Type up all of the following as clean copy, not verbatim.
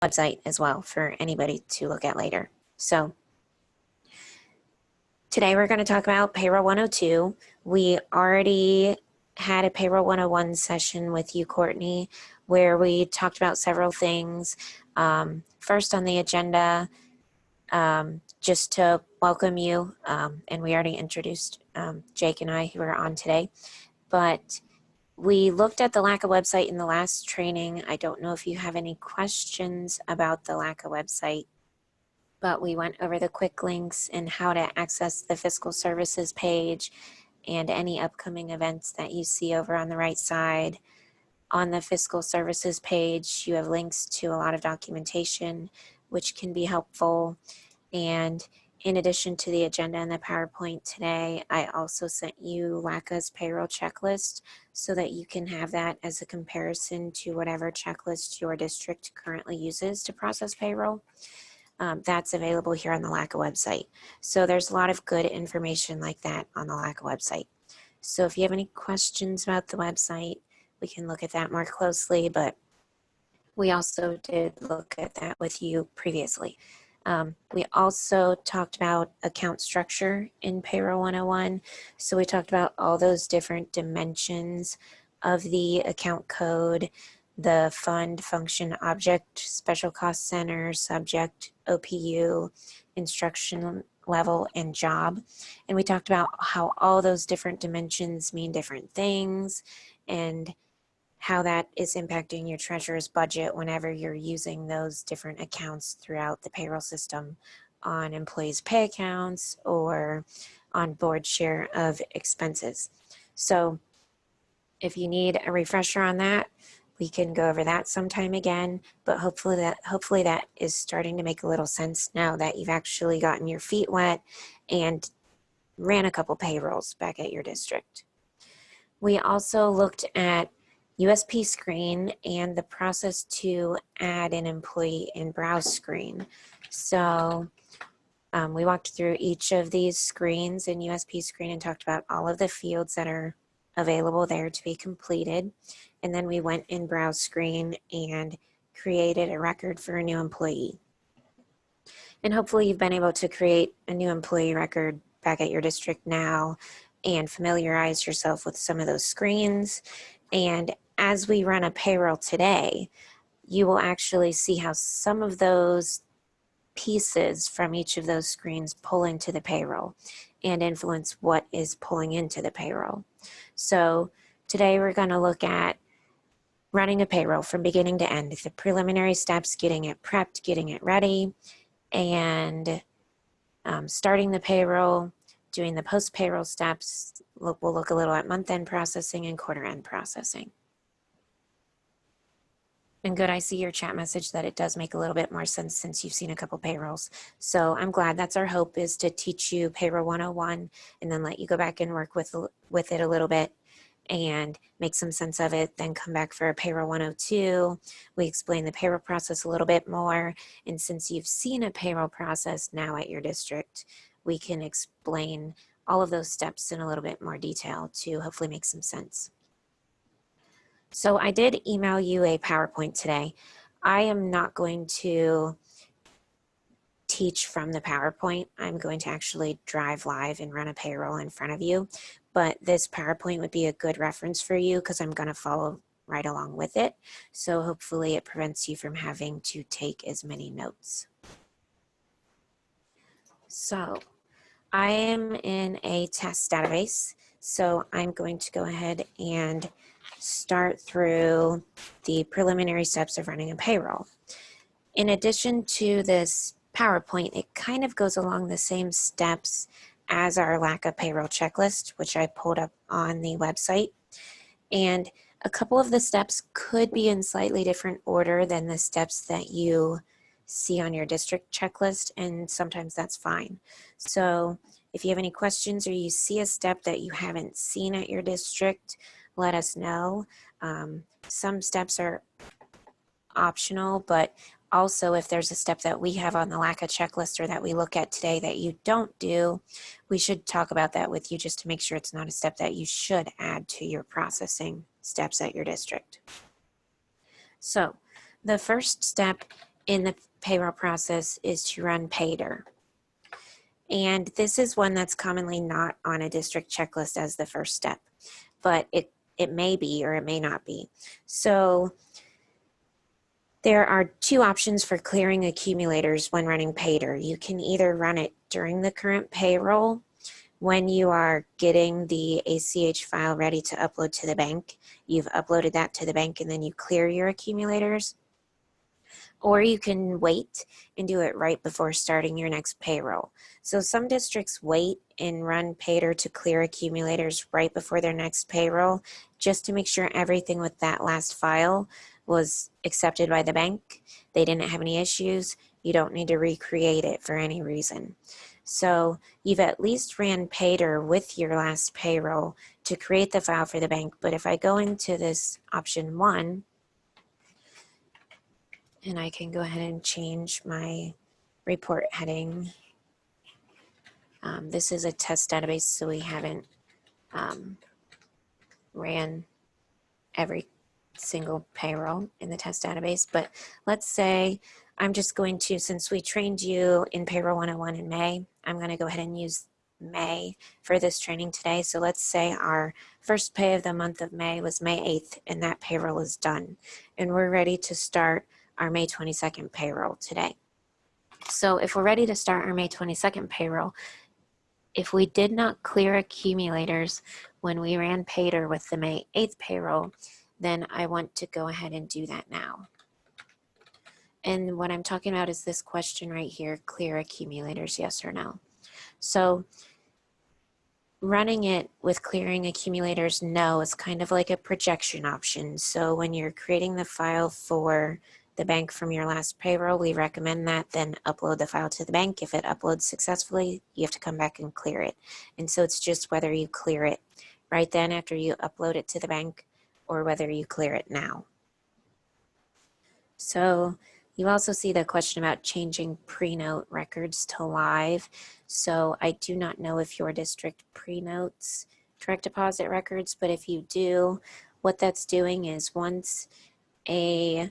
website as well for anybody to look at later. So today we're going to talk about Payroll 102. We already had a Payroll 101 session with you, Courtney, where we talked about several things. First on the agenda, just to welcome you, and we already introduced Jake and I who are on today, but we looked at the LACA website in the last training. I don't know if you have any questions about the LACA website, but we went over the quick links and how to access the fiscal services page and any upcoming events that you see over on the right side. On the fiscal services page, you have links to a lot of documentation, which can be helpful. And in addition to the agenda and the PowerPoint today, I also sent you LACA's payroll checklist so that you can have that as a comparison to whatever checklist your district currently uses to process payroll. That's available here on the LACA website. So there's a lot of good information like that on the LACA website. So if you have any questions about the website, we can look at that more closely, but we also did look at that with you previously. We also talked about account structure in Payroll 101. So we talked about all those different dimensions of the account code, the fund, function, object, special cost center, subject, OPU, instruction level, and job. And we talked about how all those different dimensions mean different things and how that is impacting your treasurer's budget whenever you're using those different accounts throughout the payroll system on employees' pay accounts or on board share of expenses. So if you need a refresher on that, we can go over that sometime again, but hopefully that is starting to make a little sense now that you've actually gotten your feet wet and ran a couple payrolls back at your district. We also looked at USP screen and the process to add an employee in browse screen. So we walked through each of these screens in USP screen and talked about all of the fields that are available there to be completed. And then we went in browse screen and created a record for a new employee. And hopefully you've been able to create a new employee record back at your district now and familiarize yourself with some of those screens. And as we run a payroll today, you will actually see how some of those pieces from each of those screens pull into the payroll and influence what is pulling into the payroll. So today we're going to look at running a payroll from beginning to end, the preliminary steps, getting it prepped, getting it ready, and starting the payroll, doing the post-payroll steps. We'll look a little at month-end processing and quarter-end processing. And good, I see your chat message that it does make a little bit more sense since you've seen a couple payrolls. So I'm glad. That's our hope, is to teach you Payroll 101 and then let you go back and work with it a little bit and make some sense of it, then come back for a Payroll 102. We explain the payroll process a little bit more. And since you've seen a payroll process now at your district, we can explain all of those steps in a little bit more detail to hopefully make some sense. So I did email you a PowerPoint today. I am not going to teach from the PowerPoint. I'm going to actually drive live and run a payroll in front of you. But this PowerPoint would be a good reference for you because I'm going to follow right along with it. So hopefully it prevents you from having to take as many notes. So I am in a test database. So I'm going to go ahead and start through the preliminary steps of running a payroll. In addition to this PowerPoint, it kind of goes along the same steps as our LACA payroll checklist, which I pulled up on the website. And a couple of the steps could be in slightly different order than the steps that you see on your district checklist, and sometimes that's fine. So if you have any questions or you see a step that you haven't seen at your district, let us know. Some steps are optional, but also if there's a step that we have on the LACA checklist or that we look at today that you don't do, we should talk about that with you just to make sure it's not a step that you should add to your processing steps at your district. So the first step in the payroll process is to run Payroll. And this is one that's commonly not on a district checklist as the first step, but it may be or it may not be. So there are two options for clearing accumulators when running Payroll. You can either run it during the current payroll when you are getting the ACH file ready to upload to the bank. You've uploaded that to the bank and then you clear your accumulators. Or you can wait and do it right before starting your next payroll. So some districts wait and run Payroll to clear accumulators right before their next payroll, just to make sure everything with that last file was accepted by the bank. They didn't have any issues. You don't need to recreate it for any reason. So you've at least ran Payroll with your last payroll to create the file for the bank. But if I go into this option 1, and I can go ahead and change my report heading. This is a test database, so we haven't ran every single payroll in the test database. But let's say I'm just going to, since we trained you in Payroll 101 in May, I'm going to go ahead and use May for this training today. So let's say our first pay of the month of May was May 8th, and that payroll is done. And we're ready to start our May 22nd payroll today. So if we're ready to start our May 22nd payroll, if we did not clear accumulators when we ran Payroll with the May 8th payroll, then I want to go ahead and do that now. And what I'm talking about is this question right here, clear accumulators, yes or no. So running it with clearing accumulators, no, is kind of like a projection option. So when you're creating the file for the bank from your last payroll, we recommend that, then upload the file to the bank. If it uploads successfully, you have to come back and clear it. And so it's just whether you clear it right then after you upload it to the bank or whether you clear it now. So you also see the question about changing pre-note records to live. So I do not know if your district pre-notes direct deposit records, but if you do, what that's doing is once a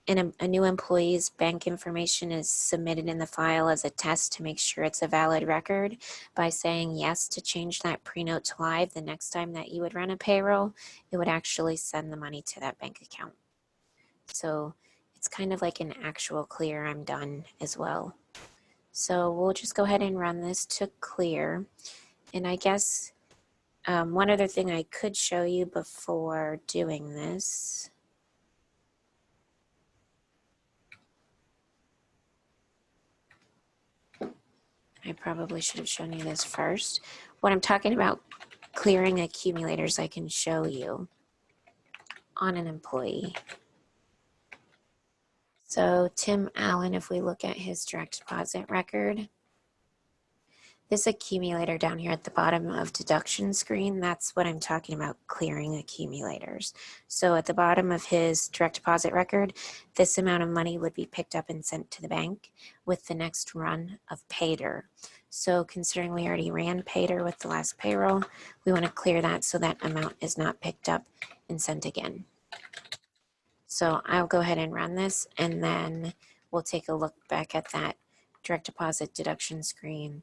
new employee's bank information is submitted in the file as a test to make sure it's a valid record, by saying yes to change that pre-note to live, the next time that you would run a payroll, it would actually send the money to that bank account. So it's kind of like an actual clear, I'm done as well. So we'll just go ahead and run this to clear. And I guess one other thing I could show you before doing this. I probably should have shown you this first. When I'm talking about clearing accumulators, I can show you on an employee. So Tim Allen, if we look at his direct deposit record, this accumulator down here at the bottom of deduction screen, that's what I'm talking about, clearing accumulators. So at the bottom of his direct deposit record, this amount of money would be picked up and sent to the bank with the next run of Payroll. So considering we already ran Payroll with the last payroll, we want to clear that so that amount is not picked up and sent again. So I'll go ahead and run this, and then we'll take a look back at that direct deposit deduction screen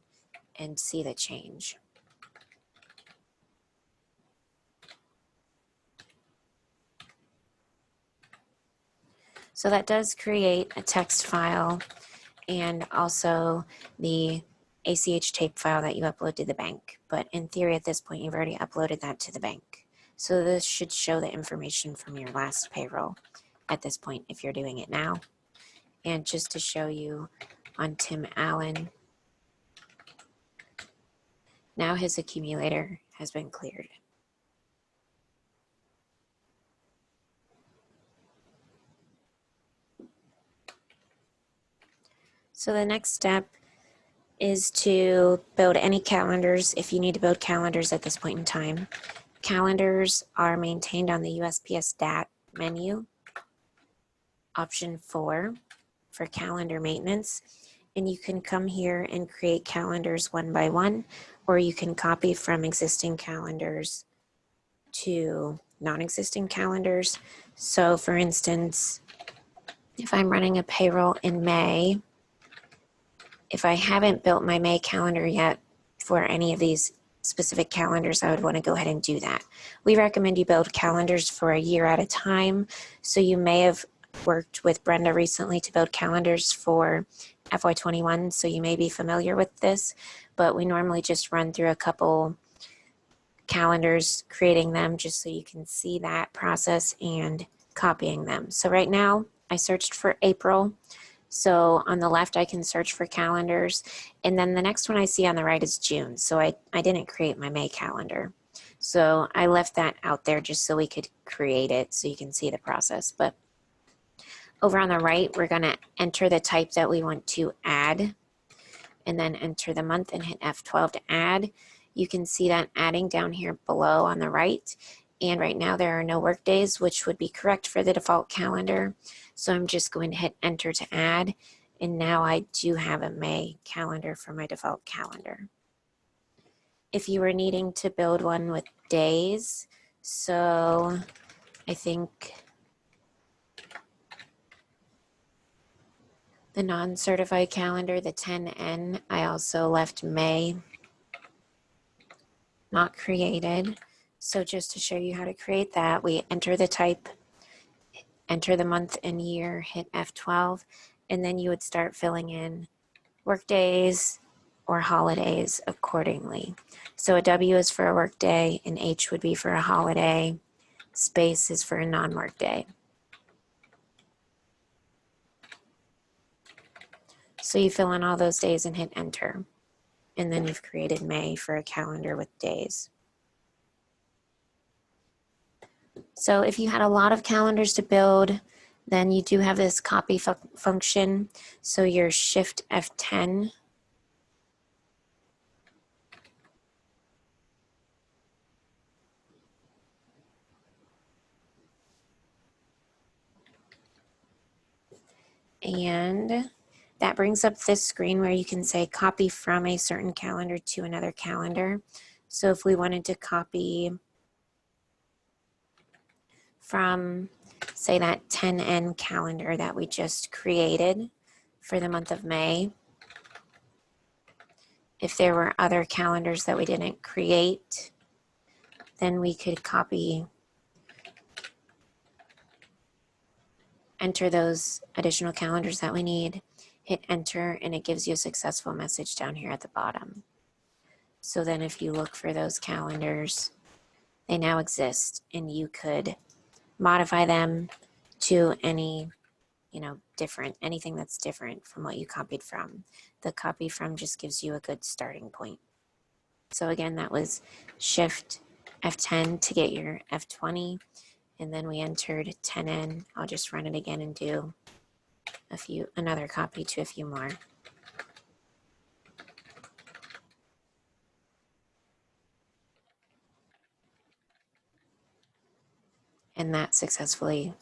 and see the change. So that does create a text file and also the ACH tape file that you upload to the bank. But in theory, at this point, you've already uploaded that to the bank. So this should show the information from your last payroll at this point if you're doing it now. And just to show you on Tim Allen, now his accumulator has been cleared. So the next step is to build any calendars if you need to build calendars at this point in time. Calendars are maintained on the USPS DAT menu, option 4 for calendar maintenance. And you can come here and create calendars one by one, or you can copy from existing calendars to non-existing calendars. So for instance, if I'm running a payroll in May, if I haven't built my May calendar yet for any of these specific calendars, I would want to go ahead and do that. We recommend you build calendars for a year at a time. So you may have worked with Brenda recently to build calendars for FY21, so you may be familiar with this, but we normally just run through a couple calendars, creating them just so you can see that process and copying them. So right now I searched for April. So on the left, I can search for calendars. And then the next one I see on the right is June. So I didn't create my May calendar. So I left that out there just so we could create it so you can see the process. But over on the right, we're going to enter the type that we want to add and then enter the month and hit F12 to add. You can see that adding down here below on the right. And right now there are no work days, which would be correct for the default calendar. So I'm just going to hit enter to add. And now I do have a May calendar for my default calendar. If you were needing to build one with days, so I think the non-certified calendar, the 10N, I also left May not created. So just to show you how to create that, we enter the type, enter the month and year, hit F12, and then you would start filling in work days or holidays accordingly. So a W is for a work day, an H would be for a holiday, space is for a non-work day. So you fill in all those days and hit enter. And then you've created May for a calendar with days. So if you had a lot of calendars to build, then you do have this copy function. So your Shift F10. And that brings up this screen where you can say copy from a certain calendar to another calendar. So if we wanted to copy from, say, that 10N calendar that we just created for the month of May, if there were other calendars that we didn't create, then we could copy, enter those additional calendars that we need, hit enter, and it gives you a successful message down here at the bottom. So then if you look for those calendars, they now exist and you could modify them to any, different, anything that's different from what you copied from. The copy from just gives you a good starting point. So again, that was Shift F10 to get your F20, and then we entered 10N. I'll just run it again and do another copy to a few more. And that successfully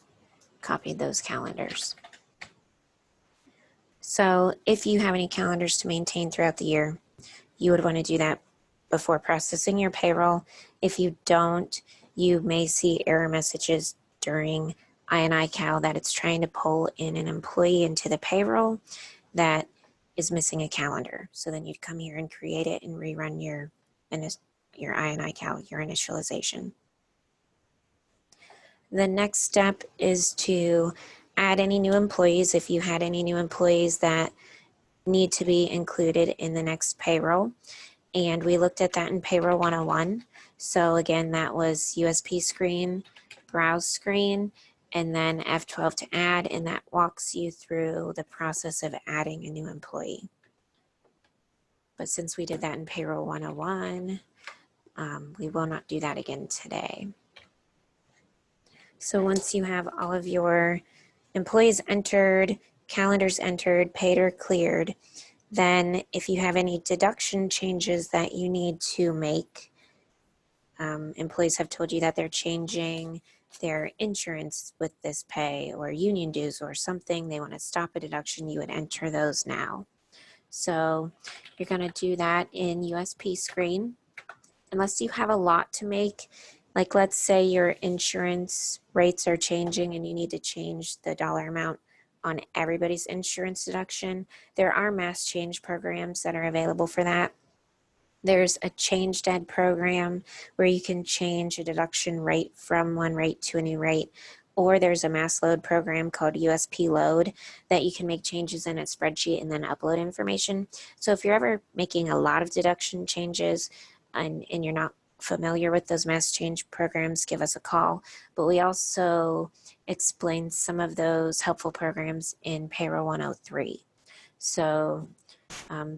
copied those calendars. So if you have any calendars to maintain throughout the year, you would want to do that before processing your payroll. If you don't, you may see error messages during INI-Cal that it's trying to pull in an employee into the payroll that is missing a calendar. So then you'd come here and create it and rerun your INI-Cal, your initialization. The next step is to add any new employees if you had any new employees that need to be included in the next payroll. And we looked at that in Payroll 101. So again, that was USP screen, browse screen, and then F12 to add, and that walks you through the process of adding a new employee. But since we did that in Payroll 101, we will not do that again today. So once you have all of your employees entered, calendars entered, paid or cleared, then if you have any deduction changes that you need to make, employees have told you that they're changing their insurance with this pay or union dues or something, they want to stop a deduction, you would enter those now. So you're going to do that in USP screen. Unless you have a lot to make, like let's say your insurance rates are changing and you need to change the dollar amount on everybody's insurance deduction. There are mass change programs that are available for that. There's a change dead program where you can change a deduction rate from one rate to a new rate. Or there's a mass load program called USP Load that you can make changes in a spreadsheet and then upload information. So if you're ever making a lot of deduction changes and you're not familiar with those mass change programs, give us a call. But we also explain some of those helpful programs in Payroll 103. So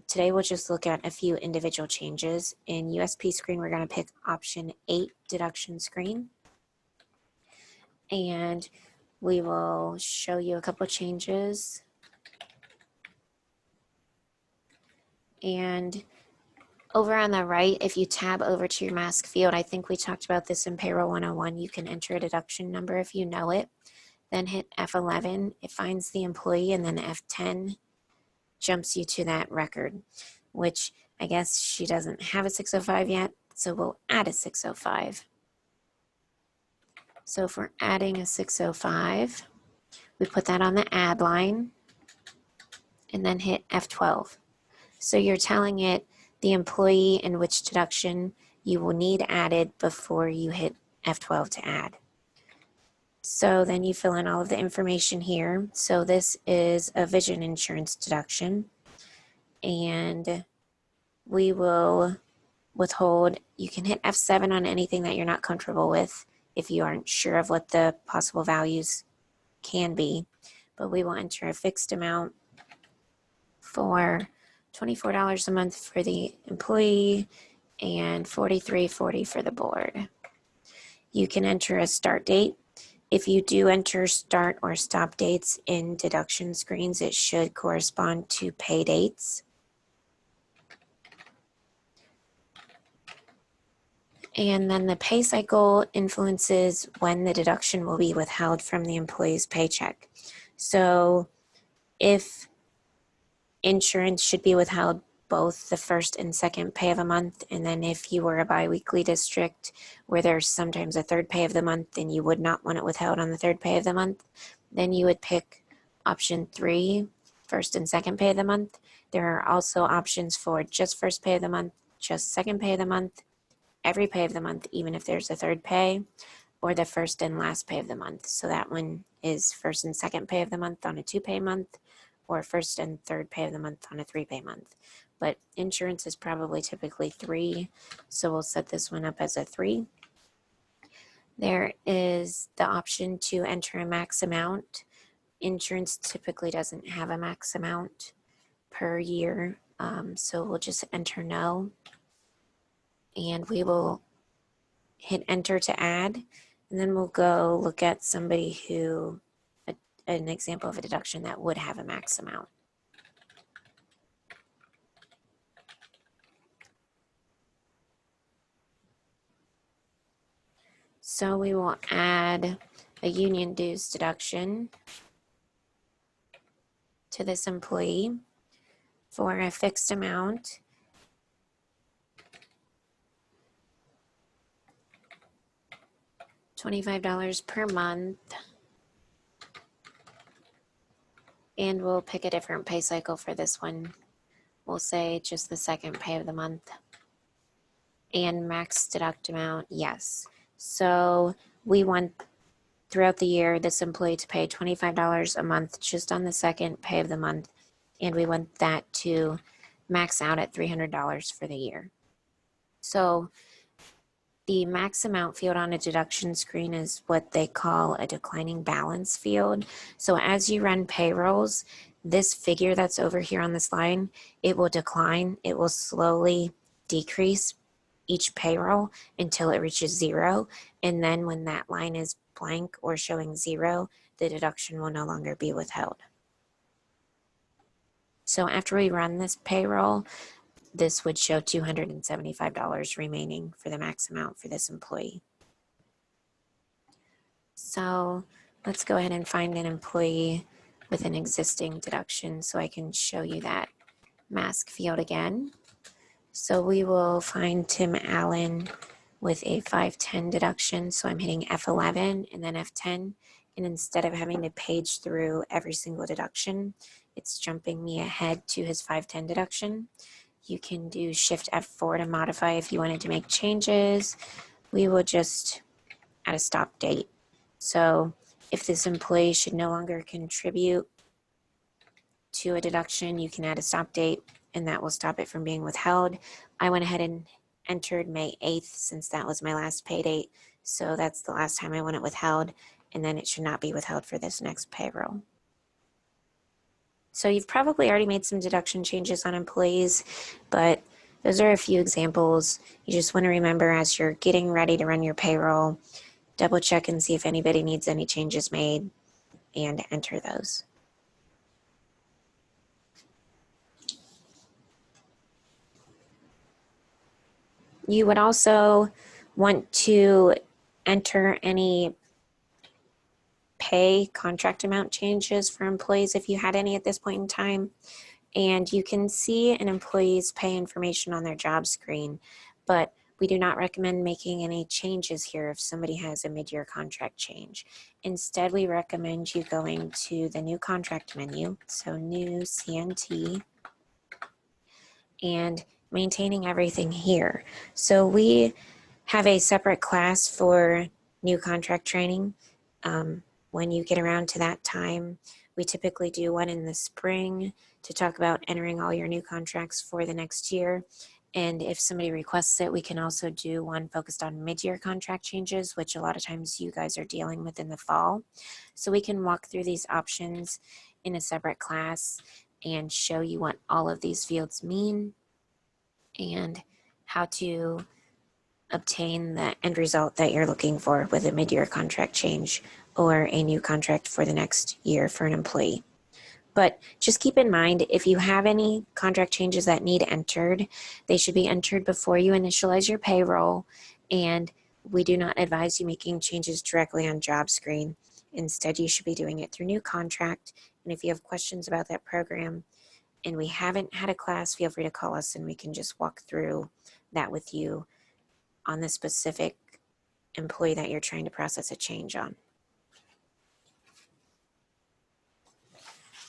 today we'll just look at a few individual changes. In USP screen, we're going to pick option 8, deduction screen. And we will show you a couple changes. And over on the right, if you tab over to your mask field, I think we talked about this in Payroll 101, you can enter a deduction number if you know it. Then hit F11, it finds the employee, and then F10 jumps you to that record, which I guess she doesn't have a 605 yet, so we'll add a 605. So if we're adding a 605, we put that on the add line and then hit F12. So you're telling it the employee and which deduction you will need added before you hit F12 to add. So then you fill in all of the information here. So this is a vision insurance deduction, and we will withhold. You can hit F7 on anything that you're not comfortable with if you aren't sure of what the possible values can be, but we will enter a fixed amount for $24 a month for the employee and $43.40 for the board. You can enter a start date. If you do enter start or stop dates in deduction screens, it should correspond to pay dates. And then the pay cycle influences when the deduction will be withheld from the employee's paycheck. So if insurance should be withheld both the first and second pay of a month, and then if you were a biweekly district where there's sometimes a third pay of the month and you would not want it withheld on the third pay of the month, then you would pick option 3, first and second pay of the month. There are also options for just first pay of the month, just second pay of the month, every pay of the month, even if there's a third pay, or the first and last pay of the month. So that one is first and second pay of the month on a 2-pay month, or first and third pay of the month on a 3-pay month. But insurance is probably typically 3, so we'll set this one up as a 3. There is the option to enter a max amount. Insurance typically doesn't have a max amount per year, so we'll just enter no. And we will hit enter to add, and then we'll go look at somebody who, an example of a deduction that would have a max amount. So we will add a union dues deduction to this employee for a fixed amount. $25 per month, and we'll pick a different pay cycle for this one. We'll say just the second pay of the month. And max deduct amount, yes. So we want throughout the year this employee to pay $25 a month just on the second pay of the month, and we want that to max out at $300 for the year. So the max amount field on a deduction screen is what they call a declining balance field. So as you run payrolls, this figure that's over here on this line, it will decline. It will slowly decrease each payroll until it reaches 0. And then when that line is blank or showing 0, the deduction will no longer be withheld. So after we run this payroll, this would show $275 remaining for the max amount for this employee. So let's go ahead and find an employee with an existing deduction so I can show you that mask field again. So we will find Tim Allen with a 510 deduction. So I'm hitting F11 and then F10, And instead of having to page through every single deduction, it's jumping me ahead to his 510 deduction. You can do Shift F4 to modify if you wanted to make changes. We will just add a stop date. So if this employee should no longer contribute to a deduction, you can add a stop date and that will stop it from being withheld. I went ahead and entered May 8th since that was my last pay date. So that's the last time I want it withheld, and then it should not be withheld for this next payroll. So you've probably already made some deduction changes on employees, but those are a few examples. You just want to remember as you're getting ready to run your payroll, double check and see if anybody needs any changes made and enter those. You would also want to enter any pay contract amount changes for employees if you had any at this point in time. And you can see an employee's pay information on their job screen, but we do not recommend making any changes here if somebody has a mid-year contract change. Instead, we recommend you going to the new contract menu, so new CNT, and maintaining everything here. So we have a separate class for new contract training. When you get around to that time, we typically do one in the spring to talk about entering all your new contracts for the next year. And if somebody requests it, we can also do one focused on mid-year contract changes, which a lot of times you guys are dealing with in the fall. So we can walk through these options in a separate class and show you what all of these fields mean and how to obtain the end result that you're looking for with a mid-year contract change or a new contract for the next year for an employee. But just keep in mind, if you have any contract changes that need entered, they should be entered before you initialize your payroll, and we do not advise you making changes directly on job screen. Instead, you should be doing it through new contract, and if you have questions about that program and we haven't had a class, feel free to call us and we can just walk through that with you on the specific employee that you're trying to process a change on.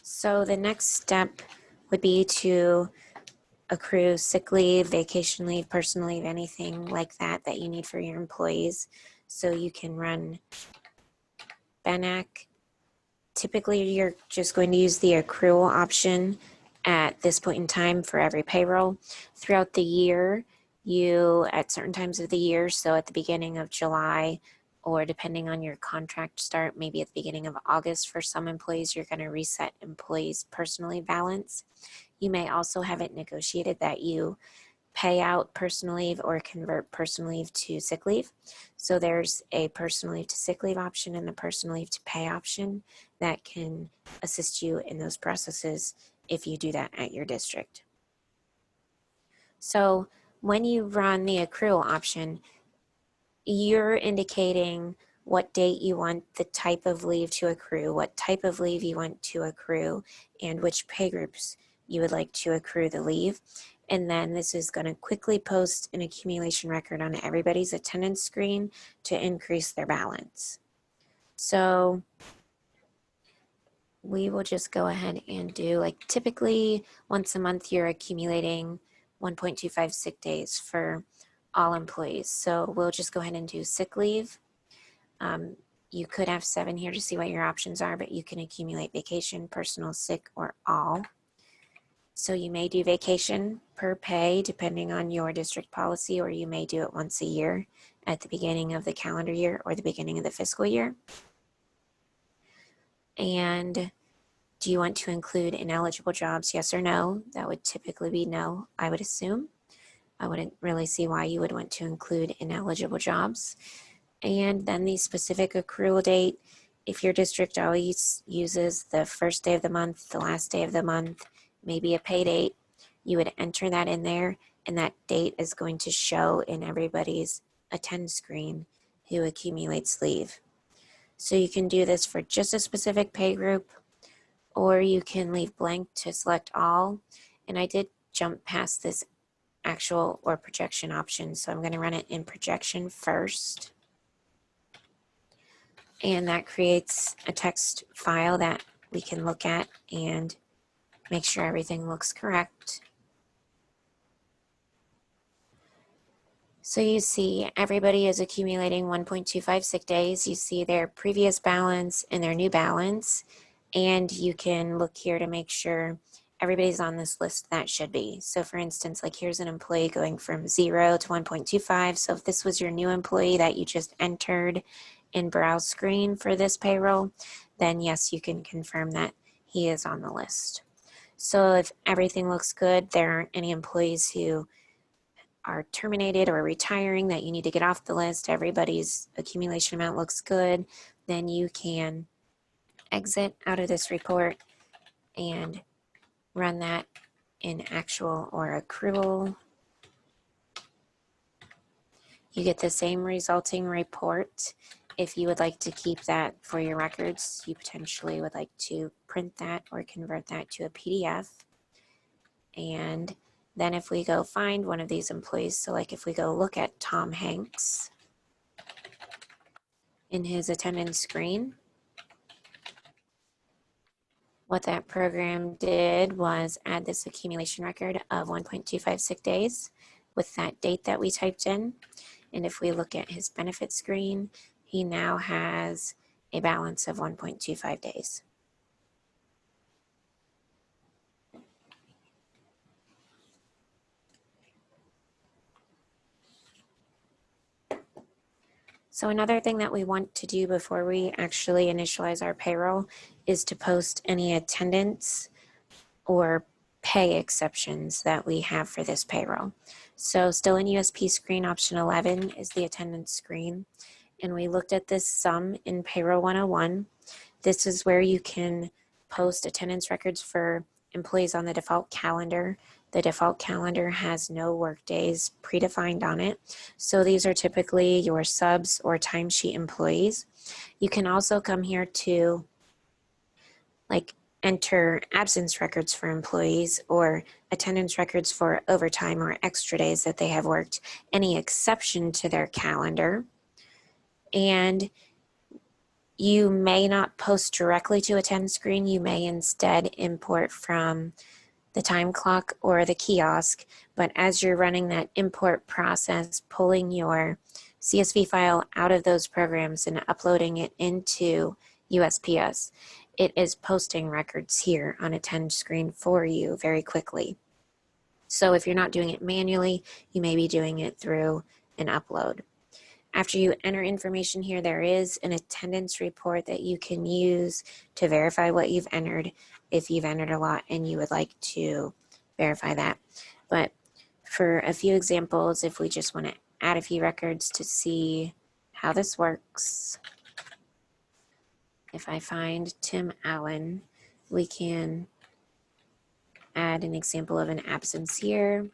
So the next step would be to accrue sick leave, vacation leave, personal leave, anything like that that you need for your employees. So you can run BANAC. Typically, you're just going to use the accrual option at this point in time for every payroll. Throughout the year, you, at certain times of the year, so at the beginning of July, or depending on your contract start, maybe at the beginning of August for some employees, you're going to reset employees' personal leave balance. You may also have it negotiated that you pay out personal leave or convert personal leave to sick leave. So there's a personal leave to sick leave option and a personal leave to pay option that can assist you in those processes if you do that at your district. So when you run the accrual option, you're indicating what date you want the type of leave to accrue, what type of leave you want to accrue, and which pay groups you would like to accrue the leave. And then this is going to quickly post an accumulation record on everybody's attendance screen to increase their balance. So we will just go ahead and do, like, typically once a month you're accumulating 1.25 sick days for all employees. So we'll just go ahead and do sick leave. You could have 7 here to see what your options are, but you can accumulate vacation, personal, sick, or all. So you may do vacation per pay depending on your district policy, or you may do it once a year at the beginning of the calendar year or the beginning of the fiscal year. And do you want to include ineligible jobs, yes or no? That would typically be no, I would assume. I wouldn't really see why you would want to include ineligible jobs. And then the specific accrual date, if your district always uses the first day of the month, the last day of the month, maybe a pay date, you would enter that in there, and that date is going to show in everybody's attend screen who accumulates leave. So you can do this for just a specific pay group, or you can leave blank to select all. And I did jump past this actual or projection option, so I'm going to run it in projection first. And that creates a text file that we can look at and make sure everything looks correct. So you see everybody is accumulating 1.25 sick days. You see their previous balance and their new balance. And you can look here to make sure everybody's on this list that should be. So for instance, like here's an employee going from 0 to 1.25. So if this was your new employee that you just entered in browse screen for this payroll, then yes, you can confirm that he is on the list. So if everything looks good, there aren't any employees who are terminated or retiring that you need to get off the list, everybody's accumulation amount looks good, then you can exit out of this report and run that in actual or accrual. You get the same resulting report. If you would like to keep that for your records, you potentially would like to print that or convert that to a PDF. And then if we go find one of these employees, so like if we go look at Tom Hanks in his attendance screen, what that program did was add this accumulation record of 1.25 sick days with that date that we typed in. And if we look at his benefit screen, he now has a balance of 1.25 days. So another thing that we want to do before we actually initialize our payroll is to post any attendance or pay exceptions that we have for this payroll. So still in USP screen, option 11 is the attendance screen. And we looked at this sum in Payroll 101. This is where you can post attendance records for employees on the default calendar. The default calendar has no work days predefined on it. So these are typically your subs or timesheet employees. You can also come here to enter absence records for employees or attendance records for overtime or extra days that they have worked, any exception to their calendar. And you may not post directly to attendance screen. You may instead import from the time clock or the kiosk. But as you're running that import process, pulling your CSV file out of those programs and uploading it into USPS, it is posting records here on attendance screen for you very quickly. So if you're not doing it manually, you may be doing it through an upload. After you enter information here, there is an attendance report that you can use to verify what you've entered if you've entered a lot and you would like to verify that. But for a few examples, if we just want to add a few records to see how this works, if I find Tim Allen, we can add an example of an absence here.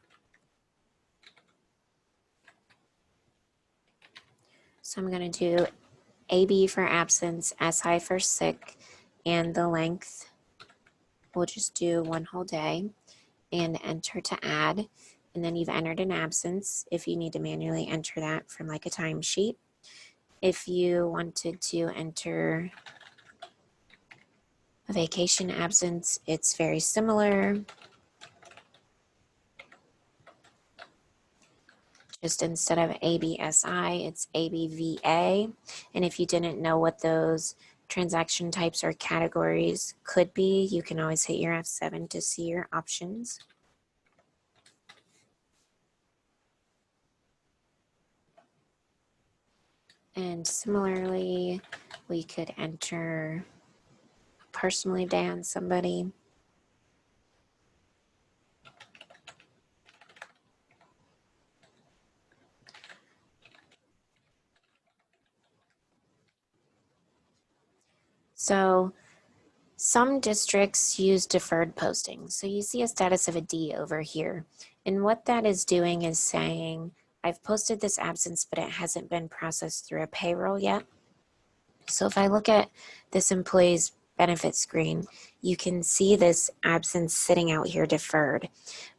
So I'm going to do AB for absence, SI for sick, and the length, we'll just do 1 whole day, and enter to add. And then you've entered an absence if you need to manually enter that from like a timesheet. If you wanted to enter a vacation absence, it's very similar. Just instead of ABSI, it's ABVA. And if you didn't know what those transaction types or categories could be, you can always hit your F7 to see your options. And similarly, we could enter a personal leave day on somebody. So some districts use deferred posting. So you see a status of a D over here. And what that is doing is saying, I've posted this absence, but it hasn't been processed through a payroll yet. So if I look at this employee's benefit screen, you can see this absence sitting out here deferred.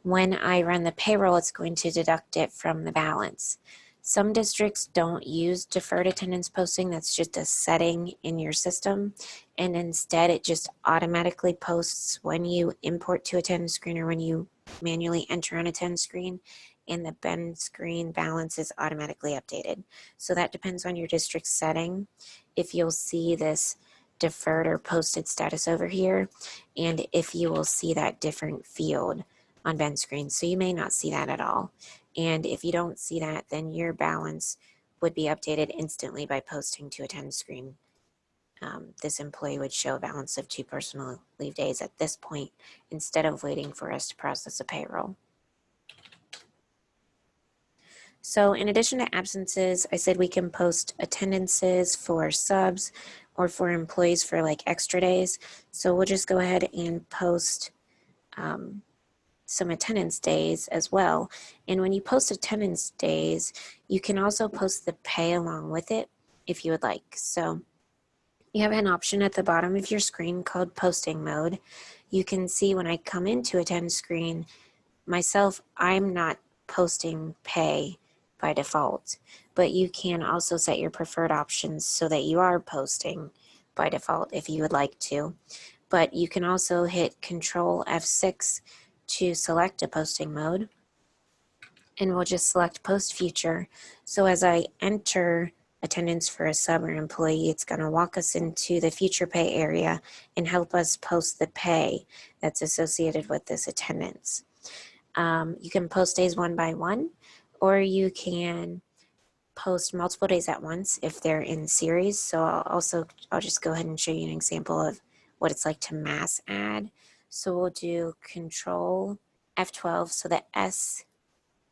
When I run the payroll, it's going to deduct it from the balance. Some districts don't use deferred attendance posting. That's just a setting in your system. And instead, it just automatically posts when you import to attendance screen or when you manually enter on attendance screen, and the Ben screen balance is automatically updated. So that depends on your district setting. If you'll see this deferred or posted status over here, and if you will see that different field on Ben screen. So you may not see that at all. And if you don't see that, then your balance would be updated instantly by posting to attendance screen. This employee would show a balance of 2 personal leave days at this point instead of waiting for us to process a payroll. So in addition to absences, I said we can post attendances for subs or for employees for like extra days. So we'll just go ahead and post some attendance days as well. And when you post attendance days, you can also post the pay along with it if you would like. So you have an option at the bottom of your screen called posting mode. You can see when I come into attendance screen, myself, I'm not posting pay by default, but you can also set your preferred options so that you are posting by default if you would like to. But you can also hit Control F6 to select a posting mode, and we'll just select post future. So as I enter attendance for a sub or employee, it's going to walk us into the future pay area and help us post the pay that's associated with this attendance. You can post days one by one, or you can post multiple days at once if they're in series. So I'll just go ahead and show you an example of what it's like to mass add. So we'll do Control F12. So the S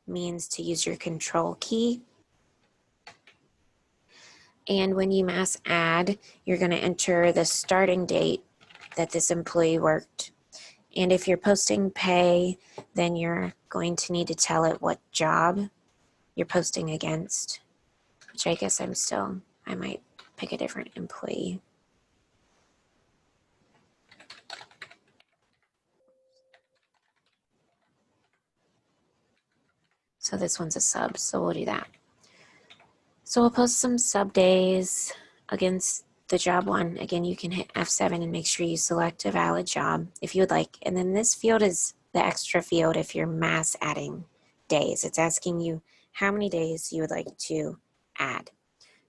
means to use your control key. And when you mass add, you're going to enter the starting date that this employee worked. And if you're posting pay, then you're going to need to tell it what job you're posting against, which I guess I might pick a different employee. So this one's a sub, so we'll do that. So we'll post some sub days against the job one. Again, you can hit F7 and make sure you select a valid job if you would like. And then this field is the extra field if you're mass adding days. It's asking you how many days you would like to add.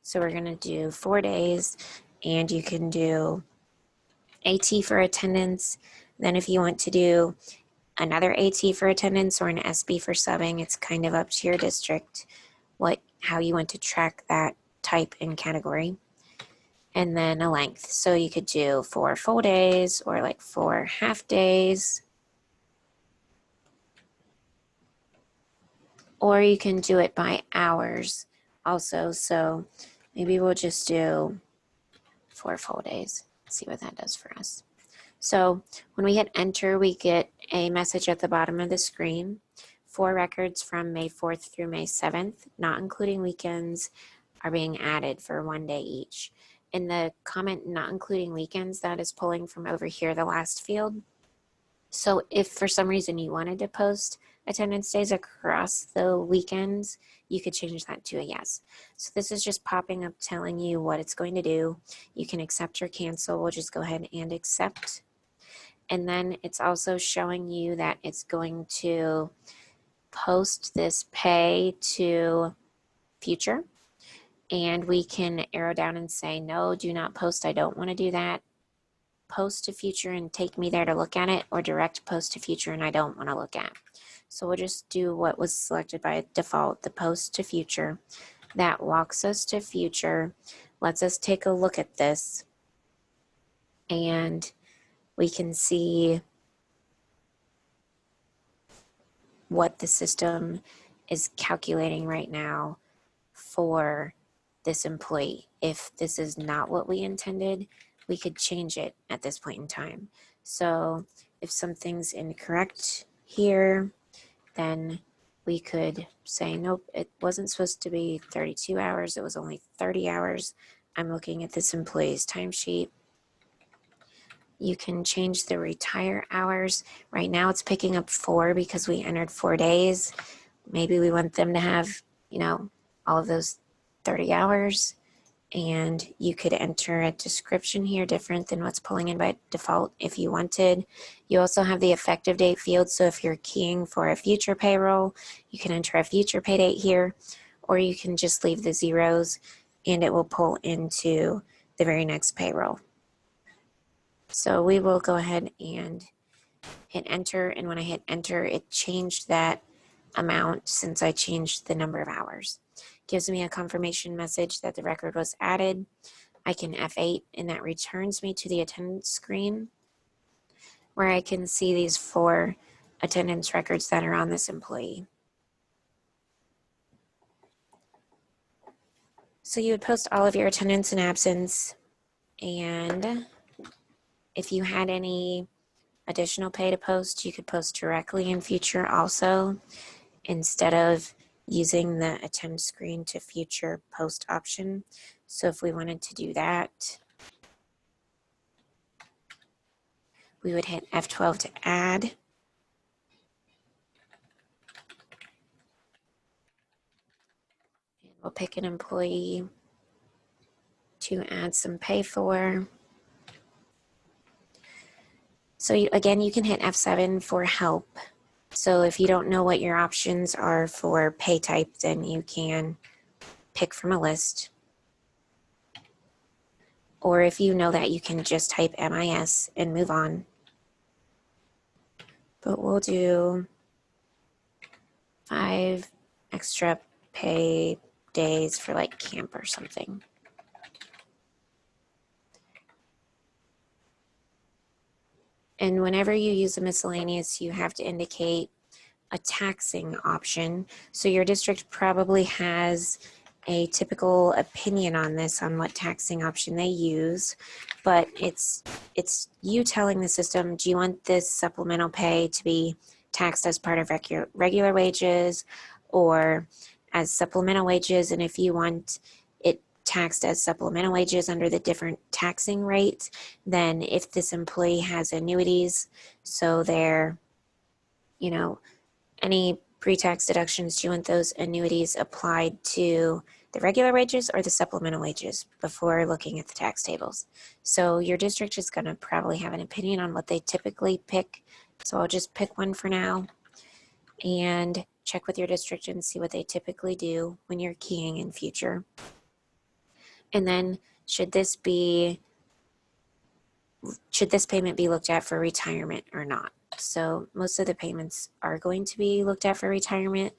So we're going to do 4 days, and you can do AT for attendance. Then if you want to do another AT for attendance or an SB for subbing, it's kind of up to your district how you want to track that type and category. And then a length. So you could do 4 full days or like 4 half days. Or you can do it by hours also. So maybe we'll just do 4 full days. See what that does for us. So when we hit enter, we get a message at the bottom of the screen. 4 records from May 4th through May 7th, not including weekends, are being added for 1 day each. In the comment not including weekends, that is pulling from over here, the last field. So if for some reason you wanted to post attendance days across the weekends, you could change that to a yes. So this is just popping up telling you what it's going to do. You can accept or cancel. We'll just go ahead and accept. And then it's also showing you that it's going to post this pay to future. And we can arrow down and say, no, do not post. I don't want to do that. Post to future and take me there to look at it, or direct post to future and I don't want to look at. So we'll just do what was selected by default, the post to future. That walks us to future, lets us take a look at this, and we can see what the system is calculating right now for this employee. If this is not what we intended, we could change it at this point in time. So if something's incorrect here, then we could say, nope, it wasn't supposed to be 32 hours. It was only 30 hours. I'm looking at this employee's timesheet. You can change the retire hours. Right now it's picking up 4 because we entered 4 days. Maybe we want them to have, all of those 30 hours. And you could enter a description here different than what's pulling in by default if you wanted. You also have the effective date field. So if you're keying for a future payroll, you can enter a future pay date here, or you can just leave the zeros and it will pull into the very next payroll. So we will go ahead and hit enter. And when I hit enter, it changed that amount since I changed the number of hours. Gives me a confirmation message that the record was added. I can F8 and that returns me to the attendance screen where I can see these 4 attendance records that are on this employee. So you would post all of your attendance and absence, and if you had any additional pay to post, you could post directly in future also, instead of using the attend screen to future post option. So if we wanted to do that, we would hit F12 to add. We'll pick an employee to add some pay for. So again, you can hit F7 for help. So if you don't know what your options are for pay type, then you can pick from a list. Or if you know that, you can just type MIS and move on. But we'll do 5 extra pay days for like camp or something. And whenever you use a miscellaneous, you have to indicate a taxing option. So your district probably has a typical opinion on this, on what taxing option they use, but it's you telling the system, do you want this supplemental pay to be taxed as part of regular wages or as supplemental wages? And if you want it taxed as supplemental wages under the different taxing rates, then if this employee has annuities, so they're, any pre-tax deductions, do you want those annuities applied to the regular wages or the supplemental wages before looking at the tax tables? So your district is going to probably have an opinion on what they typically pick. So I'll just pick one for now and check with your district and see what they typically do when you're keying in future. And then should this payment be looked at for retirement or not? So most of the payments are going to be looked at for retirement,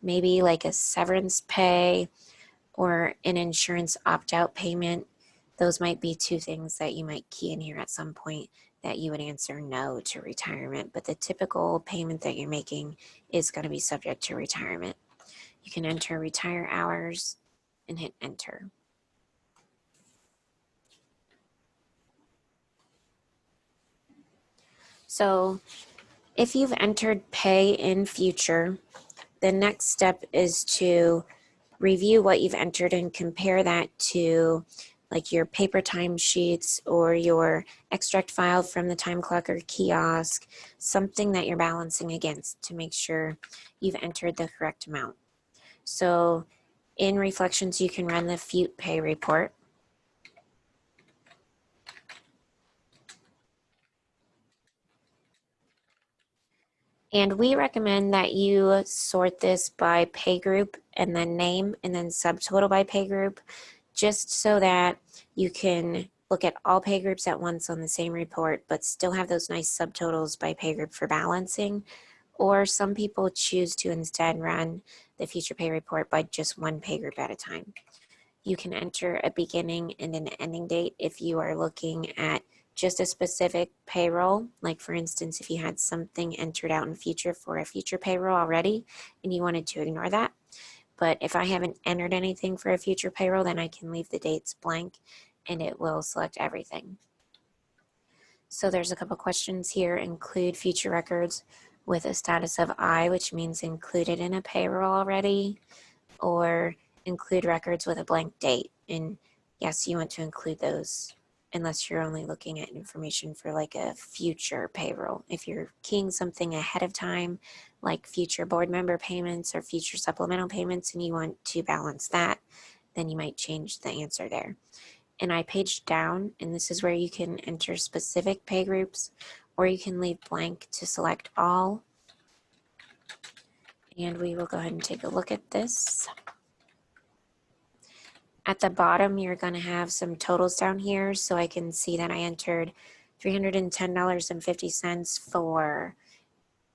maybe like a severance pay or an insurance opt-out payment. Those might be 2 things that you might key in here at some point that you would answer no to retirement, but the typical payment that you're making is going to be subject to retirement. You can enter retire hours and hit enter. So if you've entered pay in future, the next step is to review what you've entered and compare that to like your paper timesheets or your extract file from the time clock or kiosk, something that you're balancing against to make sure you've entered the correct amount. So in Reflections, you can run the FUTE pay report. And we recommend that you sort this by pay group and then name and then subtotal by pay group, just so that you can look at all pay groups at once on the same report, but still have those nice subtotals by pay group for balancing. Or some people choose to instead run the future pay report by just one pay group at a time. You can enter a beginning and an ending date if you are looking at just a specific payroll. Like for instance, if you had something entered out in future for a future payroll already and you wanted to ignore that. But if I haven't entered anything for a future payroll, then I can leave the dates blank and it will select everything. So there's a couple questions here. Include future records with a status of I, which means included in a payroll already, or include records with a blank date. And yes, you want to include those unless you're only looking at information for like a future payroll. If you're keying something ahead of time, like future board member payments or future supplemental payments, and you want to balance that, then you might change the answer there. And I paged down, and this is where you can enter specific pay groups, or you can leave blank to select all. And we will go ahead and take a look at this. At the bottom, you're going to have some totals down here, so I can see that I entered $310.50 for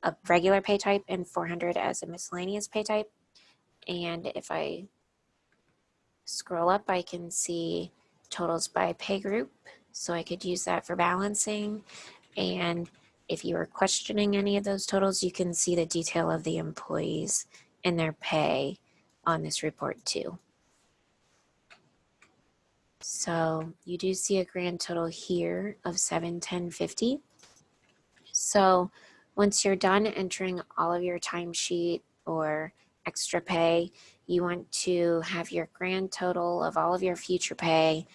a regular pay type and $400 as a miscellaneous pay type. And if I scroll up, I can see totals by pay group, so I could use that for balancing. And if you are questioning any of those totals, you can see the detail of the employees and their pay on this report too. So you do see a grand total here of $710.50. So once you're done entering all of your timesheet or extra pay, you want to have your grand total of all of your future pay,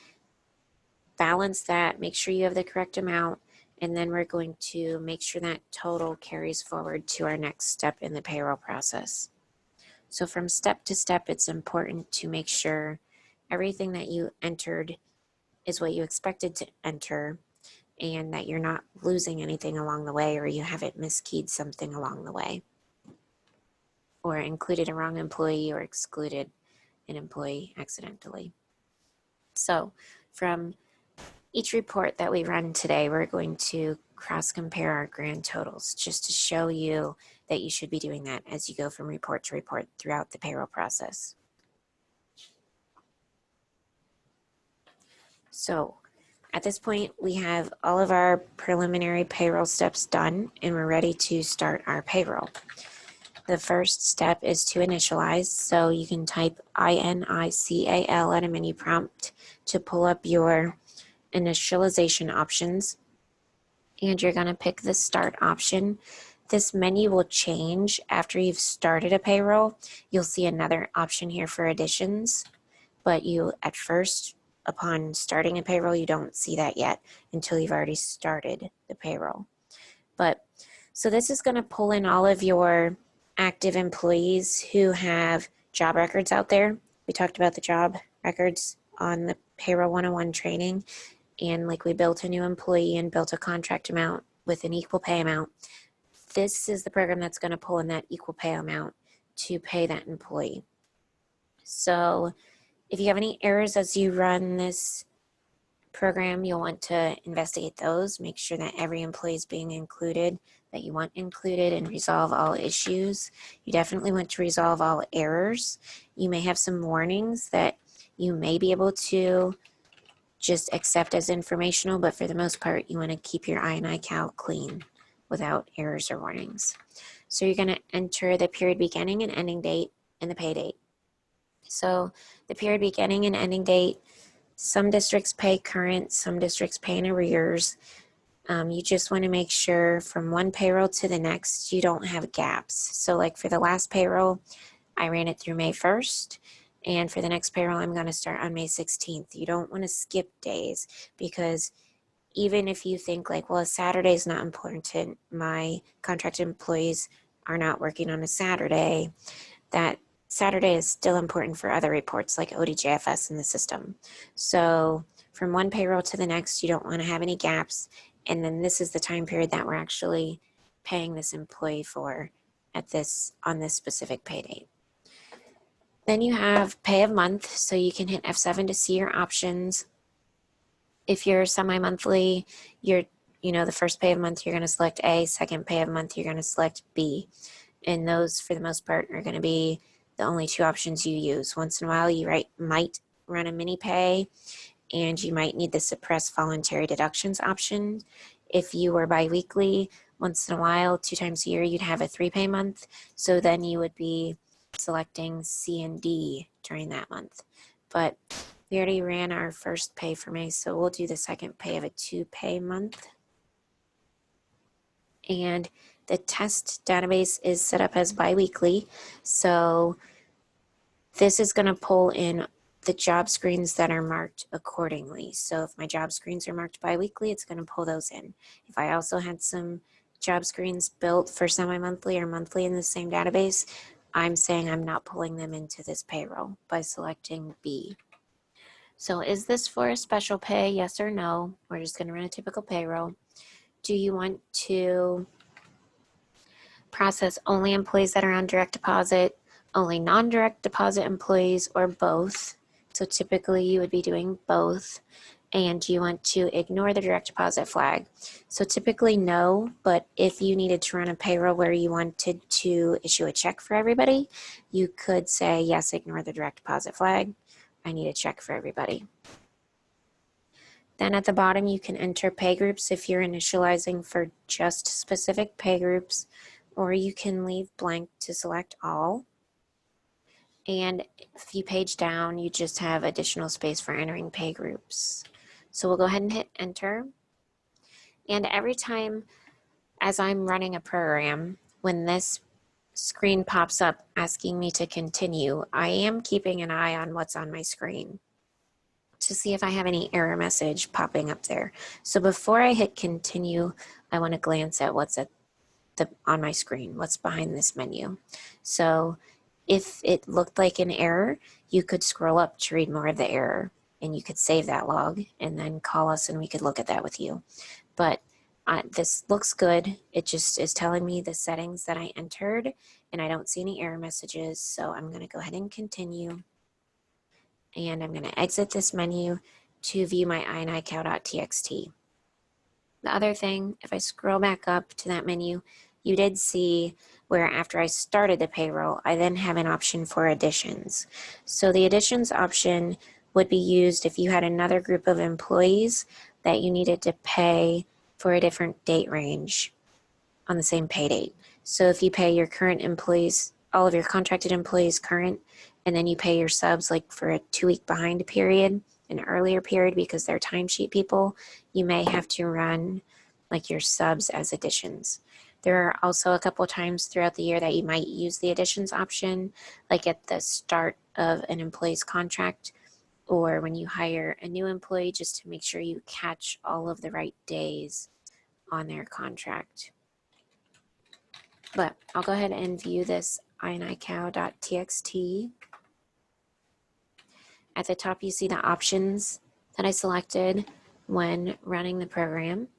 balance that, make sure you have the correct amount, and then we're going to make sure that total carries forward to our next step in the payroll process. So from step to step, it's important to make sure everything that you entered is what you expected to enter, and that you're not losing anything along the way, or you haven't miskeyed something along the way, or included a wrong employee or excluded an employee accidentally. So from each report that we run today, we're going to cross-compare our grand totals just to show you that you should be doing that as you go from report to report throughout the payroll process. So at this point, we have all of our preliminary payroll steps done, and we're ready to start our payroll. The first step is to initialize, so you can type INICAL at a menu prompt to pull up your initialization options, and you're going to pick the start option. This menu will change after you've started a payroll. You'll see another option here for additions, but you at first, upon starting a payroll, you don't see that yet until you've already started the payroll. But so this is going to pull in all of your active employees who have job records out there. We talked about the job records on the Payroll 101 training, and like we built a new employee and built a contract amount with an equal pay amount. This is the program that's going to pull in that equal pay amount to pay that employee. So if you have any errors as you run this program, you'll want to investigate those, make sure that every employee is being included, that you want included, and resolve all issues. You definitely want to resolve all errors. You may have some warnings that you may be able to just accept as informational, but for the most part, you want to keep your INICAL clean without errors or warnings. So you're going to enter the period beginning and ending date and the pay date. So the period beginning and ending date, some districts pay current, some districts pay in arrears. You just want to make sure from one payroll to the next, you don't have gaps. So like for the last payroll, I ran it through May 1st. And for the next payroll, I'm going to start on May 16th. You don't want to skip days, because even if you think like, well, a Saturday is not important, my contracted employees are not working on a Saturday, that Saturday is still important for other reports like ODJFS in the system. So from one payroll to the next, you don't want to have any gaps. And then this is the time period that we're actually paying this employee for on this specific pay date. Then you have pay of month, so you can hit F7 to see your options. If you're semi-monthly, the first pay of month, you're going to select A, second pay of month, you're going to select B. And those, for the most part, are going to be the only two options you use. Once in a while, you might run a mini pay, and you might need the suppress voluntary deductions option. If you were biweekly, once in a while, 2 times a year, you'd have a 3-pay month. So then you would be selecting C and D during that month. But we already ran our first pay for May, so we'll do the second pay of a 2-pay month. And the test database is set up as biweekly, so this is going to pull in the job screens that are marked accordingly. So if my job screens are marked biweekly, it's going to pull those in. If I also had some job screens built for semi-monthly or monthly in the same database, I'm saying I'm not pulling them into this payroll by selecting B. So is this for a special pay? Yes or no? We're just going to run a typical payroll. Do you want to process only employees that are on direct deposit, only non-direct deposit employees, or both? So typically you would be doing both. And you want to ignore the direct deposit flag. So typically no, but if you needed to run a payroll where you wanted to issue a check for everybody, you could say, yes, ignore the direct deposit flag. I need a check for everybody. Then at the bottom, you can enter pay groups if you're initializing for just specific pay groups, or you can leave blank to select all. And if you page down, you just have additional space for entering pay groups. So we'll go ahead and hit enter. And every time as I'm running a program, when this screen pops up asking me to continue, I am keeping an eye on what's on my screen to see if I have any error message popping up there. So before I hit continue, I want to glance at what's on my screen, what's behind this menu. So if it looked like an error, you could scroll up to read more of the error, and you could save that log and then call us and we could look at that with you. But this looks good. It just is telling me the settings that I entered, and I don't see any error messages. So I'm going to go ahead and continue. And I'm going to exit this menu to view my inicow.txt. The other thing, if I scroll back up to that menu, you did see where after I started the payroll, I then have an option for additions. So the additions option would be used if you had another group of employees that you needed to pay for a different date range on the same pay date. So if you pay your current employees, all of your contracted employees current, and then you pay your subs like for a 2-week behind period, an earlier period because they're timesheet people, you may have to run like your subs as additions. There are also a couple times throughout the year that you might use the additions option, like at the start of an employee's contract or when you hire a new employee, just to make sure you catch all of the right days on their contract. But I'll go ahead and view this inicow.txt. At the top, you see the options that I selected when running the program.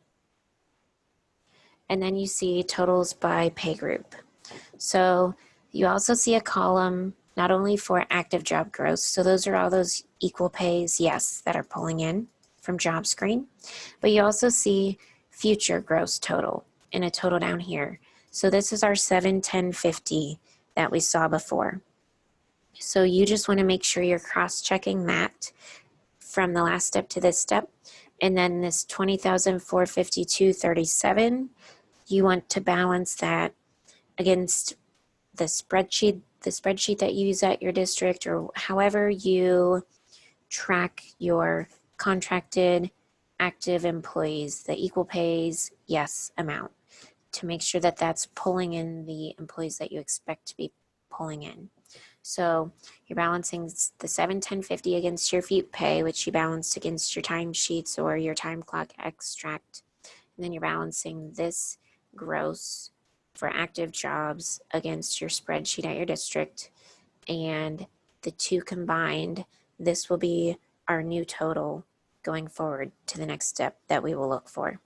And then you see totals by pay group. So you also see a column not only for active job gross, so those are all those equal pays, yes, that are pulling in from job screen, but you also see future gross total and a total down here. So this is our 71050 that we saw before. So you just want to make sure you're cross-checking that from the last step to this step. And then this 20,452.37, you want to balance that against the spreadsheet that you use at your district, or however you track your contracted active employees, the equal pays yes amount, to make sure that that's pulling in the employees that you expect to be pulling in. So you're balancing the 71050 against your FEUP pay, which you balanced against your timesheets or your time clock extract. And then you're balancing this gross for active jobs against your spreadsheet at your district. And the two combined, this will be our new total going forward to the next step that we will look for.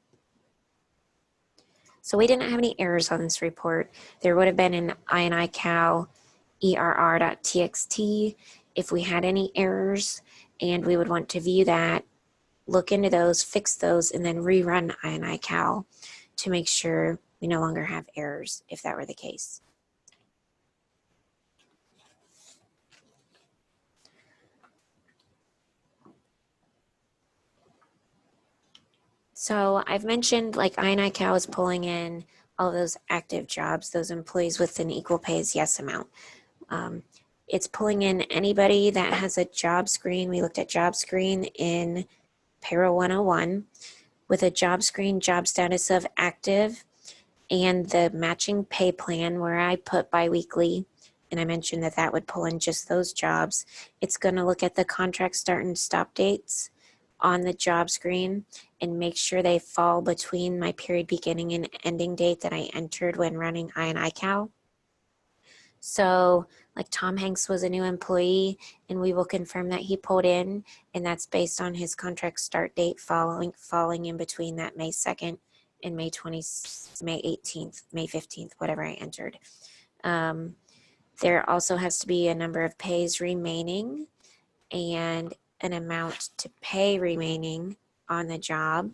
So we didn't have any errors on this report. There would have been an inicow err.txt if we had any errors, and we would want to view that, look into those, fix those, and then rerun inicow to make sure we no longer have errors if that were the case. So I've mentioned like inicow is pulling in all those active jobs, those employees with an equal pays yes amount. It's pulling in anybody that has a job screen. We looked at job screen in Payroll 101 with a job screen job status of active and the matching pay plan where I put biweekly and I mentioned that that would pull in just those jobs, it's going to look at the contract start and stop dates on the job screen and make sure they fall between my period beginning and ending date that I entered when running INICAL. So like Tom Hanks was a new employee, and we will confirm that he pulled in, and that's based on his contract start date falling in between that May 2nd and May 18th, May 15th, whatever I entered. There also has to be a number of pays remaining and an amount to pay remaining on the job.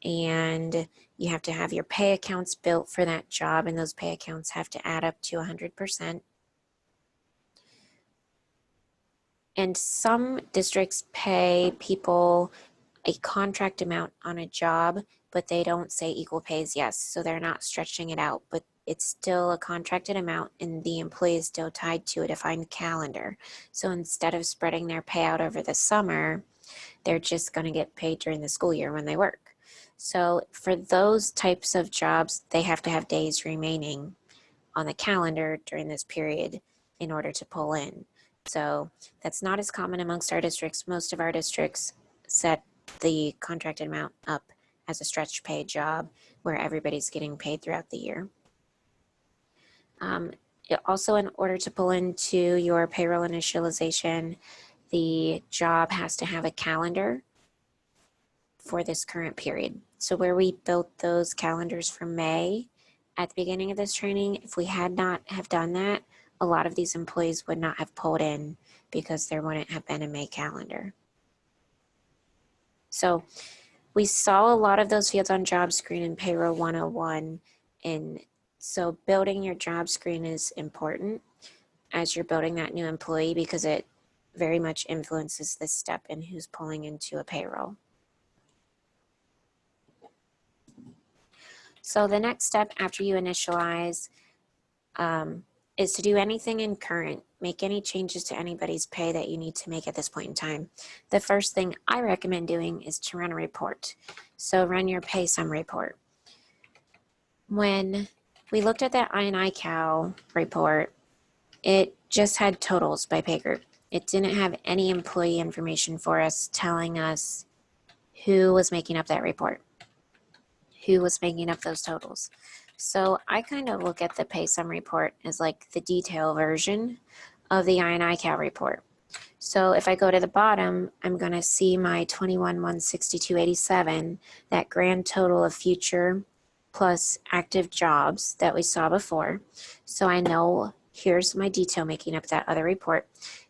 And you have to have your pay accounts built for that job, and those pay accounts have to add up to 100%. And some districts pay people a contract amount on a job, but they don't say equal pay is yes. So they're not stretching it out, but it's still a contracted amount, and the employee is still tied to a defined calendar. So instead of spreading their payout over the summer, they're just going to get paid during the school year when they work. So for those types of jobs, they have to have days remaining on the calendar during this period in order to pull in. So that's not as common amongst our districts. Most of our districts set the contracted amount up as a stretch pay job where everybody's getting paid throughout the year. Also, in order to pull into your payroll initialization, the job has to have a calendar for this current period. So where we built those calendars for May at the beginning of this training, if we had not have done that, a lot of these employees would not have pulled in because there wouldn't have been a May calendar. So we saw a lot of those fields on job screen in Payroll 101. And so building your job screen is important as you're building that new employee, because it very much influences this step in who's pulling into a payroll. So the next step after you initialize is to do anything in current, make any changes to anybody's pay that you need to make at this point in time. The first thing I recommend doing is to run a report. So run your pay sum report. When we looked at that INICAL report, it just had totals by pay group. It didn't have any employee information for us telling us who was making up that report, who was making up those totals. So I kind of look at the pay sum report as like the detail version of the INICAL report. So if I go to the bottom, I'm going to see my 21,162.87, that grand total of future plus active jobs that we saw before. So I know here's my detail making up that other report,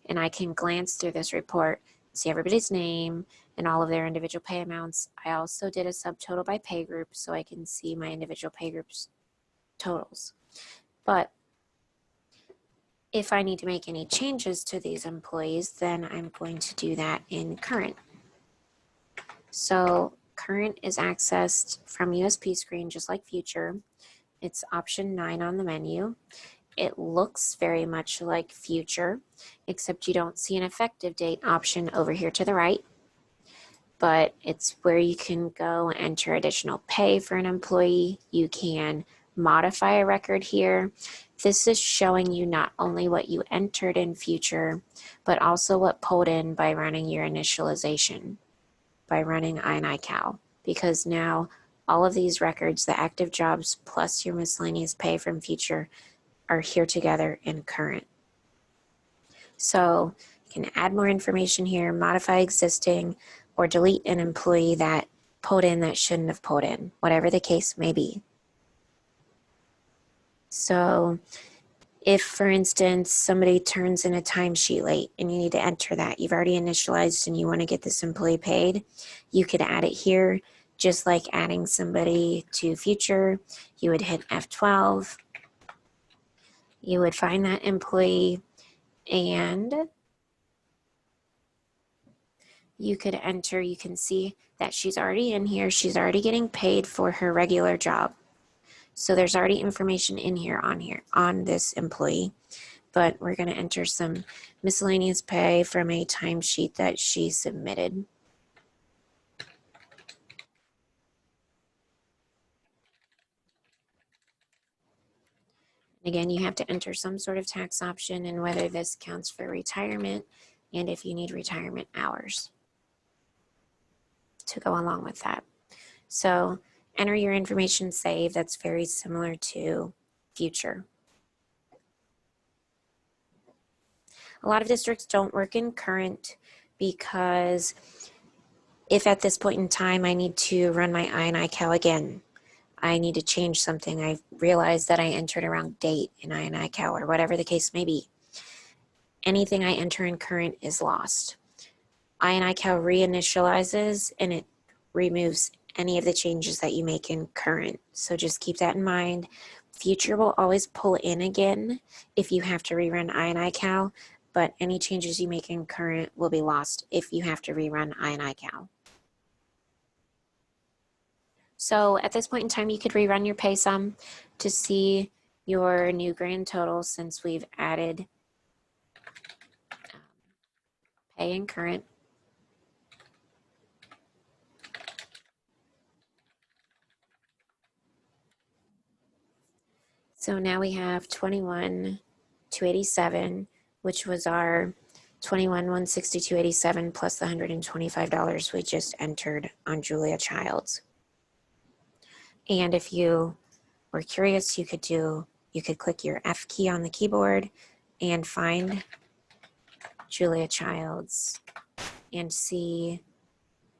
and I can glance through this report, see everybody's name and all of their individual pay amounts. I also did a subtotal by pay group so I can see my individual pay groups totals. But if I need to make any changes to these employees, then I'm going to do that in current. So current is accessed from USP screen just like future. It's option 9 on the menu. It looks very much like future, except you don't see an effective date option over here to the right. But it's where you can go and enter additional pay for an employee. You can modify a record here. This is showing you not only what you entered in future, but also what pulled in by running your initialization, by running INICAL, because now all of these records, the active jobs plus your miscellaneous pay from future, are here together in current. So you can add more information here, modify existing, or delete an employee that pulled in that shouldn't have pulled in, whatever the case may be. So if, for instance, somebody turns in a timesheet late and you need to enter that, you've already initialized and you want to get this employee paid, you could add it here, just like adding somebody to future. You would hit F12. You would find that employee and you could enter, you can see that she's already in here. She's already getting paid for her regular job. So there's already information in here on this employee, but we're going to enter some miscellaneous pay from a timesheet that she submitted. Again, you have to enter some sort of tax option and whether this counts for retirement and if you need retirement hours to go along with that. So enter your information save. That's very similar to future. A lot of districts don't work in current because if at this point in time I need to run my I&I Cal again, I need to change something, I realize that I entered a wrong date in I&I Cal or whatever the case may be, anything I enter in current is lost. I&I Cal reinitializes and it removes any of the changes that you make in current. So just keep that in mind. Future will always pull in again if you have to rerun I&I Cal, but any changes you make in current will be lost if you have to rerun I&I Cal. So at this point in time, you could rerun your pay sum to see your new grand total since we've added pay in current. So now we have 21,287, which was our 21,162.87 plus the $125 we just entered on Julia Childs. And if you were curious, you could click your F key on the keyboard and find Julia Childs and see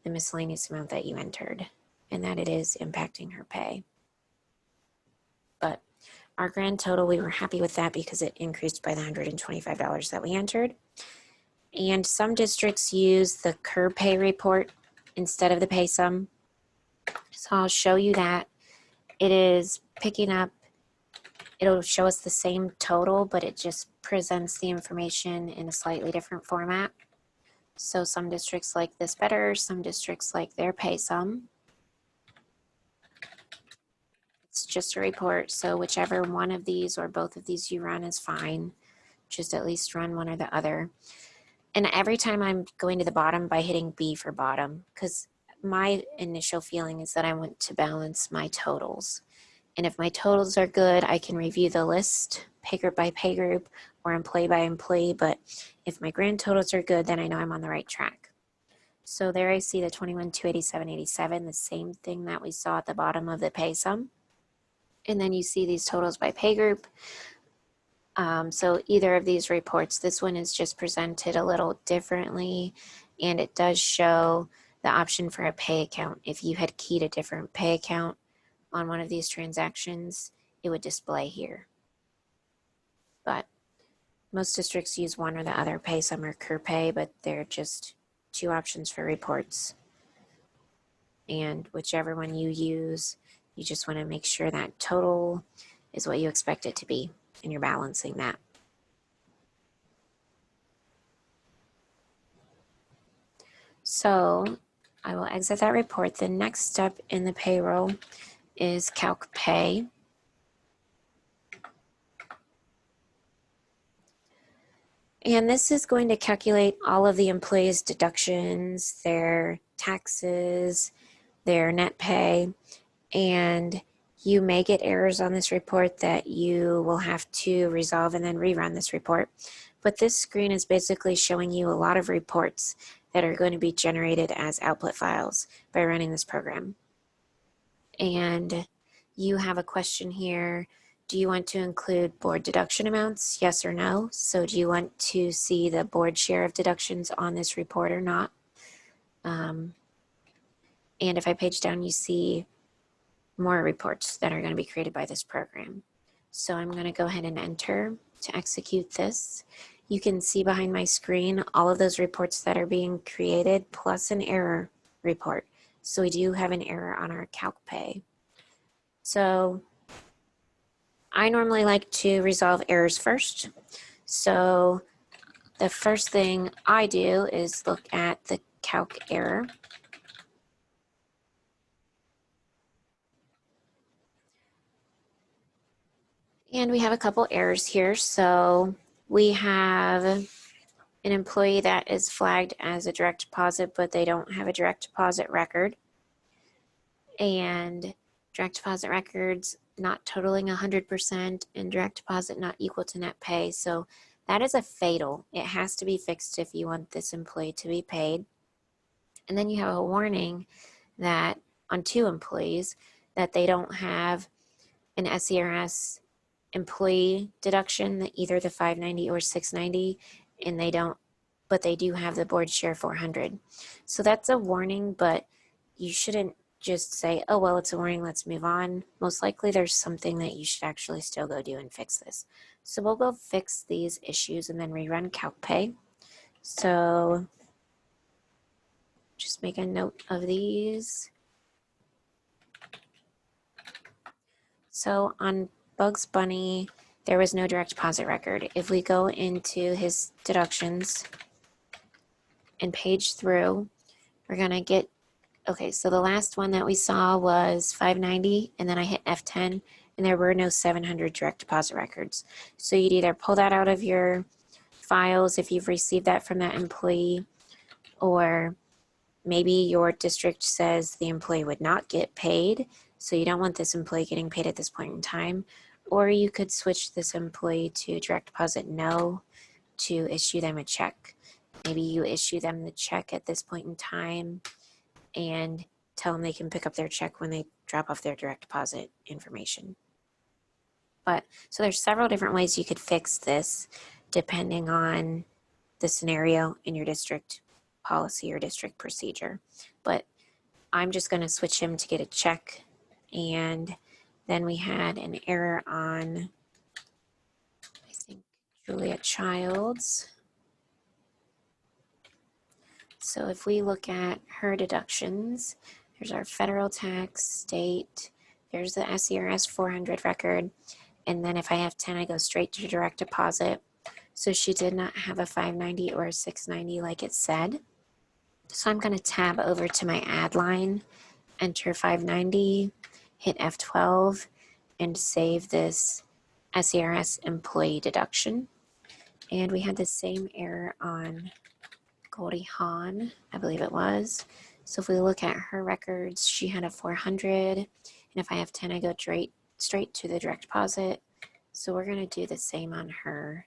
the miscellaneous amount that you entered and that it is impacting her pay. But our grand total, we were happy with that because it increased by the $125 that we entered. And some districts use the CUR pay report instead of the pay sum. So I'll show you that. It is picking up, it'll show us the same total, but it just presents the information in a slightly different format. So some districts like this better, some districts like their pay sum. It's just a report, so whichever one of these or both of these you run is fine. Just at least run one or the other. And every time I'm going to the bottom by hitting B for bottom, because my initial feeling is that I want to balance my totals. And if my totals are good, I can review the list, pay group by pay group, or employee by employee. But if my grand totals are good, then I know I'm on the right track. So there I see the 21,287.87, the same thing that we saw at the bottom of the pay sum. And then you see these totals by pay group. So either of these reports, this one is just presented a little differently, and it does show the option for a pay account. If you had keyed a different pay account on one of these transactions, it would display here. But most districts use one or the other, pay sum or CUR pay, but they're just two options for reports. And whichever one you use, you just want to make sure that total is what you expect it to be, and you're balancing that. So I will exit that report. The next step in the payroll is calc pay. And this is going to calculate all of the employees' deductions, their taxes, their net pay, and you may get errors on this report that you will have to resolve and then rerun this report. But this screen is basically showing you a lot of reports that are going to be generated as output files by running this program. And you have a question here. Do you want to include board deduction amounts? Yes or no? So do you want to see the board share of deductions on this report or not? And if I page down, you see more reports that are going to be created by this program. So I'm going to go ahead and enter to execute this. You can see behind my screen all of those reports that are being created plus an error report. So we do have an error on our calc pay. So I normally like to resolve errors first. So the first thing I do is look at the calc error. And we have a couple errors here. So we have an employee that is flagged as a direct deposit, but they don't have a direct deposit record. And direct deposit records not totaling 100% and direct deposit not equal to net pay. So that is a fatal. It has to be fixed if you want this employee to be paid. And then you have a warning that on 2 employees that they don't have an SERS employee deduction, either the 590 or 690, and but they do have the board share 400. So that's a warning, but you shouldn't just say, oh, well, it's a warning, let's move on. Most likely there's something that you should actually still go do and fix this. So we'll go fix these issues and then rerun CalcPay. So just make a note of these. So on Bugs Bunny, there was no direct deposit record. If we go into his deductions and page through, we're gonna get, okay, so the last one that we saw was 590, and then I hit F10, and there were no 700 direct deposit records. So you'd either pull that out of your files if you've received that from that employee, or maybe your district says the employee would not get paid, so you don't want this employee getting paid at this point in time. Or you could switch this employee to direct deposit no to issue them a check. Maybe you issue them the check at this point in time and tell them they can pick up their check when they drop off their direct deposit information. But so there's several different ways you could fix this depending on the scenario in your district policy or district procedure. But I'm just going to switch him to get a check. And then we had an error on, I think, Julia Childs. So if we look at her deductions, there's our federal tax, state, there's the SERS 400 record. And then if I have 10, I go straight to direct deposit. So she did not have a 590 or a 690 like it said. So I'm going to tab over to my add line, enter 590, hit F12, and save this SERS employee deduction. And we had the same error on Goldie Hawn, I believe it was. So if we look at her records, she had a 400, and if I have 10, I go straight to the direct deposit. So we're going to do the same on her.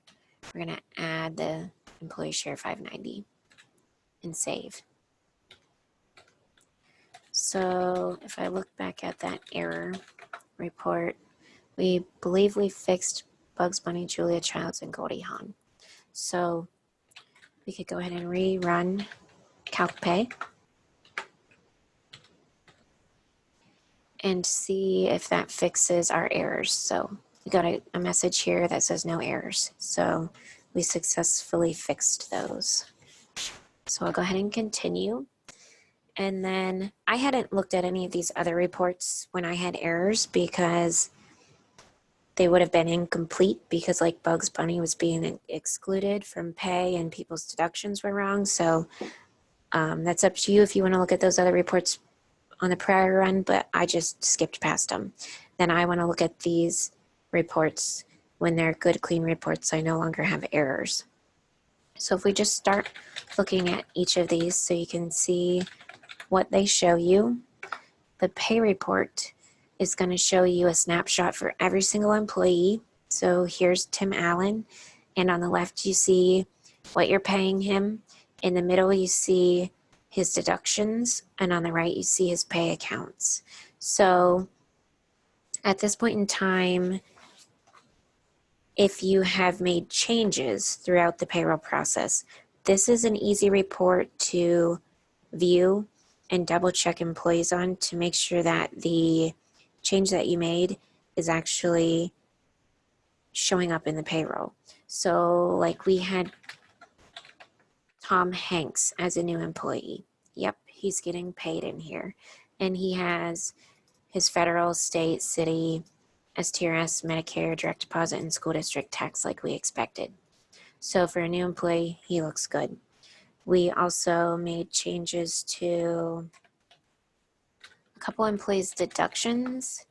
We're going to add the employee share 590 and save. So if I look back at that error report, we believe we fixed Bugs Bunny, Julia Childs, and Goldie Hawn. So we could go ahead and rerun CalcPay and see if that fixes our errors. So we got a message here that says no errors. So we successfully fixed those. So I'll go ahead and continue. And then I hadn't looked at any of these other reports when I had errors because they would have been incomplete because like Bugs Bunny was being excluded from pay and people's deductions were wrong. So that's up to you if you want to look at those other reports on the prior run, but I just skipped past them. Then I want to look at these reports when they're good, clean reports. I no longer have errors. So if we just start looking at each of these so you can see what they show you, the pay report is going to show you a snapshot for every single employee. So here's Tim Allen, and on the left you see what you're paying him. In the middle you see his deductions, and on the right you see his pay accounts. So at this point in time, if you have made changes throughout the payroll process, this is an easy report to view and double check employees on to make sure that the change that you made is actually showing up in the payroll. So like we had Tom Hanks as a new employee. Yep, he's getting paid in here. And he has his federal, state, city, STRS, Medicare, direct deposit, and school district tax like we expected. So for a new employee, he looks good. We also made changes to a couple employees' deductions.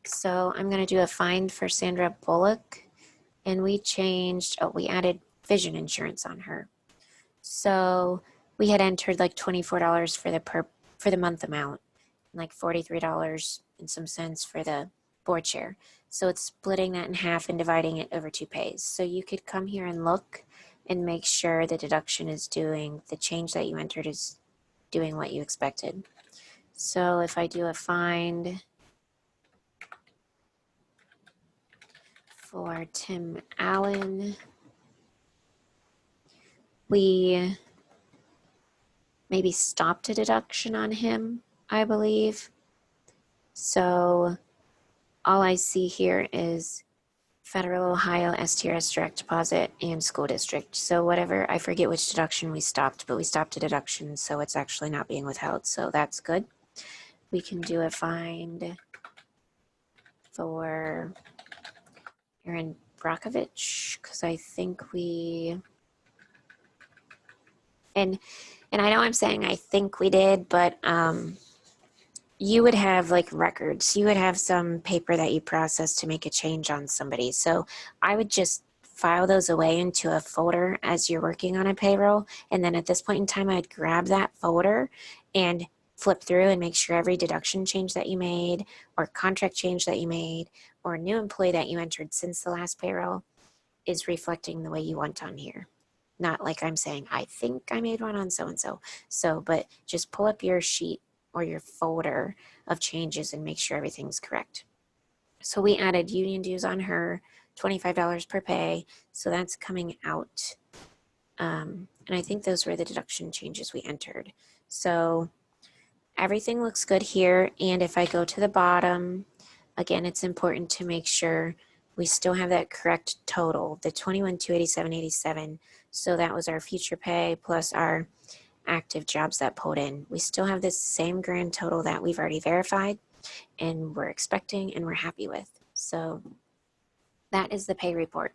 So I'm going to do a find for Sandra Bullock. And we changed, we added vision insurance on her. So we had entered like $24 for the month amount, and like $43 and some cents for the board chair. So it's splitting that in half and dividing it over 2 pays. So you could come here and look and make sure the deduction is doing, the change that you entered is doing what you expected. So if I do a find for Tim Allen, we maybe stopped a deduction on him, I believe. So all I see here is Federal, Ohio, STRS direct deposit, and school district. So whatever, I forget which deduction we stopped, but we stopped a deduction, so it's actually not being withheld. So that's good. We can do a find for Aaron Brockovich, because I think we, and I know I'm saying I think we did, but you would have like records. You would have some paper that you processed to make a change on somebody. So I would just file those away into a folder as you're working on a payroll. And then at this point in time, I'd grab that folder and flip through and make sure every deduction change that you made or contract change that you made or new employee that you entered since the last payroll is reflecting the way you want on here. Not like I'm saying, I think I made one on so-and-so. So, but just pull up your sheet or your folder of changes and make sure everything's correct. So we added union dues on her, $25 per pay. So that's coming out. And I think those were the deduction changes we entered. So everything looks good here. And if I go to the bottom, again, it's important to make sure we still have that correct total, the 21,287.87. So that was our future pay plus our active jobs that pulled in. We still have this same grand total that we've already verified and we're expecting and we're happy with. So that is the pay report.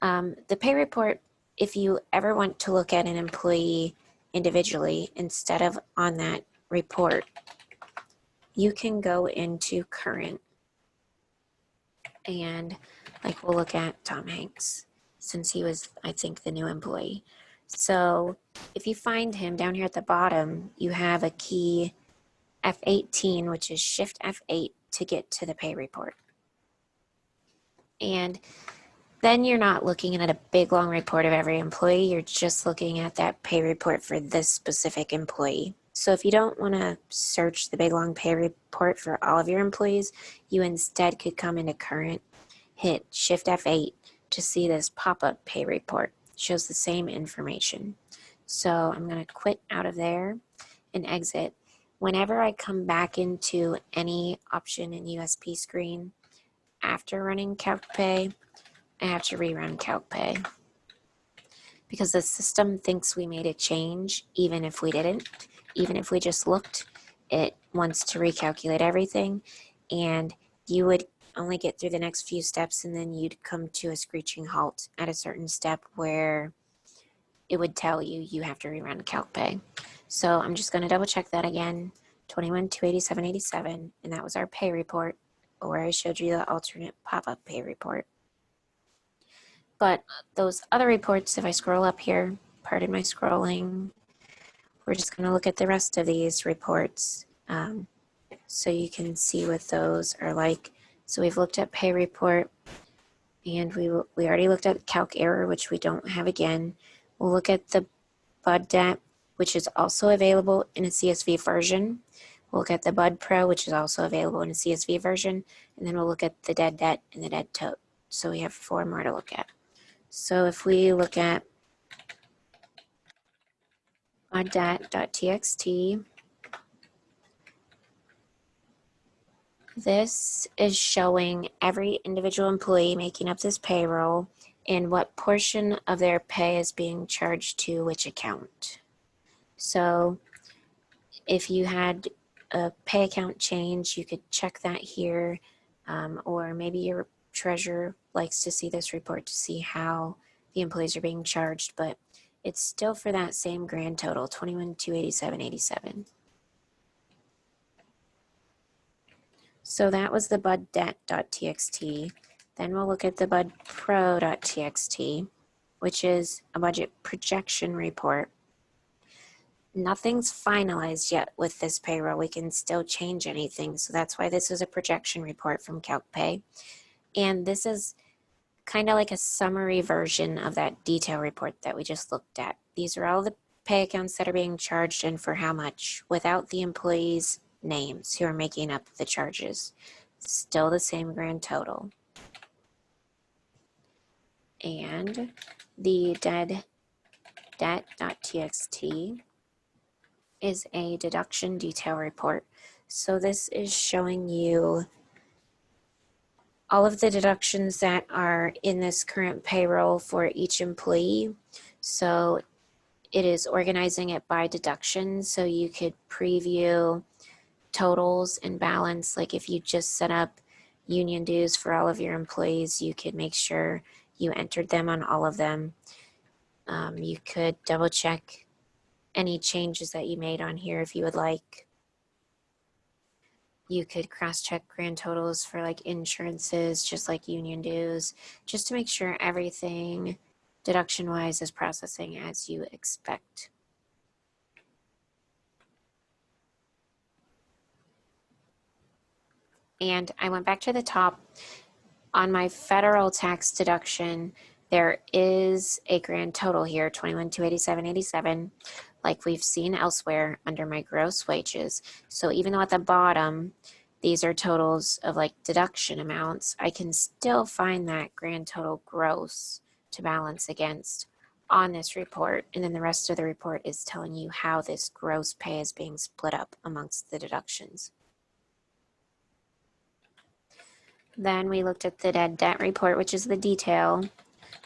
The pay report, if you ever want to look at an employee individually instead of on that report, you can go into current and like we'll look at Tom Hanks since he was, I think, the new employee. So if you find him down here at the bottom, you have a key F18, which is Shift F8 to get to the pay report. And then you're not looking at a big long report of every employee. You're just looking at that pay report for this specific employee. So if you don't want to search the big long pay report for all of your employees, you instead could come into current, hit Shift F8 to see this pop-up pay report. It shows the same information. So I'm going to quit out of there and exit. Whenever I come back into any option in USP screen, after running Calc Pay, I have to rerun Calc Pay because the system thinks we made a change even if we didn't. Even if we just looked, it wants to recalculate everything, and you would only get through the next few steps and then you'd come to a screeching halt at a certain step where it would tell you you have to rerun Calc Pay. So I'm just going to double check that again, 21,287.87, and that was our pay report, or I showed you the alternate pop-up pay report. But those other reports, if I scroll up here, pardon my scrolling, we're just going to look at the rest of these reports so you can see what those are like. So we've looked at pay report, and we already looked at calc error, which we don't have again. We'll look at the Bud debt, which is also available in a CSV version. We'll look at the Bud Pro, which is also available in a CSV version, and then we'll look at the dead debt and the dead tote. So we have 4 more to look at. So if we look at buddat.txt, this is showing every individual employee making up this payroll and what portion of their pay is being charged to which account. So if you had a pay account change, you could check that here, or maybe your treasurer likes to see this report to see how the employees are being charged, but it's still for that same grand total, 21,287.87. So that was the buddat.txt. Then we'll look at the budpro.txt, which is a budget projection report. nothing's finalized yet with this payroll. We can still change anything. So that's why this is a projection report from CalcPay. And this is kind of like a summary version of that detail report that we just looked at. These are all the pay accounts that are being charged and for how much without the employees' names who are making up the charges. Still the same grand total. And the dead debt.txt is a deduction detail report. So this is showing you all of the deductions that are in this current payroll for each employee. So it is organizing it by deduction, so you could preview totals and balance. Like if you just set up union dues for all of your employees, you could make sure you entered them on all of them. You could double check any changes that you made on here if you would like. You could cross-check grand totals for like insurances, just like union dues, just to make sure everything deduction-wise is processing as you expect. And I went back to the top. On my federal tax deduction, there is a grand total here, $21,287.87, like we've seen elsewhere under my gross wages. So even though at the bottom, these are totals of like deduction amounts, I can still find that grand total gross to balance against on this report. And then the rest of the report is telling you how this gross pay is being split up amongst the deductions. Then we looked at the dead debt report, which is the detail.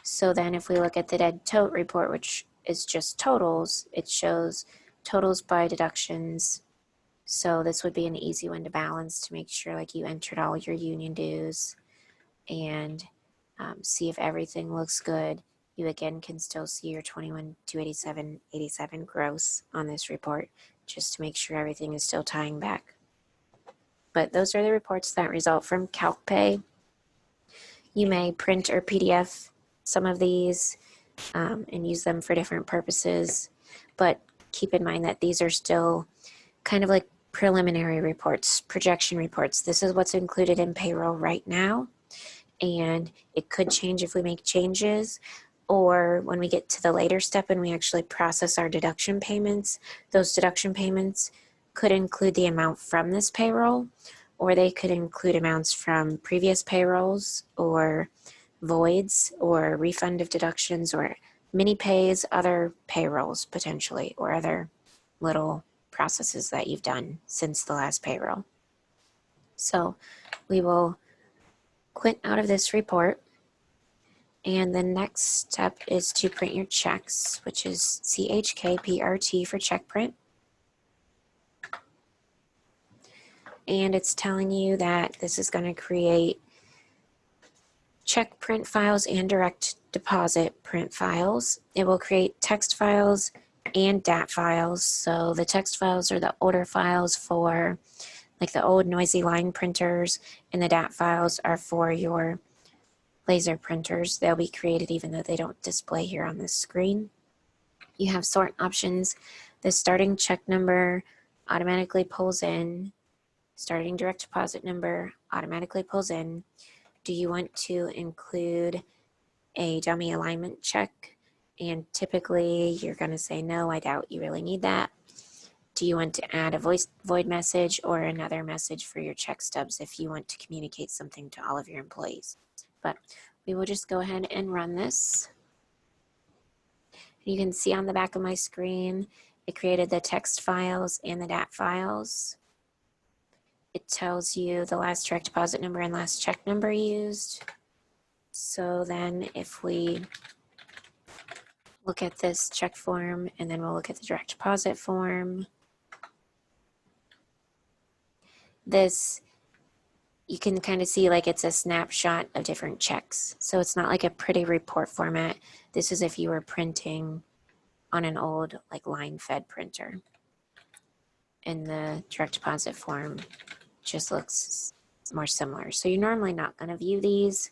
So then if we look at the dead tote report, which is just totals, it shows totals by deductions. So this would be an easy one to balance to make sure like you entered all your union dues and see if everything looks good. You again can still see your $21,287.87 gross on this report just to make sure everything is still tying back. But those are the reports that result from CalcPay. You may print or PDF some of these and use them for different purposes, but keep in mind that these are still kind of like preliminary reports, projection reports. This is what's included in payroll right now, and it could change if we make changes, or when we get to the later step and we actually process our deduction payments. Those deduction payments could include the amount from this payroll, or they could include amounts from previous payrolls or voids or refund of deductions or mini pays, other payrolls potentially, or other little processes that you've done since the last payroll. So we will quit out of this report. And the next step is to print your checks, which is CHKPRT for check print. And it's telling you that this is going to create check print files and direct deposit print files. It will create text files and DAT files. So the text files are the older files for like the old noisy line printers, and the DAT files are for your laser printers. They'll be created even though they don't display here on this screen. You have sort options. The starting check number automatically pulls in. Starting direct deposit number automatically pulls in. Do you want to include a dummy alignment check? And typically you're going to say, no, I doubt you really need that. Do you want to add a void message or another message for your check stubs if you want to communicate something to all of your employees? But we will just go ahead and run this. You can see on the back of my screen, it created the text files and the DAT files. It tells you the last direct deposit number and last check number used. So then if we look at this check form and then we'll look at the direct deposit form, this you can kind of see like it's a snapshot of different checks. So it's not like a pretty report format. This is if you were printing on an old like line fed printer. And the direct deposit form just looks more similar. So you're normally not going to view these,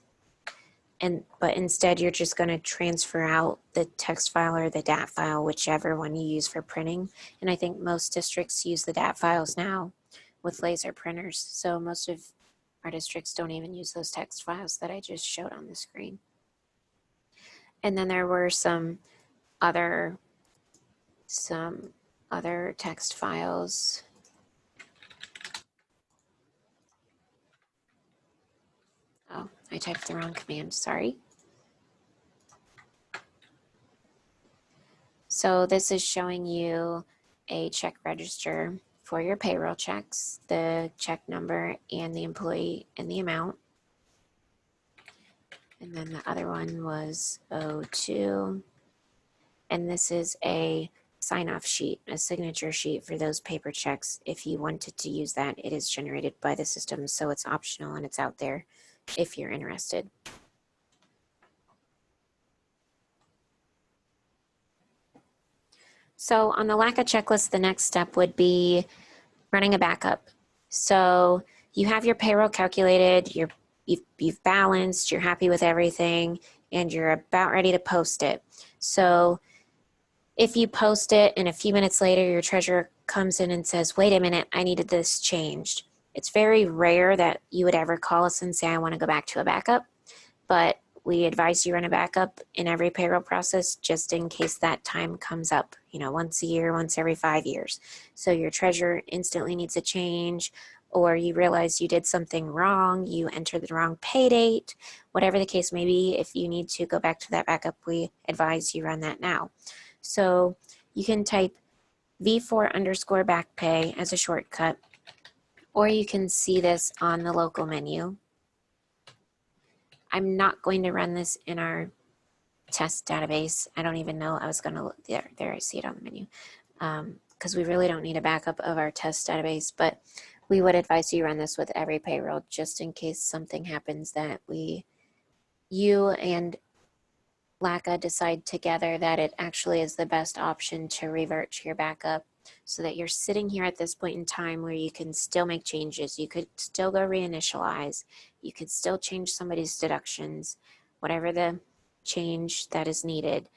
but instead you're just going to transfer out the text file or the DAT file, whichever one you use for printing. And I think most districts use the DAT files now with laser printers. So most of our districts don't even use those text files that I just showed on the screen. And then there were some other text files. Oh, I typed the wrong command, sorry. So this is showing you a check register for your payroll checks, the check number and the employee and the amount. And then the other one was O2. And this is a sign-off sheet, a signature sheet for those paper checks. If you wanted to use that, it is generated by the system, so it's optional and it's out there if you're interested. So on the LACA checklist, the next step would be running a backup. So you have your payroll calculated, you've balanced, you're happy with everything, and you're about ready to post it. So if you post it and a few minutes later your treasurer comes in and says, wait a minute, I needed this changed. It's very rare that you would ever call us and say, I want to go back to a backup, but we advise you run a backup in every payroll process just in case that time comes up, once a year, once every 5 years. So your treasurer instantly needs a change, or you realize you did something wrong, you entered the wrong pay date, whatever the case may be. If you need to go back to that backup, we advise you run that now. So you can type V4_backpay as a shortcut, or you can see this on the local menu. I'm not going to run this in our test database. I don't even know I was going to look there. I see it on the menu, because we really don't need a backup of our test database, but we would advise you run this with every payroll just in case something happens that you and LACA decide together that it actually is the best option to revert to your backup, so that you're sitting here at this point in time where you can still make changes. You could still go reinitialize. You could still change somebody's deductions, whatever the change that is needed,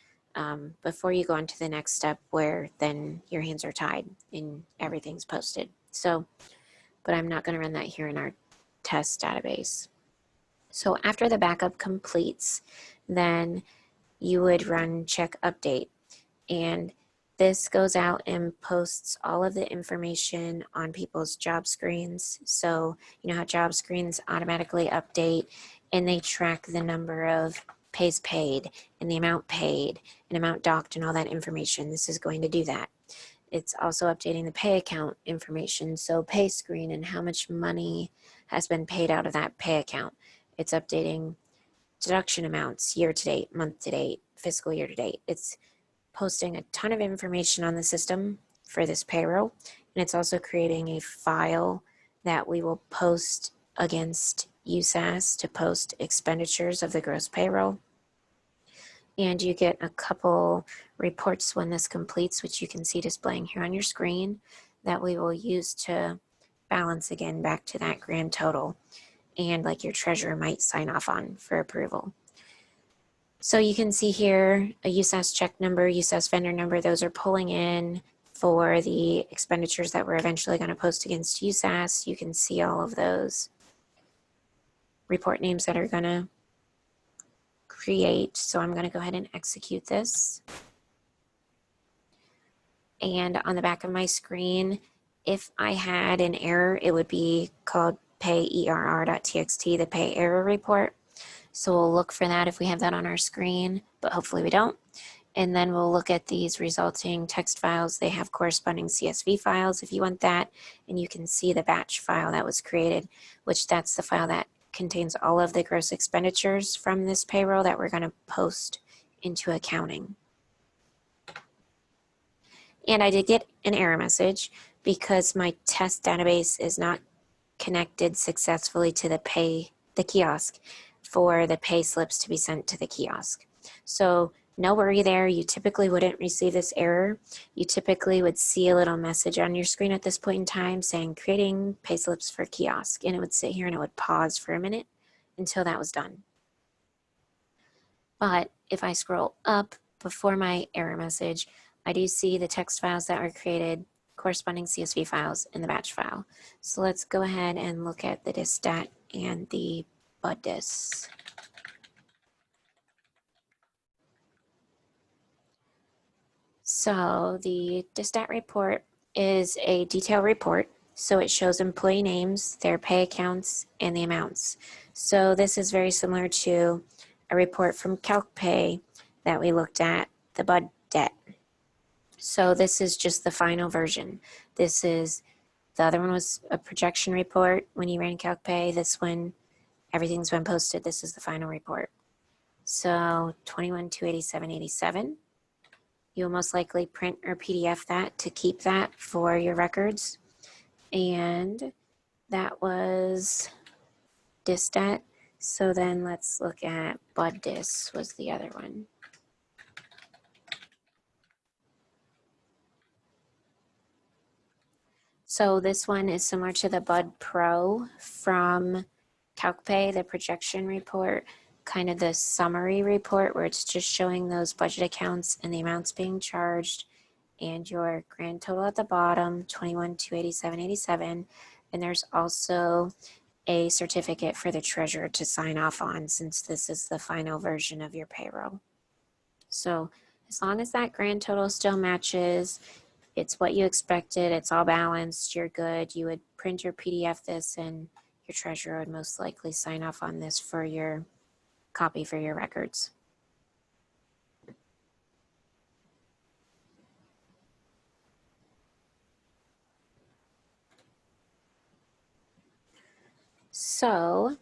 before you go on to the next step where then your hands are tied and everything's posted. So, but I'm not going to run that here in our test database. So after the backup completes, then you would run check update, and this goes out and posts all of the information on people's job screens. So you know how job screens automatically update and they track the number of pays paid and the amount paid and amount docked and all that information. This is going to do that. It's also updating the pay account information, so pay screen and how much money has been paid out of that pay account. It's updating deduction amounts year to date, month to date, fiscal year to date. It's posting a ton of information on the system for this payroll, and it's also creating a file that we will post against USAS to post expenditures of the gross payroll. And you get a couple reports when this completes, which you can see displaying here on your screen, that we will use to balance again back to that grand total, and like your treasurer might sign off on for approval. So you can see here a USAS check number, USAS vendor number. Those are pulling in for the expenditures that we're eventually going to post against USAS. You can see all of those report names that are going to create. So I'm going to go ahead and execute this. And on the back of my screen, if I had an error, it would be called payerr.txt, the pay error report. So we'll look for that if we have that on our screen, but hopefully we don't. And then we'll look at these resulting text files. They have corresponding CSV files if you want that. And you can see the batch file that was created, which that's the file that contains all of the gross expenditures from this payroll that we're going to post into accounting. And I did get an error message because my test database is not connected successfully to the kiosk for the pay slips to be sent to the kiosk. So no worry there. You typically wouldn't receive this error. You typically would see a little message on your screen at this point in time saying creating pay slips for kiosk, and it would sit here and it would pause for a minute until that was done. But if I scroll up before my error message, I do see the text files that were created, corresponding CSV files in the batch file. So let's go ahead and look at the disstat and the buddis. So the disstat report is a detailed report. So it shows employee names, their pay accounts, and the amounts. So this is very similar to a report from CalcPay that we looked at, the bud debt. So this is just the final version. The other one was a projection report when you ran CalcPay. This one, everything's been posted. This is the final report. So 21,287.87. You'll most likely print or PDF that to keep that for your records. And that was disstat. So then let's look at buddis was the other one. So this one is similar to the Bud Pro from CalcPay, the projection report, kind of the summary report where it's just showing those budget accounts and the amounts being charged and your grand total at the bottom, 21,287.87. And there's also a certificate for the treasurer to sign off on since this is the final version of your payroll. So as long as that grand total still matches, it's what you expected, it's all balanced, you're good, you would print or PDF this and your treasurer would most likely sign off on this for your copy for your records. So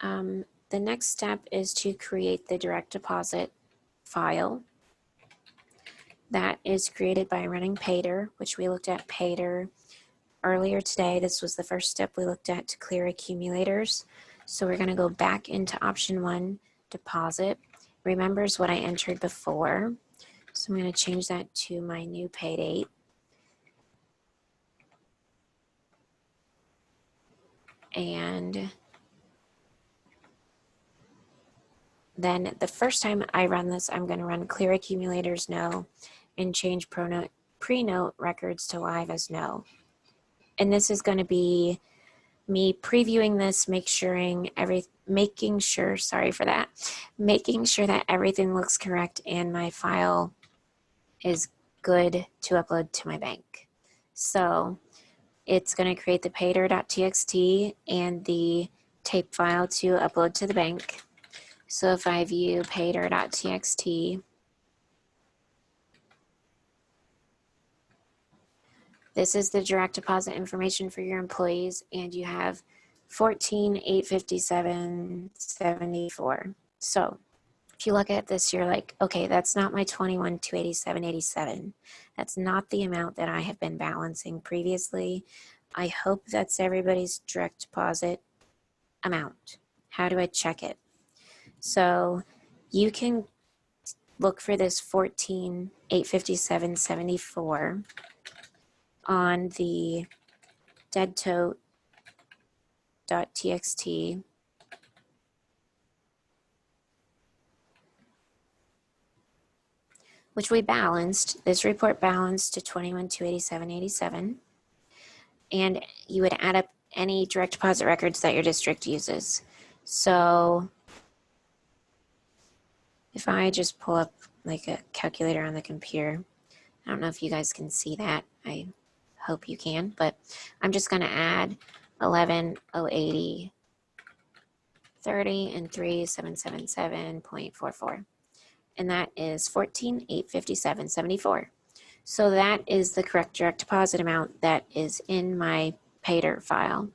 the next step is to create the direct deposit file. That is created by running Payroll, which we looked at Payroll earlier today. This was the first step we looked at to clear accumulators. So we're going to go back into option 1, deposit. Remembers what I entered before. So I'm going to change that to my new pay date. And then the first time I run this, I'm going to run clear accumulators no and change pre-note records to live as no. And this is going to be me previewing this, making sure that everything looks correct and my file is good to upload to my bank. So it's going to create the payroll.txt and the tape file to upload to the bank. So if I view payroll.txt, this is the direct deposit information for your employees, and you have 14,857.74. So if you look at this, you're like, okay, that's not my 21,287.87. That's not the amount that I have been balancing previously. I hope that's everybody's direct deposit amount. How do I check it? So you can look for this 14,857.74 on the deadtote.txt, which we balanced. This report balanced to 21,287.87, and you would add up any direct deposit records that your district uses. So if I just pull up like a calculator on the computer, I don't know if you guys can see that. I hope you can, but I'm just going to add 11,080, 30, and 3,777.44. And that is 14,857.74. So that is the correct direct deposit amount that is in my Payroll file.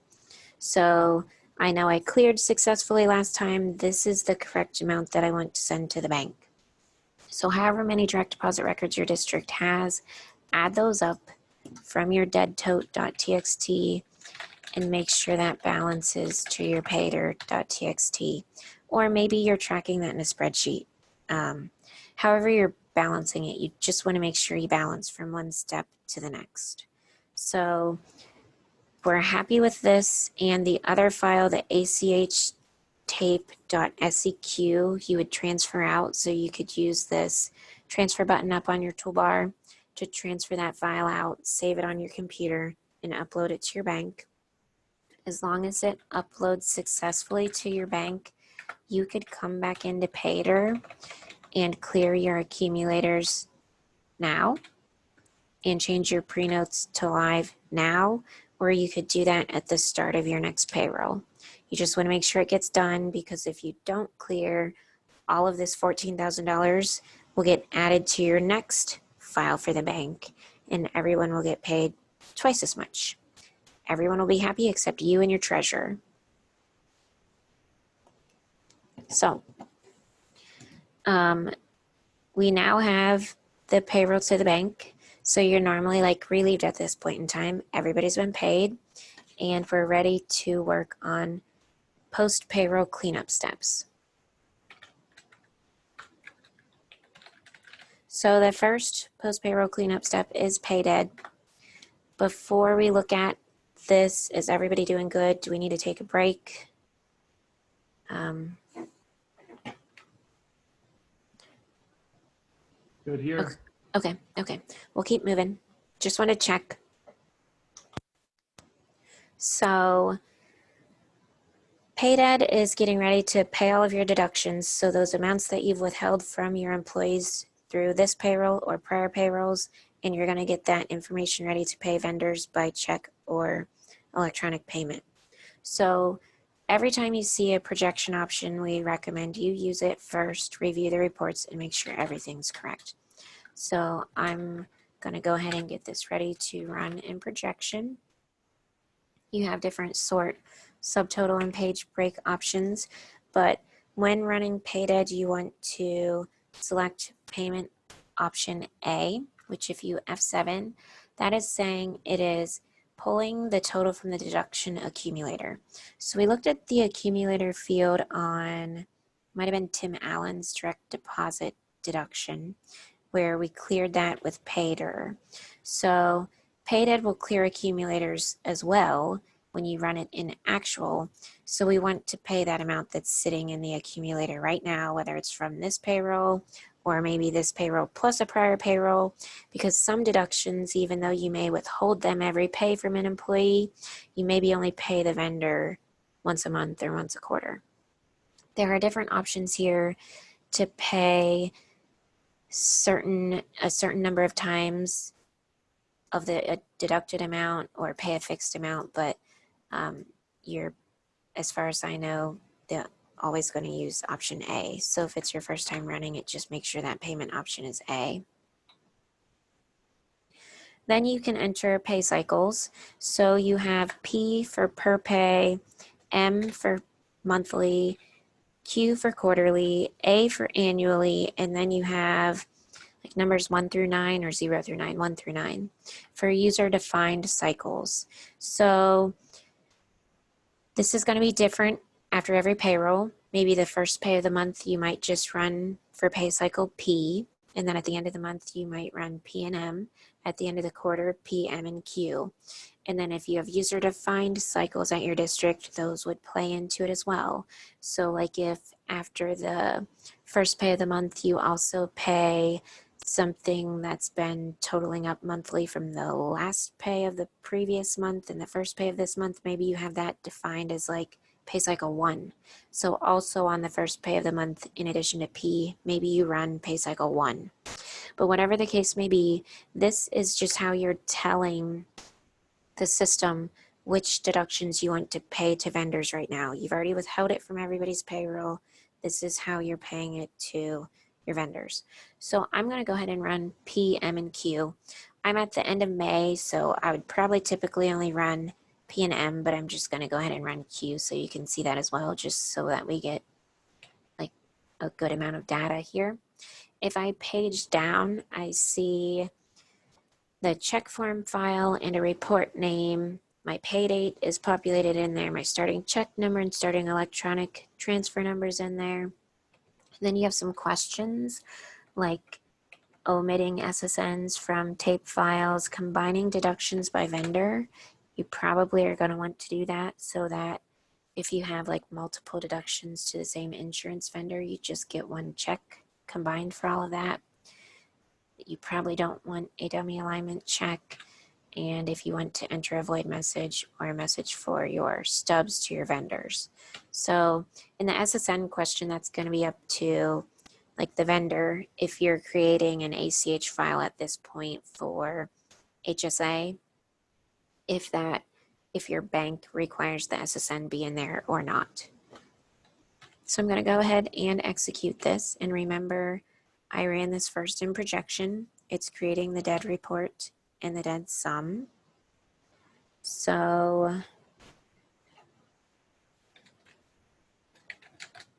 So I know I cleared successfully last time. This is the correct amount that I want to send to the bank. So however many direct deposit records your district has, add those up from your deadtote.txt and make sure that balances to your payroll.txt, or maybe you're tracking that in a spreadsheet. However you're balancing it, you just want to make sure you balance from one step to the next. So we're happy with this, and the other file, the ACH tape.seq, you would transfer out. So you could use this transfer button up on your toolbar to transfer that file out, save it on your computer, and upload it to your bank. As long as it uploads successfully to your bank, you could come back into Payter and clear your accumulators now and change your pre-notes to live now, or you could do that at the start of your next payroll. You just want to make sure it gets done, because if you don't clear, all of this $14,000 will get added to your next file for the bank, and everyone will get paid twice as much. Everyone will be happy except you and your treasurer. So, we now have the payroll to the bank. So you're normally like relieved at this point in time. Everybody's been paid, and we're ready to work on post-payroll cleanup steps. So the first post-payroll cleanup step is pay dead. Before we look at this, is everybody doing good? Do we need to take a break? Good here. Okay. We'll keep moving. Just want to check. So pay dead is getting ready to pay all of your deductions. So those amounts that you've withheld from your employees through this payroll or prior payrolls, and you're going to get that information ready to pay vendors by check or electronic payment. So every time you see a projection option, we recommend you use it first, review the reports, and make sure everything's correct. So I'm going to go ahead and get this ready to run in projection. You have different sort, subtotal, and page break options, but when running pay dead, you want to select payment option A, which if you F7, that is saying it is pulling the total from the deduction accumulator. So we looked at the accumulator field on, might have been Tim Allen's direct deposit deduction, where we cleared that with Payter. So pay dead will clear accumulators as well when you run it in actual. So we want to pay that amount that's sitting in the accumulator right now, whether it's from this payroll or maybe this payroll plus a prior payroll, because some deductions, even though you may withhold them every pay from an employee, you maybe only pay the vendor once a month or once a quarter. There are different options here to pay a certain number of times of the deducted amount or pay a fixed amount, but you're, as far as I know, they're always going to use option A. So if it's your first time running it, just make sure that payment option is A. Then you can enter pay cycles. So you have P for per pay, M for monthly, Q for quarterly, A for annually, and then you have like numbers 1 through 9 or 0 through 9, 1 through 9 for user-defined cycles. So this is going to be different after every payroll. Maybe the first pay of the month you might just run for pay cycle P, and then at the end of the month you might run P and M. At the end of the quarter, P, M, and Q. And then if you have user-defined cycles at your district, those would play into it as well. So like if after the first pay of the month you also pay something that's been totaling up monthly from the last pay of the previous month and the first pay of this month, maybe you have that defined as like pay cycle 1. So also on the first pay of the month, in addition to P, maybe you run pay cycle 1. But whatever the case may be, this is just how you're telling the system which deductions you want to pay to vendors right now. You've already withheld it from everybody's payroll. This is how you're paying it to your vendors. So I'm going to go ahead and run P, M, and Q. I'm at the end of May, so I would probably typically only run P and M, but I'm just going to go ahead and run Q so you can see that as well, just so that we get like a good amount of data here. If I page down, I see the check form file and a report name. My pay date is populated in there. My starting check number and starting electronic transfer numbers in there. Then you have some questions like omitting SSNs from tape files, combining deductions by vendor. You probably are going to want to do that so that If you have like multiple deductions to the same insurance vendor, you just get one check combined for all of that. You probably don't want a dummy alignment check. And if you want to enter a void message or a message for your stubs to your vendors. So in the SSN question, that's going to be up to like the vendor. If you're creating an ACH file at this point for HSA, if your bank requires the SSN be in there or not. So I'm going to go ahead and execute this. And remember, I ran this first in projection. It's creating the dead report and the dead sum. So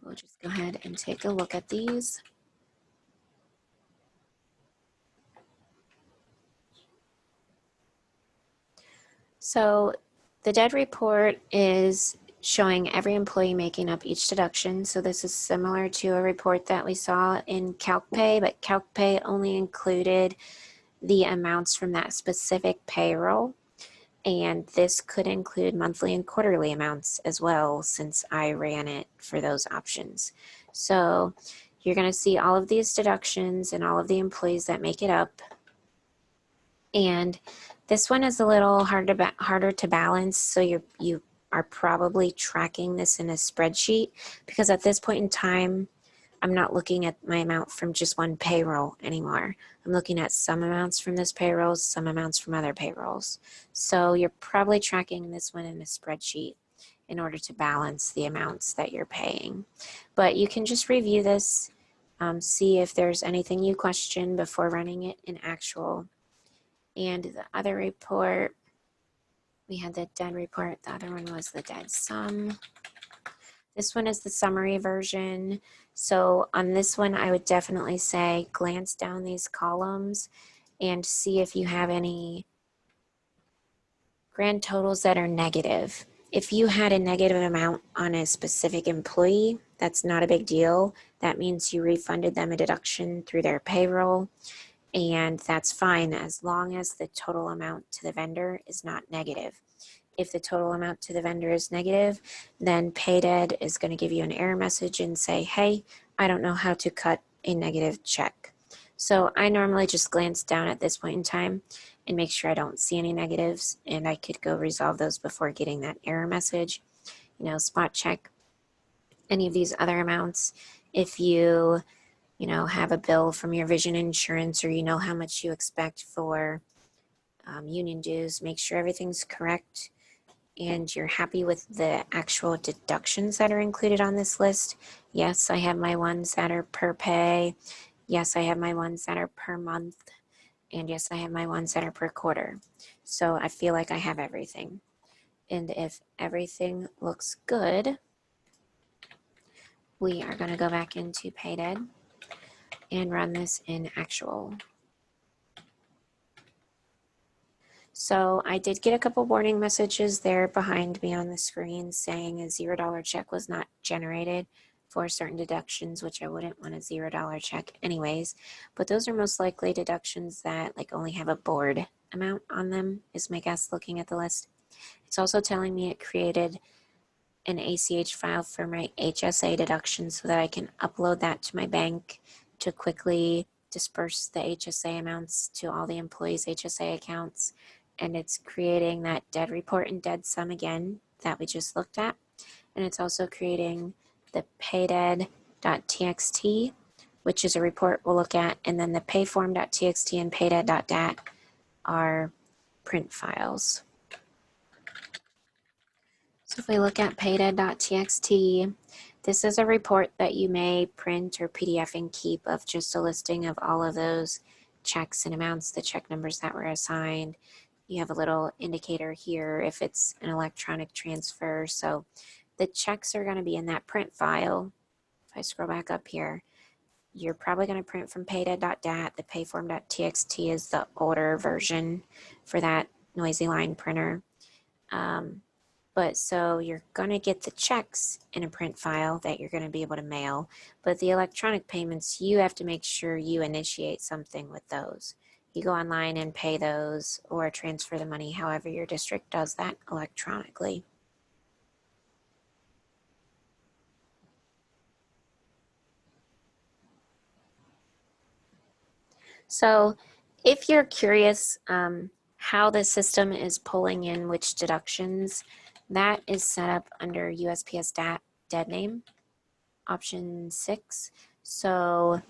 we'll just go ahead and take a look at these. So the dead report is showing every employee making up each deduction. So this is similar to a report that we saw in CalcPay, but CalcPay only included the amounts from that specific payroll. And this could include monthly and quarterly amounts as well, since I ran it for those options. So you're going to see all of these deductions and all of the employees that make it up. And this one is a little harder to balance. So you are probably tracking this in a spreadsheet, because at this point in time, I'm not looking at my amount from just one payroll anymore. I'm looking at some amounts from this payroll, some amounts from other payrolls. So you're probably tracking this one in a spreadsheet in order to balance the amounts that you're paying. But you can just review this, see if there's anything you question before running it in actual. And the other report, we had the dead report. The other one was the dead sum. This one is the summary version. So on this one, I would definitely say glance down these columns and see if you have any grand totals that are negative. If you had a negative amount on a specific employee, that's not a big deal. That means you refunded them a deduction through their payroll, and that's fine as long as the total amount to the vendor is not negative. If the total amount to the vendor is negative, then PayDead is going to give you an error message and say, hey, I don't know how to cut a negative check. So I normally just glance down at this point in time and make sure I don't see any negatives, and I could go resolve those before getting that error message. Spot check any of these other amounts. If you have a bill from your vision insurance, or you know how much you expect for union dues, make sure everything's correct and you're happy with the actual deductions that are included on this list. Yes, I have my ones that are per pay. Yes, I have my ones that are per month. And yes, I have my ones that are per quarter. So I feel like I have everything. And if everything looks good, we are going to go back into PayDead and run this in actual. So I did get a couple warning messages there behind me on the screen saying a $0 check was not generated for certain deductions, which I wouldn't want a $0 check anyways. But those are most likely deductions that only have a board amount on them, is my guess looking at the list. It's also telling me it created an ACH file for my HSA deductions so that I can upload that to my bank to quickly disperse the HSA amounts to all the employees' HSA accounts. And it's creating that dead report and dead sum again that we just looked at. And it's also creating the paydead.txt, which is a report we'll look at. And then the payform.txt and paydead.dat are print files. So if we look at paydead.txt, this is a report that you may print or PDF and keep of just a listing of all of those checks and amounts, the check numbers that were assigned. You have a little indicator here if it's an electronic transfer. So the checks are going to be in that print file. If I scroll back up here, you're probably going to print from paydead.dat. The payform.txt is the older version for that noisy line printer. But so you're going to get the checks in a print file that you're going to be able to mail. But the electronic payments, you have to make sure you initiate something with those. You go online and pay those or transfer the money, however your district does that electronically. So if you're curious how the system is pulling in which deductions, that is set up under USPS dead name, option 6. So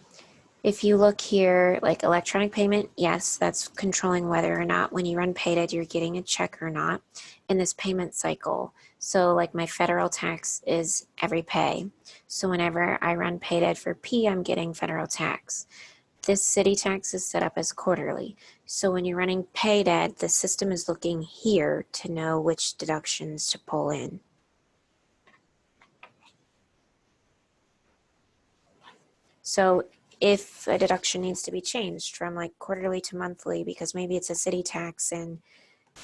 if you look here, like electronic payment, yes, that's controlling whether or not when you run Paydead, you're getting a check or not in this payment cycle. So like my federal tax is every pay. So whenever I run Paydead for P, I'm getting federal tax. This city tax is set up as quarterly. So when you're running Paydead, the system is looking here to know which deductions to pull in. So if a deduction needs to be changed from like quarterly to monthly, because maybe it's a city tax, and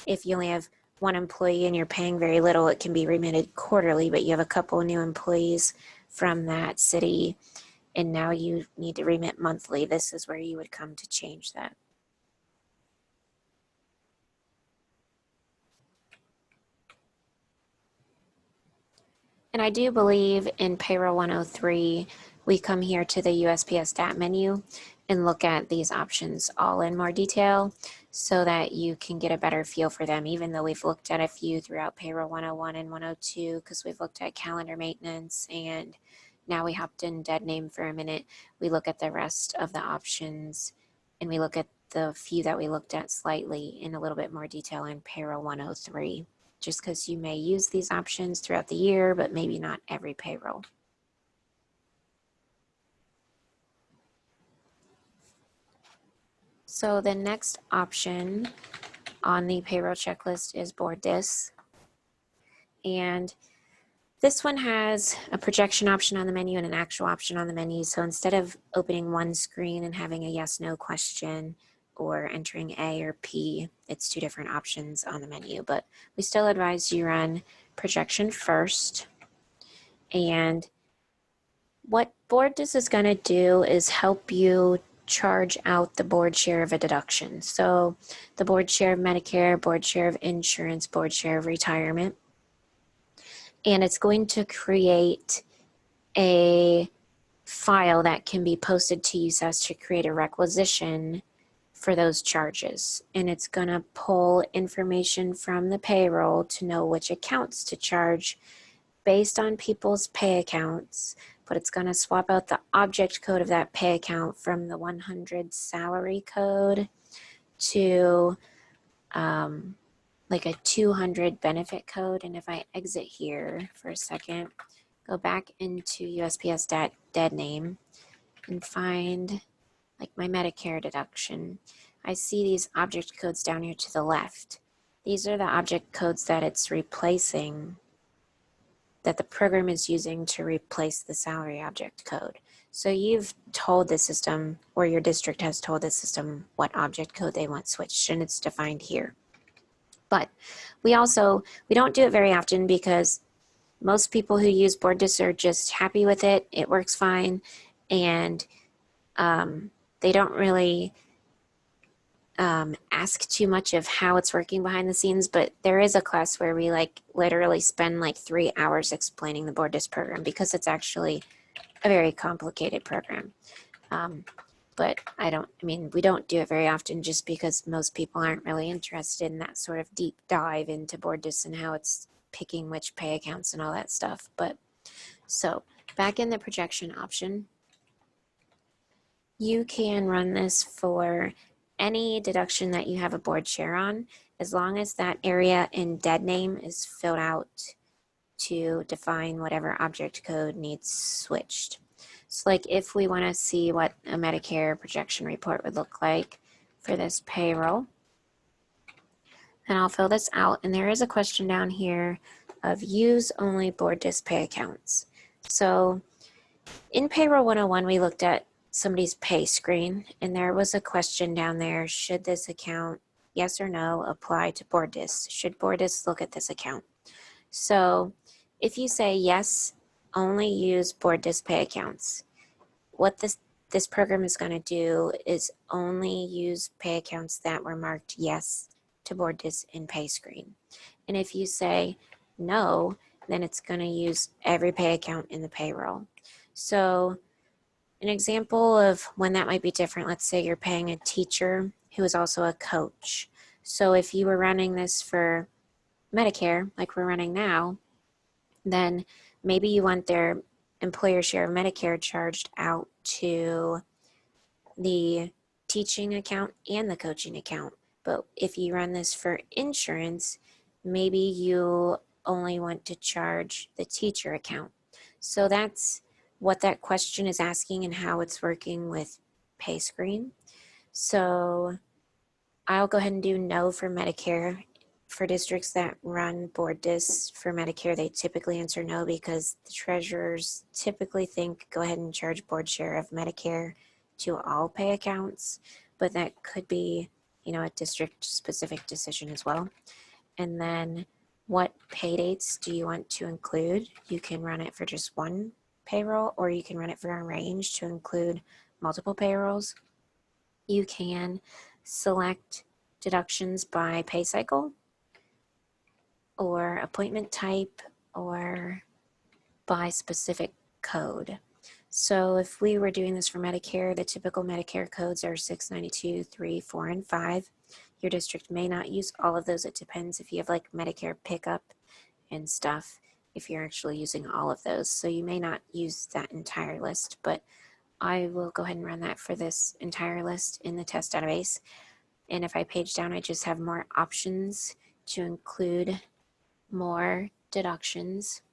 if you only have one employee and you're paying very little, it can be remitted quarterly, but you have a couple of new employees from that city and now you need to remit monthly, this is where you would come to change that. And I do believe in Payroll 103, we come here to the USPS stat menu and look at these options all in more detail so that you can get a better feel for them, even though we've looked at a few throughout Payroll 101 and 102, because we've looked at calendar maintenance, and now we hopped in dead name for a minute. We look at the rest of the options, and we look at the few that we looked at slightly in a little bit more detail in Payroll 103. Just because you may use these options throughout the year, but maybe not every payroll. So the next option on the payroll checklist is board dis. And this one has a projection option on the menu and an actual option on the menu. So instead of opening one screen and having a yes/no question or entering A or P, it's two different options on the menu. But we still advise you run projection first. And what board dis is going to do is help you charge out the board share of a deduction. So the board share of Medicare, board share of insurance, board share of retirement. And it's going to create a file that can be posted to USAS to create a requisition for those charges. And it's going to pull information from the payroll to know which accounts to charge based on people's pay accounts, but it's going to swap out the object code of that pay account from the 100 salary code to like a 200 benefit code. And if I exit here for a second, go back into USPS dead name and find like my Medicare deduction, I see these object codes down here to the left. These are the object codes that it's replacing, that the program is using to replace the salary object code. So you've told the system, or your district has told the system what object code they want switched, and it's defined here. But we don't do it very often because most people who use board dis are just happy with it. It works fine, and they don't really ask too much of how it's working behind the scenes, but there is a class where we like literally spend like 3 hours explaining the board dis program because it's actually a very complicated program. But we don't do it very often just because most people aren't really interested in that sort of deep dive into board dis and how it's picking which pay accounts and all that stuff. But so back in the projection option, you can run this for any deduction that you have a board share on, as long as that area in dead name is filled out to define whatever object code needs switched. So like if we want to see what a Medicare projection report would look like for this payroll, then I'll fill this out. And there is a question down here of use only board dis pay accounts. So in Payroll 101, we looked at somebody's pay screen, and there was a question down there, should this account, yes or no, apply to board dis? Should board dis look at this account? So if you say yes, only use board dis pay accounts, what this program is going to do is only use pay accounts that were marked yes to board dis in pay screen. And if you say no, then it's going to use every pay account in the payroll. So An example of when that might be different, let's say you're paying a teacher who is also a coach. So if you were running this for Medicare, like we're running now, then maybe you want their employer share of Medicare charged out to the teaching account and the coaching account. But if you run this for insurance, maybe you only want to charge the teacher account. So that's what that question is asking and how it's working with PayScreen. So I'll go ahead and do no for Medicare. For districts that run board dis for Medicare, they typically answer no because the treasurers typically think go ahead and charge board share of Medicare to all pay accounts, but that could be, a district specific decision as well. And then what pay dates do you want to include? You can run it for just one payroll, or you can run it for a range to include multiple payrolls. You can select deductions by pay cycle or appointment type or by specific code. So if we were doing this for Medicare, the typical Medicare codes are 692, 3, 4, and 5. Your district may not use all of those. It depends if you have like Medicare pickup and stuff, if you're actually using all of those. So you may not use that entire list, but I will go ahead and run that for this entire list in the test database. And if I page down, I just have more options to include more deductions.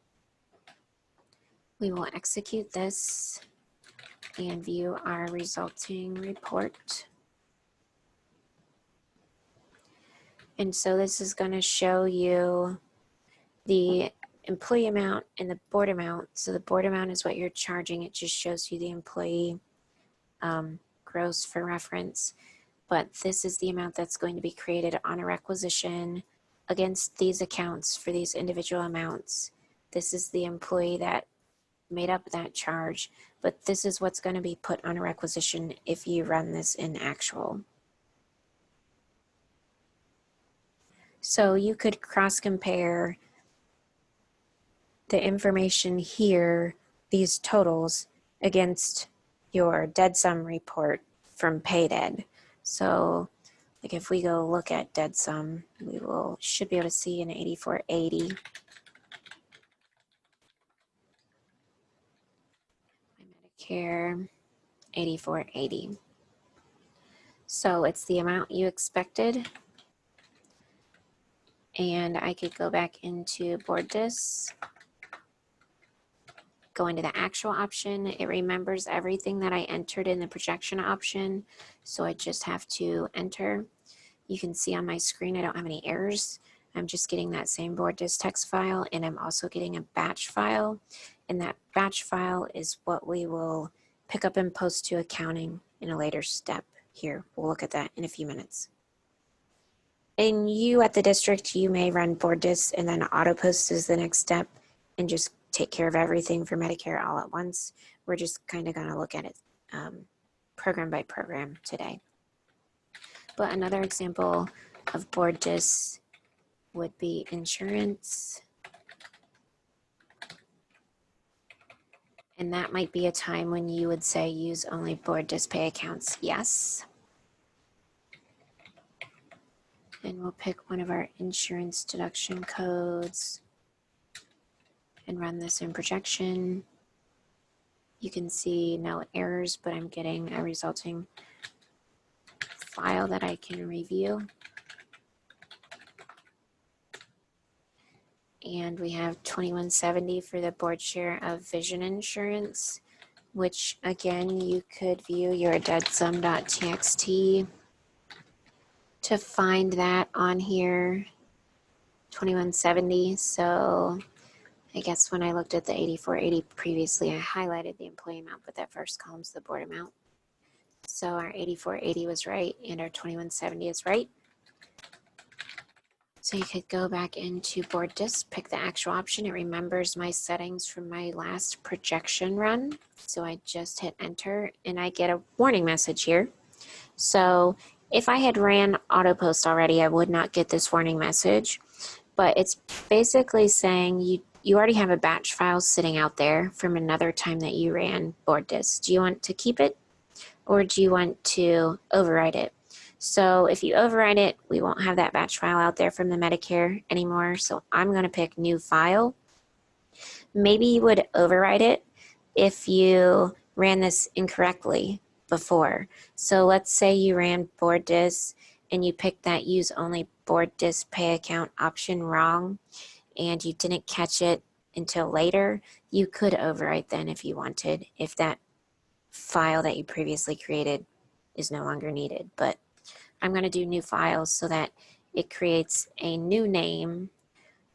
We will execute this and view our resulting report. And so this is going to show you the employee amount and the board amount. So the board amount is what you're charging. It just shows you the employee gross for reference. But this is the amount that's going to be created on a requisition against these accounts for these individual amounts. This is the employee that made up that charge, but this is what's going to be put on a requisition if you run this in actual. So you could cross compare the information here, these totals, against your dead sum report from PayDead. So like if we go look at dead sum, we should be able to see an 8480. Medicare 8480. So it's the amount you expected. And I could go back into board dis, go into the actual option. It remembers everything that I entered in the projection option. So I just have to enter. You can see on my screen, I don't have any errors. I'm just getting that same board dis text file, and I'm also getting a batch file. And that batch file is what we will pick up and post to accounting in a later step here. We'll look at that in a few minutes. And you at the district, you may run board dis and then auto post is the next step and just take care of everything for Medicare all at once. We're just kind of going to look at it program by program today. But another example of board dis would be insurance. And that might be a time when you would say use only board dis pay accounts. Yes. And we'll pick one of our insurance deduction codes and run this in projection. You can see no errors, but I'm getting a resulting file that I can review. And we have 2170 for the board share of vision insurance, which again, you could view your deadsum.txt to find that on here, 2170. So I guess when I looked at the 8480 previously, I highlighted the employee amount, but that first column's the board amount. So our 8480 was right and our 2170 is right. So you could go back into board dis, pick the actual option. It remembers my settings from my last projection run. So I just hit enter and I get a warning message here. So if I had ran auto post already, I would not get this warning message, but it's basically saying you already have a batch file sitting out there from another time that you ran board dis. Do you want to keep it or do you want to overwrite it? So if you overwrite it, we won't have that batch file out there from the Medicare anymore. So I'm going to pick new file. Maybe you would overwrite it if you ran this incorrectly before. So let's say you ran board dis and you picked that use only board dis pay account option wrong and you didn't catch it until later. You could overwrite then if you wanted, if that file that you previously created is no longer needed. But I'm going to do new files so that it creates a new name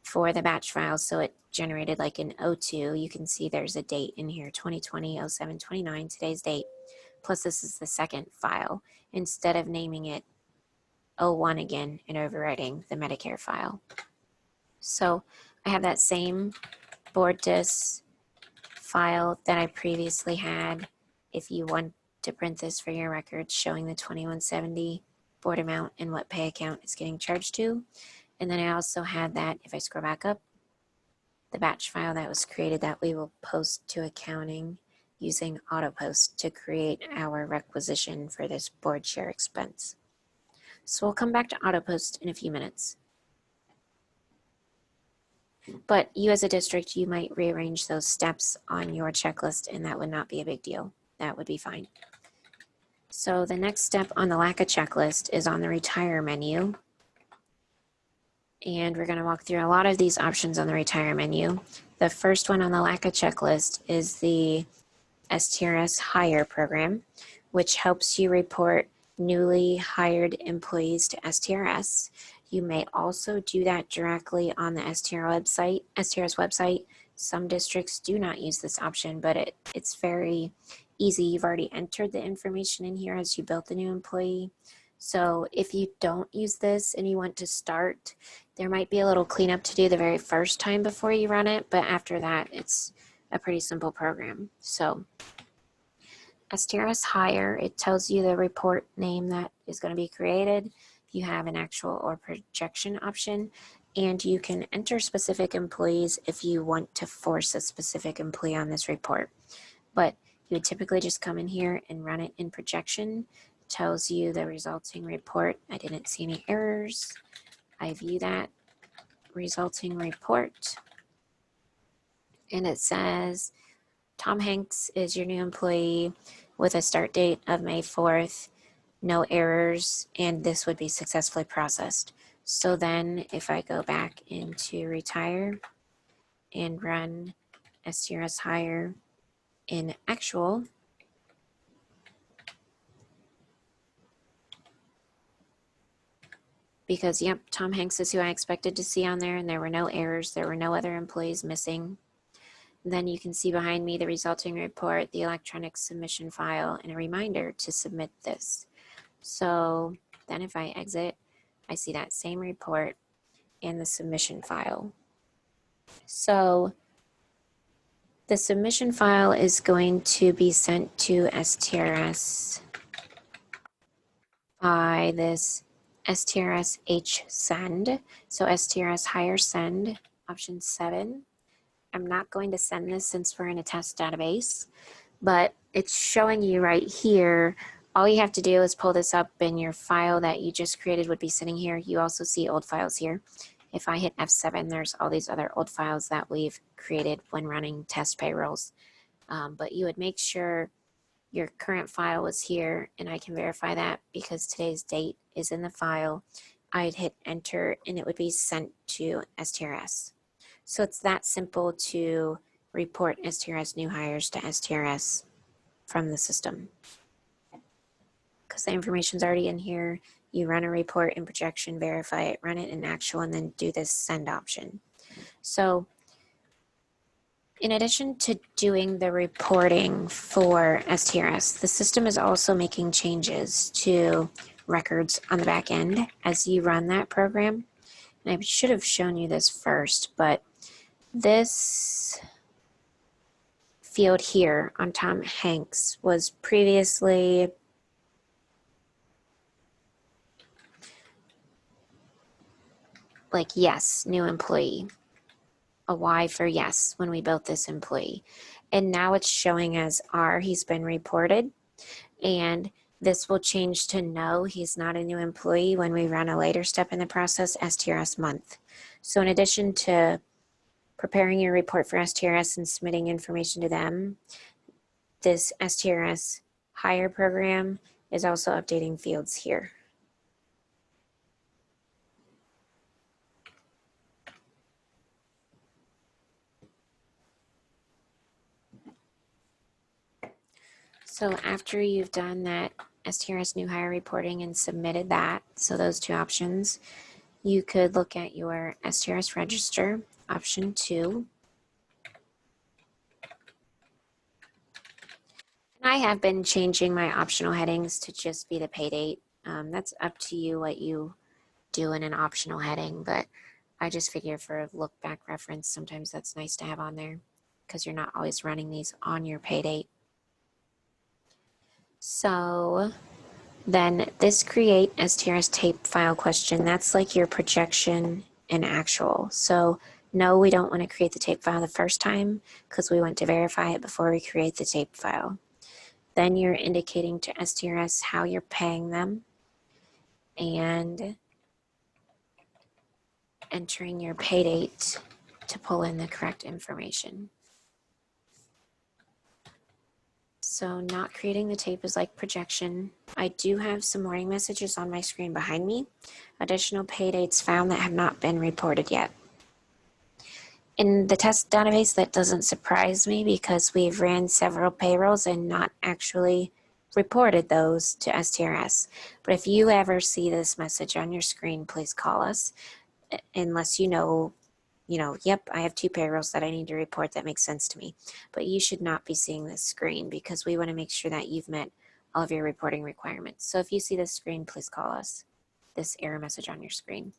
for the batch file. So it generated like an O2. You can see there's a date in here, 2020-07-29, today's date. Plus this is the second file instead of naming it O1 again and overwriting the Medicare file. So I have that same board dis file that I previously had. If you want to print this for your records showing the 2170 board amount and what pay account is getting charged to. And then I also had that, if I scroll back up, the batch file that was created that we will post to accounting using AutoPost to create our requisition for this board share expense. So we'll come back to AutoPost in a few minutes. But you as a district, you might rearrange those steps on your checklist and that would not be a big deal. That would be fine. So the next step on the LACA checklist is on the retire menu. And we're going to walk through a lot of these options on the retire menu. The first one on the LACA checklist is the STRS Hire program, which helps you report newly hired employees to STRS. You may also do that directly on the STRS website. Some districts do not use this option, but it's very easy. You've already entered the information in here as you built the new employee. So if you don't use this and you want to start, there might be a little cleanup to do the very first time before you run it, but after that, it's a pretty simple program. So STRS Hire, it tells you the report name that is going to be created. You have an actual or projection option, and you can enter specific employees if you want to force a specific employee on this report. But you would typically just come in here and run it in projection. It tells you the resulting report. I didn't see any errors. I view that resulting report, and it says Tom Hanks is your new employee with a start date of May 4th, no errors, and this would be successfully processed. So then if I go back into retire and run STRS Hire in actual, because yep, Tom Hanks is who I expected to see on there and there were no errors, there were no other employees missing. Then you can see behind me the resulting report, the electronic submission file, and a reminder to submit this. So then if I exit, I see that same report and the submission file. So the submission file is going to be sent to STRS by this STRS H send. So STRS Hire send, option 7. I'm not going to send this since we're in a test database, but it's showing you right here. All you have to do is pull this up and your file that you just created would be sitting here. You also see old files here. If I hit F7, there's all these other old files that we've created when running test payrolls. But you would make sure your current file was here, and I can verify that because today's date is in the file. I'd hit enter and it would be sent to STRS. So it's that simple to report STRS new hires to STRS from the system. Because the information's already in here, you run a report in projection, verify it, run it in actual, and then do this send option. So in addition to doing the reporting for STRS, the system is also making changes to records on the back end as you run that program. And I should have shown you this first, but this field here on Tom Hanks was previously like yes, new employee. a Y for yes when we built this employee. And now it's showing as R, he's been reported. And this will change to no, he's not a new employee when we run a later step in the process, STRS month. So in addition to preparing your report for STRS and submitting information to them, this STRS hire program is also updating fields here. So after you've done that STRS new hire reporting and submitted that, so those two options, you could look at your STRS register, option 2. I have been changing my optional headings to just be the pay date. That's up to you what you do in an optional heading, but I just figure for look back reference, sometimes that's nice to have on there because you're not always running these on your pay date. So then this create STRS tape file question, that's like your projection and actual. So no, we don't want to create the tape file the first time because we want to verify it before we create the tape file. Then you're indicating to STRS how you're paying them and entering your pay date to pull in the correct information. So not creating the tape is like projection. I do have some warning messages on my screen behind me. Additional pay dates found that have not been reported yet. In the test database, that doesn't surprise me because we've ran several payrolls and not actually reported those to STRS. But if you ever see this message on your screen, please call us. Unless you know, yep, I have 2 payrolls that I need to report. That makes sense to me. But you should not be seeing this screen because we want to make sure that you've met all of your reporting requirements. So if you see this screen, please call us. This error message on your screen.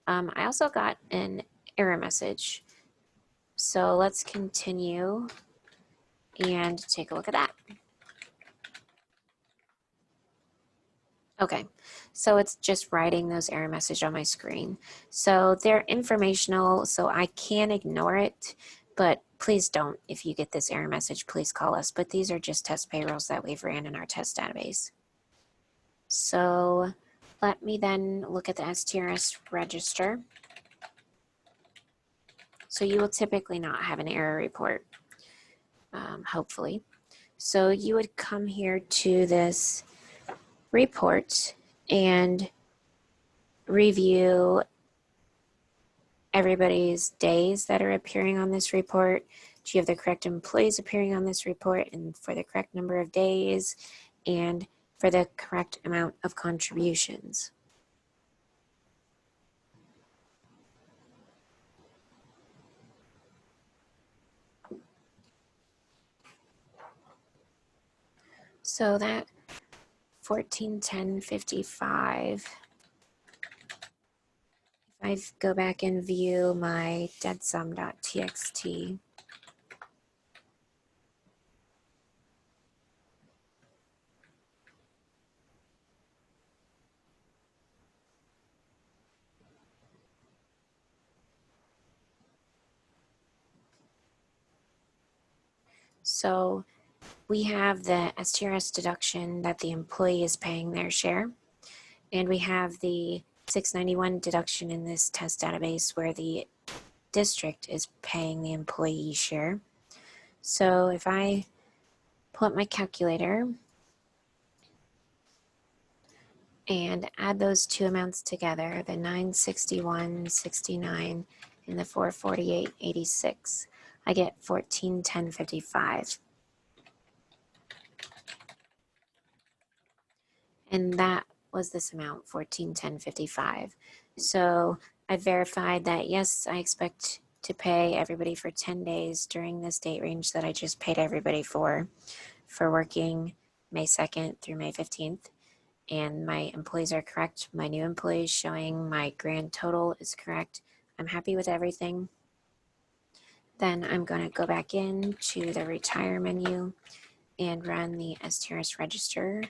I also got an error message. So let's continue and take a look at that. Okay, so it's just writing those error message on my screen. So they're informational, so I can ignore it, but please don't. If you get this error message, please call us. But these are just test payrolls that we've ran in our test database. So let me then look at the STRS register. So you will typically not have an error report, hopefully. So you would come here to this report and review everybody's days that are appearing on this report. Do you have the correct employees appearing on this report and for the correct number of days and for the correct amount of contributions? So that 141055, if I go back and view my deadsum.txt, so we have the STRS deduction that the employee is paying their share, and we have the 691 deduction in this test database where the district is paying the employee share. So if I pull up my calculator and add those two amounts together, the 961.69 and the 448.86, I get 1410.55. And that was this amount, 1410.55. So I verified that, yes, I expect to pay everybody for 10 days during this date range that I just paid everybody for working May 2nd through May 15th. And my employees are correct. My new employees showing my grand total is correct. I'm happy with everything. Then I'm going to go back in to the retire menu and run the STRS register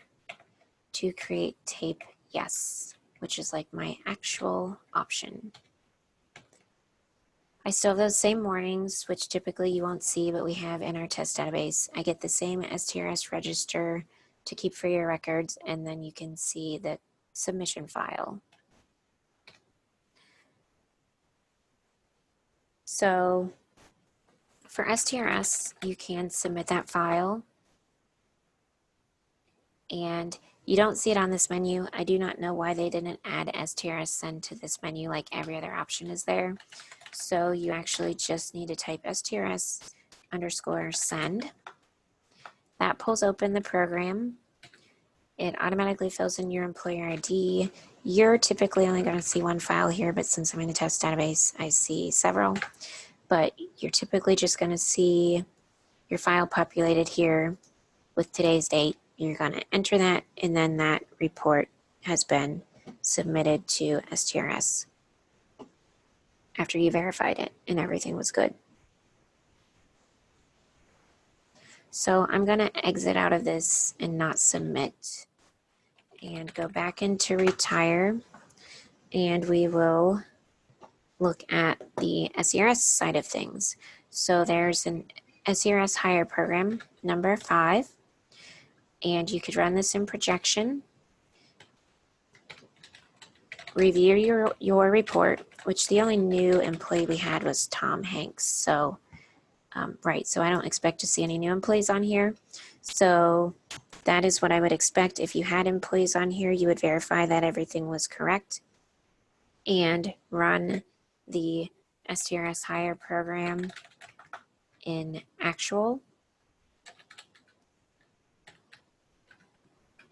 to create tape yes, which is like my actual option. I still have those same warnings, which typically you won't see, but we have in our test database. I get the same STRS register to keep for your records, and then you can see the submission file. So for STRS, you can submit that file, and you don't see it on this menu. I do not know why they didn't add STRS send to this menu like every other option is there. So you actually just need to type STRS_send. That pulls open the program. It automatically fills in your employer ID. You're typically only going to see one file here, but since I'm in a test database, I see several. But you're typically just going to see your file populated here with today's date. You're going to enter that, and then that report has been submitted to STRS after you verified it and everything was good. So I'm going to exit out of this and not submit and go back into retire, and we will look at the SERS side of things. So there's an SERS hire program number 5, and you could run this in projection, review your report, which the only new employee we had was Tom Hanks. So so I don't expect to see any new employees on here. So that is what I would expect. If you had employees on here, you would verify that everything was correct and run the STRS hire program in actual.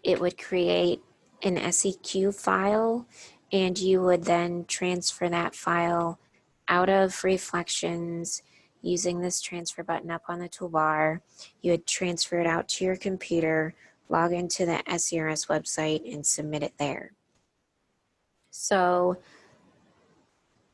It would create an SEQ file, and you would then transfer that file out of Reflections using this transfer button up on the toolbar. You would transfer it out to your computer, log into the SERS website, and submit it there. So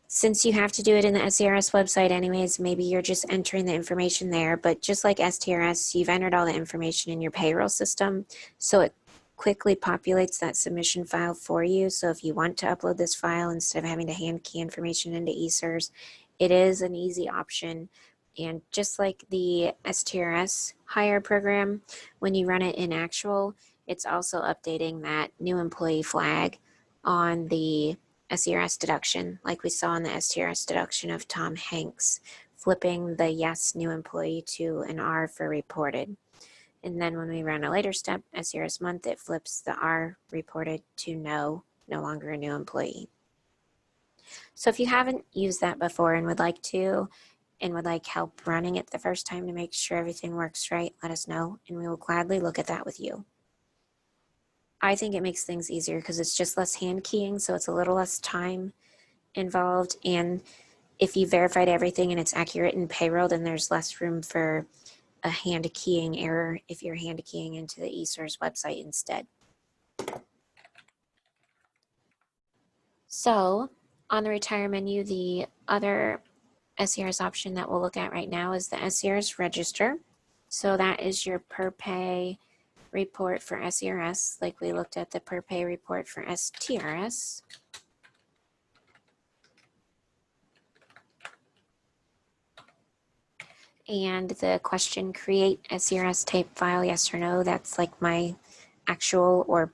since you have to do it in the SERS website anyways, maybe you're just entering the information there, but just like STRS, you've entered all the information in your payroll system, so it quickly populates that submission file for you. So if you want to upload this file instead of having to hand key information into ESERS, it is an easy option. And just like the STRS hire program, when you run it in actual, it's also updating that new employee flag on the SERS deduction, like we saw in the STRS deduction of Tom Hanks, flipping the yes new employee to an R for reported. And then when we run a later step, SERS month, it flips the R reported to no longer a new employee. So if you haven't used that before and would like to, and would like help running it the first time to make sure everything works right, let us know, and we will gladly look at that with you. I think it makes things easier because it's just less hand keying, so it's a little less time involved. And if you verified everything and it's accurate in payroll, then there's less room for a hand keying error if you're hand keying into the ESERS website instead. So on the retire menu, the other SERS option that we'll look at right now is the SERS register. So that is your per pay report for SERS, like we looked at the per pay report for STRS. And the question, create SERS tape file, yes or no, that's like my actual or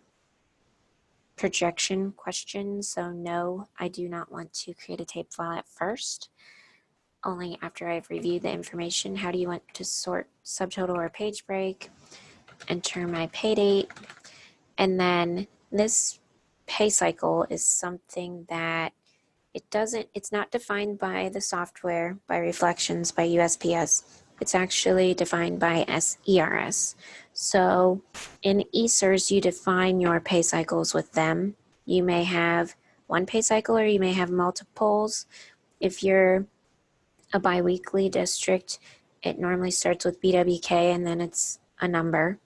projection question. So no, I do not want to create a tape file at first, only after I've reviewed the information. How do you want to sort subtotal or page break? Enter my pay date. And then this pay cycle is something that it's not defined by the software, by Reflections, by USPS. It's actually defined by SERS. So in ESERS, you define your pay cycles with them. You may have one pay cycle or you may have multiples. If you're a biweekly district, it normally starts with BWK and then it's a number.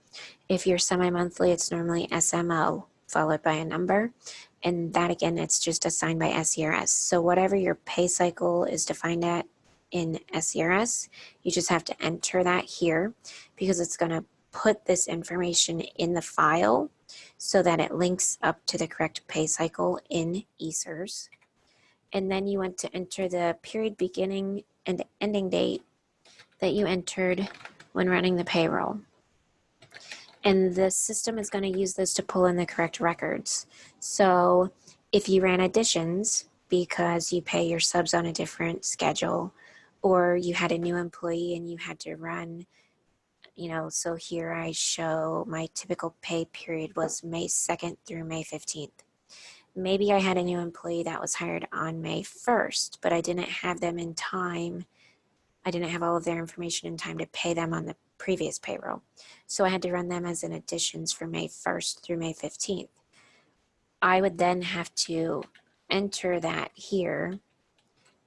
If you're semi-monthly, it's normally SMO followed by a number. And that again, it's just assigned by SERS. So whatever your pay cycle is defined at in SERS, you just have to enter that here because it's going to put this information in the file so that it links up to the correct pay cycle in ESERS. and then you want to enter the period beginning and ending date that you entered when running the payroll. And the system is going to use this to pull in the correct records. So if you ran additions because you pay your subs on a different schedule, or you had a new employee and you had to run, so here I show my typical pay period was May 2nd through May 15th. Maybe I had a new employee that was hired on May 1st, but I didn't have them in time. I didn't have all of their information in time to pay them on the previous payroll. So I had to run them as an additions for May 1st through May 15th. I would then have to enter that here,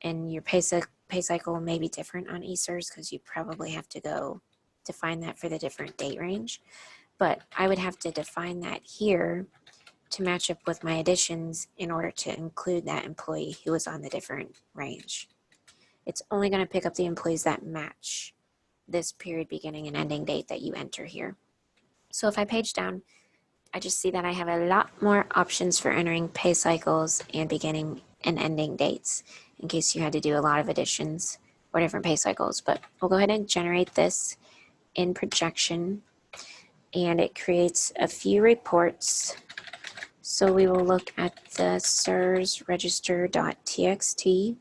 and your pay cycle may be different on ESERS because you probably have to go define that for the different date range. But I would have to define that here to match up with my additions in order to include that employee who was on the different range. It's only going to pick up the employees that match this period beginning and ending date that you enter here. So if I page down, I just see that I have a lot more options for entering pay cycles and beginning and ending dates in case you had to do a lot of additions or different pay cycles. But we'll go ahead and generate this in projection, and it creates a few reports. So we will look at the SERS register.txt.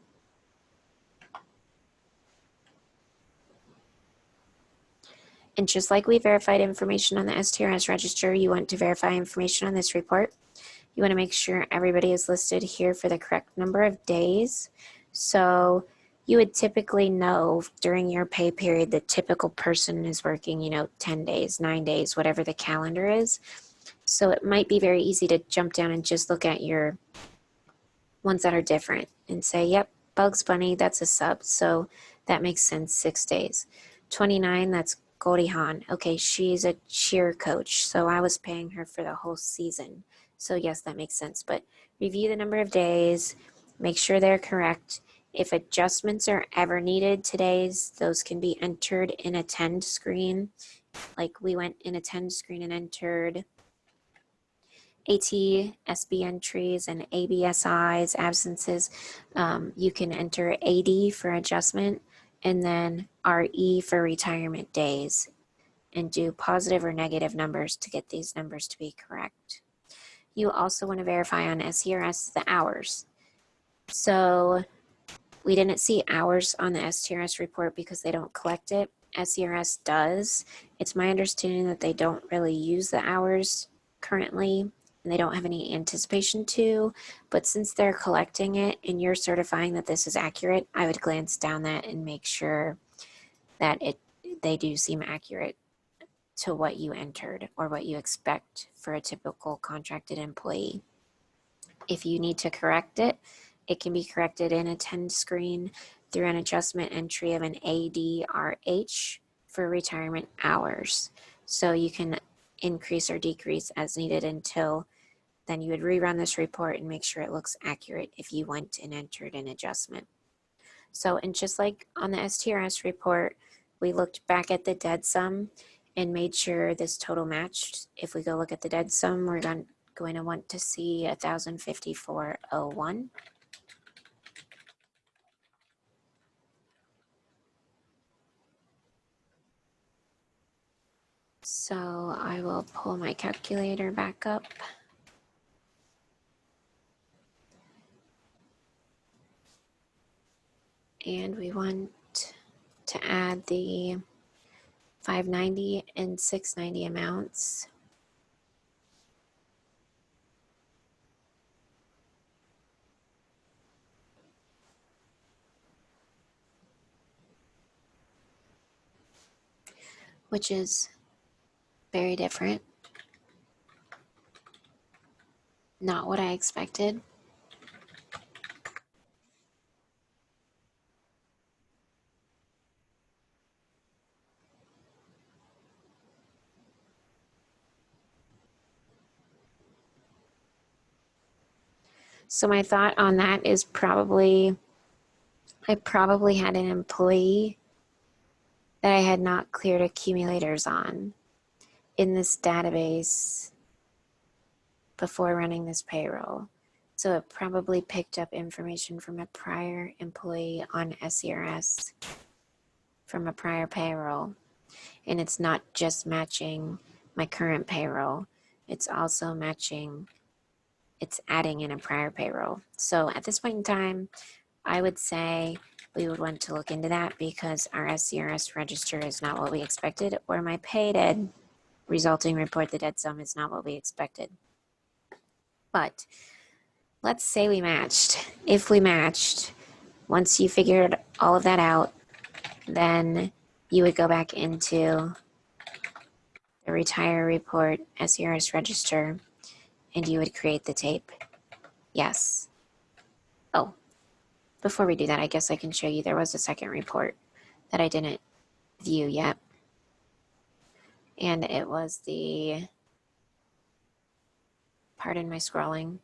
And just like we verified information on the STRS register, you want to verify information on this report. You want to make sure everybody is listed here for the correct number of days. So you would typically know during your pay period the typical person is working, 10 days, 9 days, whatever the calendar is. So it might be very easy to jump down and just look at your ones that are different and say, yep, Bugs Bunny, that's a sub. So that makes sense, 6 days. 29, that's Goldie Hawn. Okay, she's a cheer coach, so I was paying her for the whole season. So yes, that makes sense. But review the number of days, make sure they're correct. If adjustments are ever needed to days, those can be entered in attend screen. Like we went in attend screen and entered AT, SB entries, and ABSIs, absences. You can enter AD for adjustment, and then RE for retirement days, and do positive or negative numbers to get these numbers to be correct. You also want to verify on SERS the hours. So we didn't see hours on the STRS report because they don't collect it. SERS does. It's my understanding that they don't really use the hours currently, and they don't have any anticipation to, but since they're collecting it and you're certifying that this is accurate, I would glance down that and make sure that they do seem accurate to what you entered or what you expect for a typical contracted employee. If you need to correct it, it can be corrected in attend screen through an adjustment entry of an ADRH for retirement hours. So you can increase or decrease as needed until then you would rerun this report and make sure it looks accurate if you went and entered an adjustment. So, and just like on the STRS report, we looked back at the dead sum and made sure this total matched. If we go look at the dead sum, we're going to want to see 1,054.01. So I will pull my calculator back up. And we want to add the 590 and 690 amounts. Which is very different. Not what I expected. So my thought on that is I probably had an employee that I had not cleared accumulators on in this database before running this payroll. So it probably picked up information from a prior employee on SCRS from a prior payroll. And it's not just matching my current payroll, it's also matching, it's adding in a prior payroll. So at this point in time, I would say we would want to look into that because our SCRS register is not what we expected, or my paid ed resulting report, the dead sum, is not what we expected. But let's say we matched. If we matched, once you figured all of that out, then you would go back into the retire report SCRS register and you would create the tape. Yes. Oh, before we do that, I guess I can show you there was a second report that I didn't view yet. And it was the, pardon my scrolling,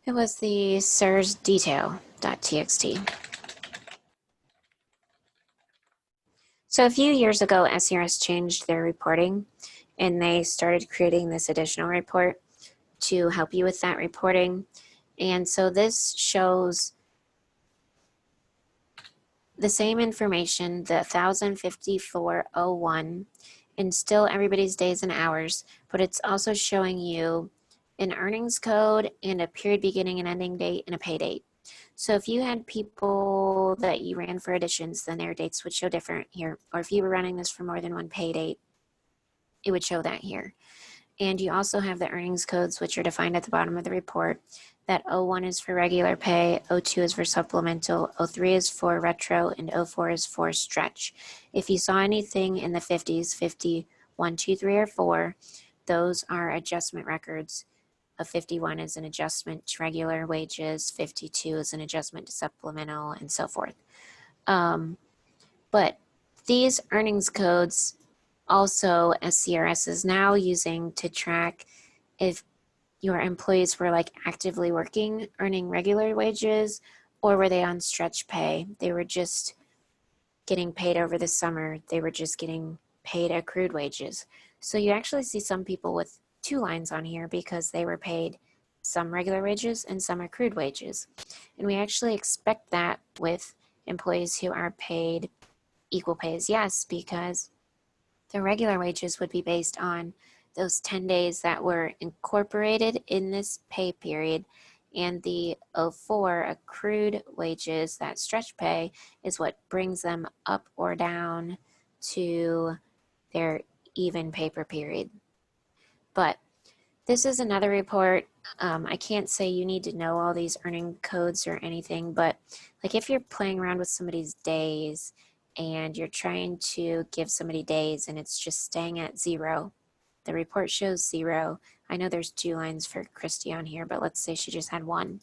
it was the SIRS detail.txt. So a few years ago, SCRS changed their reporting and they started creating this additional report to help you with that reporting. And so this shows the same information, the 1054.01, and still everybody's days and hours, but it's also showing you an earnings code and a period beginning and ending date and a pay date. So if you had people that you ran for additions, then their dates would show different here. Or if you were running this for more than one pay date, it would show that here. And you also have the earnings codes, which are defined at the bottom of the report. That O1 is for regular pay, O2 is for supplemental, O3 is for retro, and O4 is for stretch. If you saw anything in the 50s, 51, 2, 3, or 4, those are adjustment records. A 51 is an adjustment to regular wages, 52 is an adjustment to supplemental, and so forth. But these earnings codes also SCRS is now using to track if your employees were like actively working, earning regular wages, or were they on stretch pay? They were just getting paid over the summer. They were just getting paid accrued wages. So you actually see some people with two lines on here because they were paid some regular wages and some accrued wages. And we actually expect that with employees who are paid equal pay as yes, because the regular wages would be based on those 10 days that were incorporated in this pay period, and the O4 accrued wages, that stretch pay, is what brings them up or down to their even pay per period. But this is another report. I can't say you need to know all these earning codes or anything, but like if you're playing around with somebody's days and you're trying to give somebody days and it's just staying at 0, the report shows 0. I know there's 2 lines for Christy on here, but let's say she just had 1.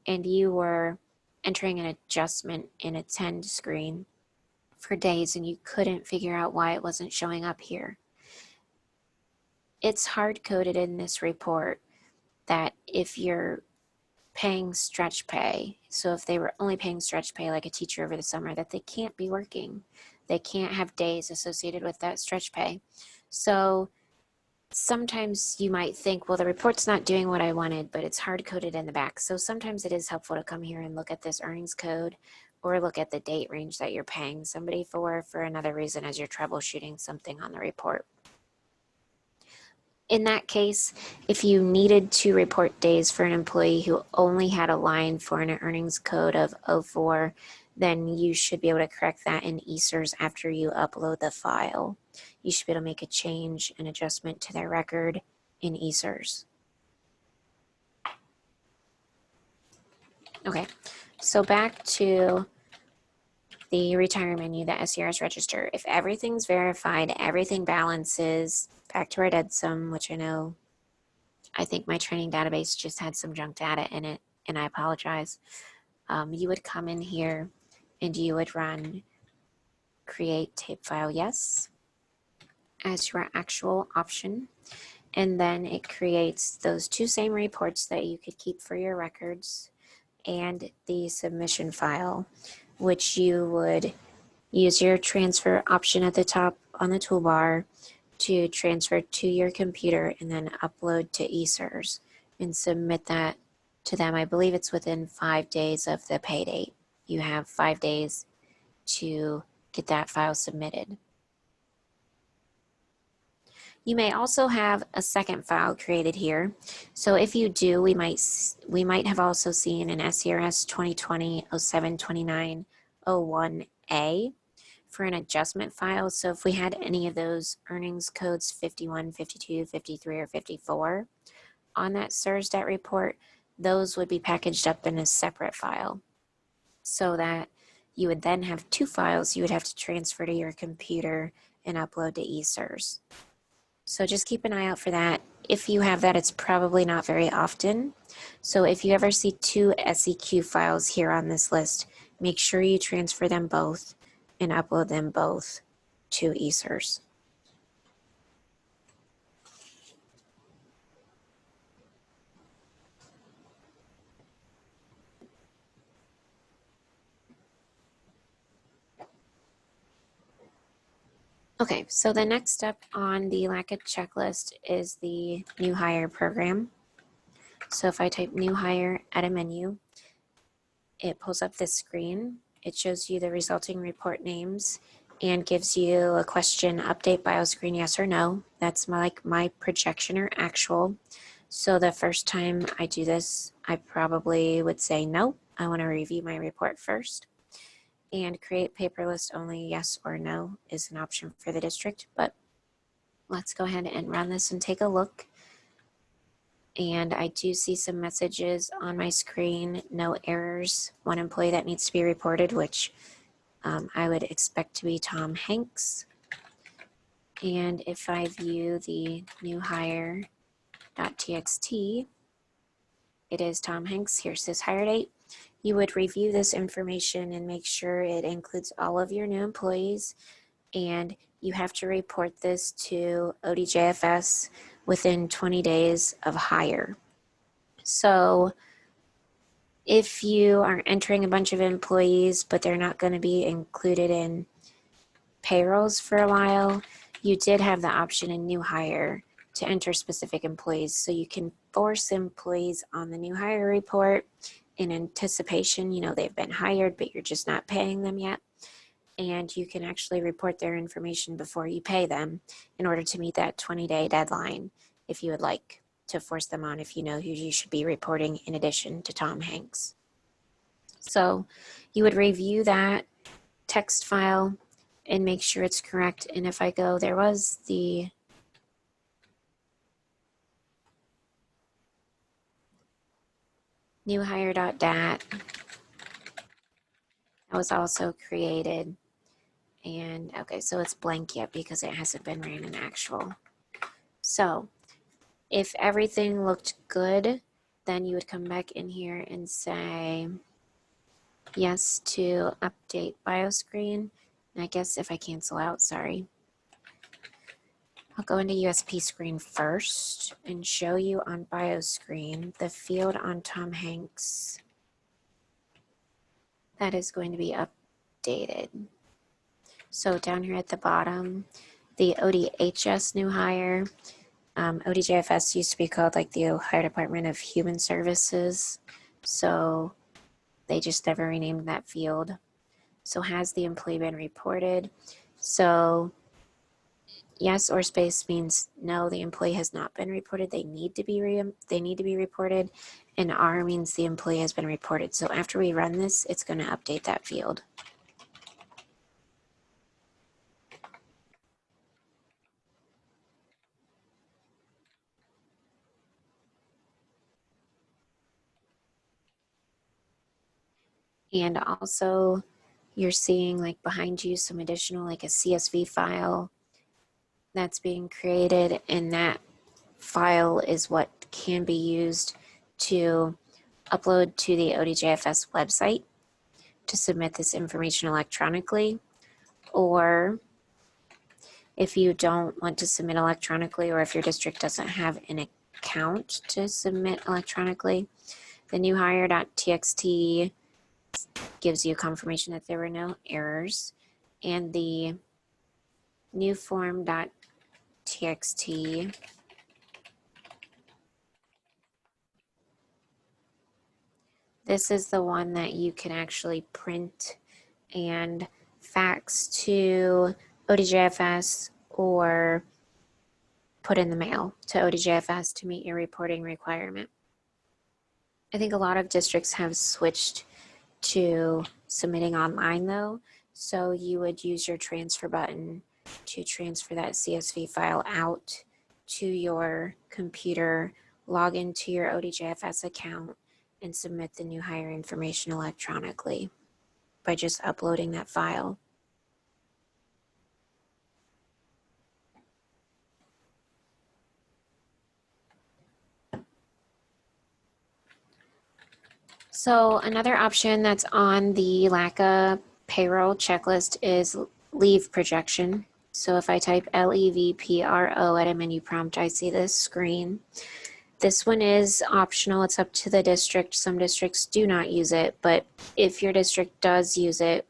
And you were entering an adjustment in a 10 screen for days and you couldn't figure out why it wasn't showing up here. It's hard-coded in this report that if you're paying stretch pay, so if they were only paying stretch pay like a teacher over the summer, that they can't be working. They can't have days associated with that stretch pay. So sometimes you might think, well, the report's not doing what I wanted, but it's hard-coded in the back. So sometimes it is helpful to come here and look at this earnings code or look at the date range that you're paying somebody for another reason as you're troubleshooting something on the report. In that case, if you needed to report days for an employee who only had a line for an earnings code of 04, then you should be able to correct that in ESERS after you upload the file. You should be able to make a change, an adjustment to their record in ESERS. Okay, so back to the retire menu, the SCRS register. If everything's verified, everything balances, back to our dead sum, which I think my training database just had some junk data in it, and I apologize. You would come in here and you would run create tape file yes as your actual option. And then it creates those 2 same reports that you could keep for your records and the submission file, which you would use your transfer option at the top on the toolbar to transfer to your computer and then upload to eSERS and submit that to them. I believe it's within 5 days of the pay date. You have 5 days to get that file submitted. You may also have a second file created here. So if you do, we might have also seen an SERS 2020-07-29-01A for an adjustment file. So if we had any of those earnings codes 51, 52, 53, or 54 on that SERS.dat report, those would be packaged up in a separate file so that you would then have two files you would have to transfer to your computer and upload to eSERS. So just keep an eye out for that. If you have that, it's probably not very often. So if you ever see two SEQ files here on this list, make sure you transfer them both and upload them both to eSERS. Okay, so the next step on the LACA checklist is the new hire program. So if I type new hire at a menu, it pulls up this screen. It shows you the resulting report names and gives you a question, update bioscreen, yes or no. That's my projection or actual. So the first time I do this, I probably would say no. I want to review my report first. And create paper list only, yes or no, is an option for the district. But let's go ahead and run this and take a look. And I do see some messages on my screen, no errors, one employee that needs to be reported, which I would expect to be Tom Hanks. And if I view the new hire.txt, it is Tom Hanks. Here's his hire date. You would review this information and make sure it includes all of your new employees, and you have to report this to ODJFS within 20 days of hire. So if you are entering a bunch of employees, but they're not going to be included in payrolls for a while, you did have the option in new hire to enter specific employees. So you can force employees on the new hire report in anticipation, they've been hired, but you're just not paying them yet. And you can actually report their information before you pay them in order to meet that 20-day deadline if you would like to force them on, if you know who you should be reporting in addition to Tom Hanks. So you would review that text file and make sure it's correct. And if I go, there was the new hire.dat that was also created. And okay, so it's blank yet because it hasn't been ran in actual. So if everything looked good, then you would come back in here and say yes to update bioscreen. And I guess if I cancel out, sorry, I'll go into USP screen first and show you on bioscreen the field on Tom Hanks that is going to be updated. So down here at the bottom, the ODHS new hire, ODJFS used to be called like the Ohio Department of Human Services. So they just never renamed that field. So has the employee been reported? So yes or space means no, the employee has not been reported. They need to be reported. And R means the employee has been reported. So after we run this, it's going to update that field. And also you're seeing like behind you some additional like a CSV file that's being created, and that file is what can be used to upload to the ODJFS website to submit this information electronically. Or if you don't want to submit electronically, or if your district doesn't have an account to submit electronically, the new hire.txt gives you confirmation that there were no errors, and the new form.txt payroll.txt. This is the one that you can actually print and fax to ODJFS or put in the mail to ODJFS to meet your reporting requirement. I think a lot of districts have switched to submitting online though, so you would use your transfer button to transfer that CSV file out to your computer, log into your ODJFS account, and submit the new hire information electronically by just uploading that file. So another option that's on the LACA payroll checklist is leave projection. So if I type LEVPRO at a menu prompt, I see this screen. This one is optional. It's up to the district. Some districts do not use it, but if your district does use it,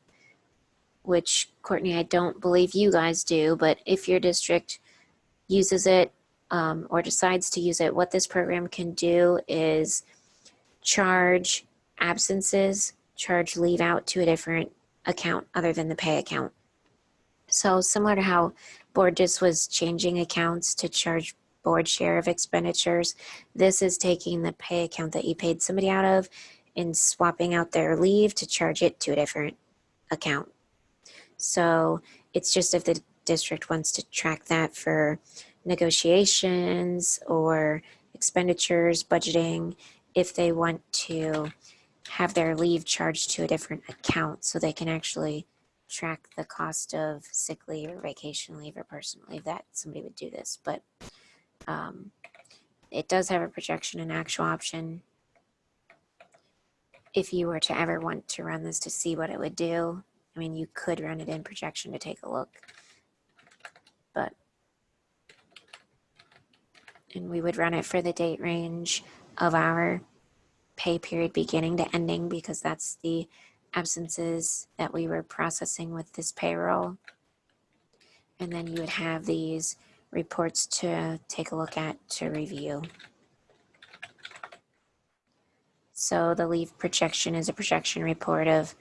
which Courtney, I don't believe you guys do, but if your district uses it or decides to use it, what this program can do is charge absences, charge leave out to a different account other than the pay account. So similar to how board just was changing accounts to charge board share of expenditures, this is taking the pay account that you paid somebody out of and swapping out their leave to charge it to a different account. So it's just if the district wants to track that for negotiations or expenditures, budgeting, if they want to have their leave charged to a different account so they can actually track the cost of sick leave or vacation leave or personal leave, that somebody would do this. But it does have a projection and actual option. If you were to ever want to run this to see what it would do, I mean, you could run it in projection to take a look. And we would run it for the date range of our pay period beginning to ending, because that's the absences that we were processing with this payroll. And then you would have these reports to take a look at to review. So the leave projection is a projection report of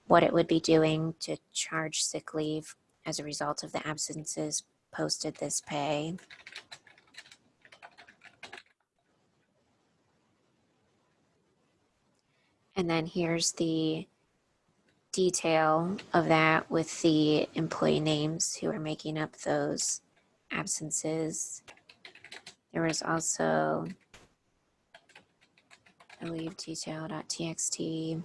what it would be doing to charge sick leave as a result of the absences posted this pay. And then here's the detail of that with the employee names who are making up those absences. There was also a leave detail.txt,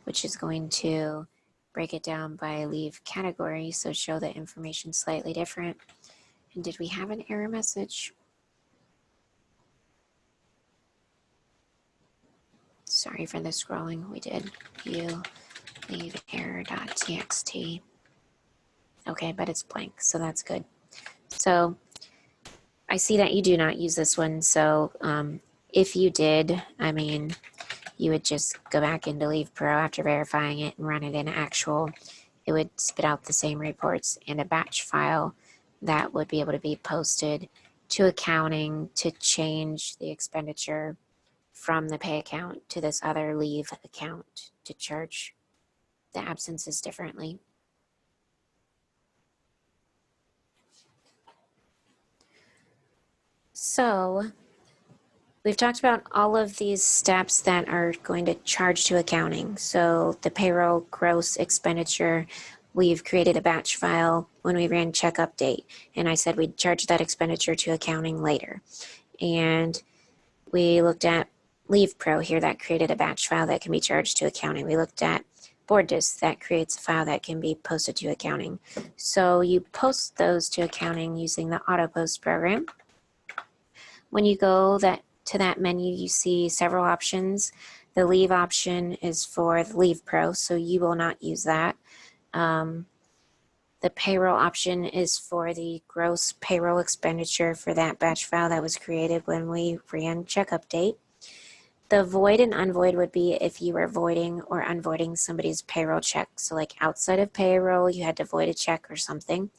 which is going to break it down by leave category, so show the information slightly different. And did we have an error message? Sorry for the scrolling. We did. View leave error.txt. Okay, but it's blank, so that's good. So I see that you do not use this one. So if you did, I mean, you would just go back into Leave Pro after verifying it and run it in actual. It would spit out the same reports and a batch file that would be able to be posted to accounting to change the expenditure from the pay account to this other leave account to charge the absences differently. So we've talked about all of these steps that are going to charge to accounting. So the payroll gross expenditure, we've created a batch file when we ran check update. And I said we'd charge that expenditure to accounting later. And we looked at Leave Pro here that created a batch file that can be charged to accounting. We looked at BoardDis that creates a file that can be posted to accounting. So you post those to accounting using the auto post program. When you go to that menu, you see several options. The leave option is for the Leave Pro, so you will not use that. The payroll option is for the gross payroll expenditure for that batch file that was created when we ran check update. The void and unvoid would be if you were voiding or unvoiding somebody's payroll check. So like outside of payroll, you had to void a check or something.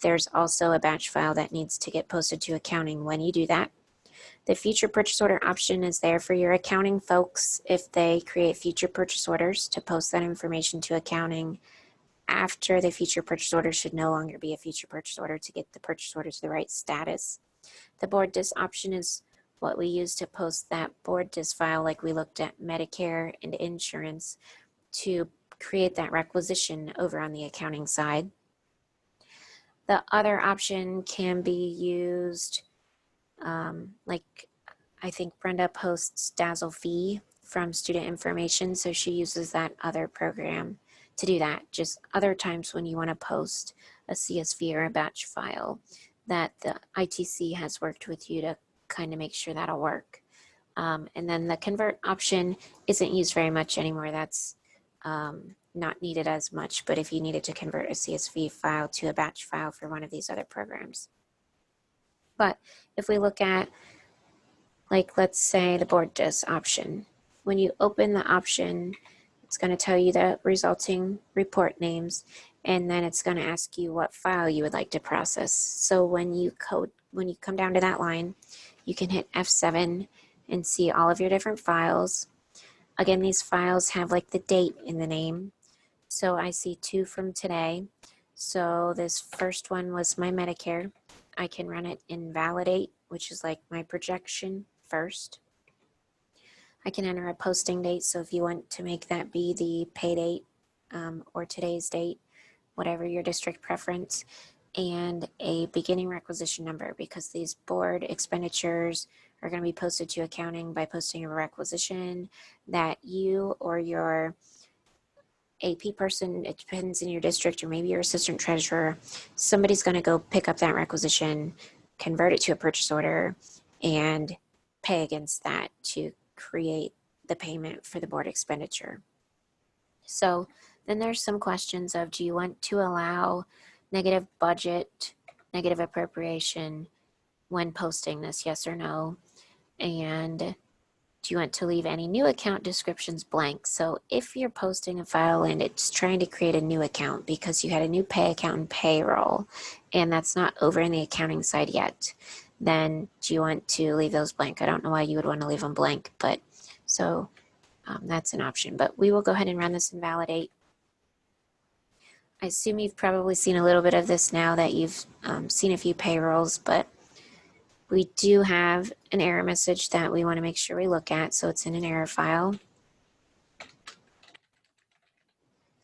there's also a batch file that needs to get posted to accounting when you do that. The future purchase order option is there for your accounting folks if they create future purchase orders to post that information to accounting after the future purchase order should no longer be a future purchase order to get the purchase order to the right status. The board dis option is what we use to post that board dis file like we looked at Medicare and insurance to create that requisition over on the accounting side. The other option can be used like I think Brenda posts Dazzle Fee from Student Information, so she uses that other program to do that. Just other times when you want to post a CSV or a batch file that the ITC has worked with you to kind of make sure that'll work. And then the convert option isn't used very much anymore. That's not needed as much, but if you needed to convert a CSV file to a batch file for one of these other programs. But if we look at, like, let's say the board dis option, when you open the option, it's going to tell you the resulting report names, and then it's going to ask you what file you would like to process. So when you come down to that line, you can hit F7 and see all of your different files. Again, these files have like the date in the name. So I see 2 from today. So this first one was my Medicare. I can run it in validate, which is like my projection first. I can enter a posting date. So if you want to make that be the pay date or today's date, whatever your district preference, and a beginning requisition number, because these board expenditures are going to be posted to accounting by posting a requisition that you or your AP person, it depends in your district, or maybe your assistant treasurer, somebody's going to go pick up that requisition, convert it to a purchase order, and pay against that to create the payment for the board expenditure. So then there's some questions of, do you want to allow negative budget, negative appropriation when posting this, yes or no? And do you want to leave any new account descriptions blank? So if you're posting a file and it's trying to create a new account because you had a new pay account in payroll and that's not over in the accounting side yet, then do you want to leave those blank? I don't know why you would want to leave them blank, but so that's an option. But we will go ahead and run this and validate. I assume you've probably seen a little bit of this now that you've seen a few payrolls, but we do have an error message that we want to make sure we look at, so it's in an error file.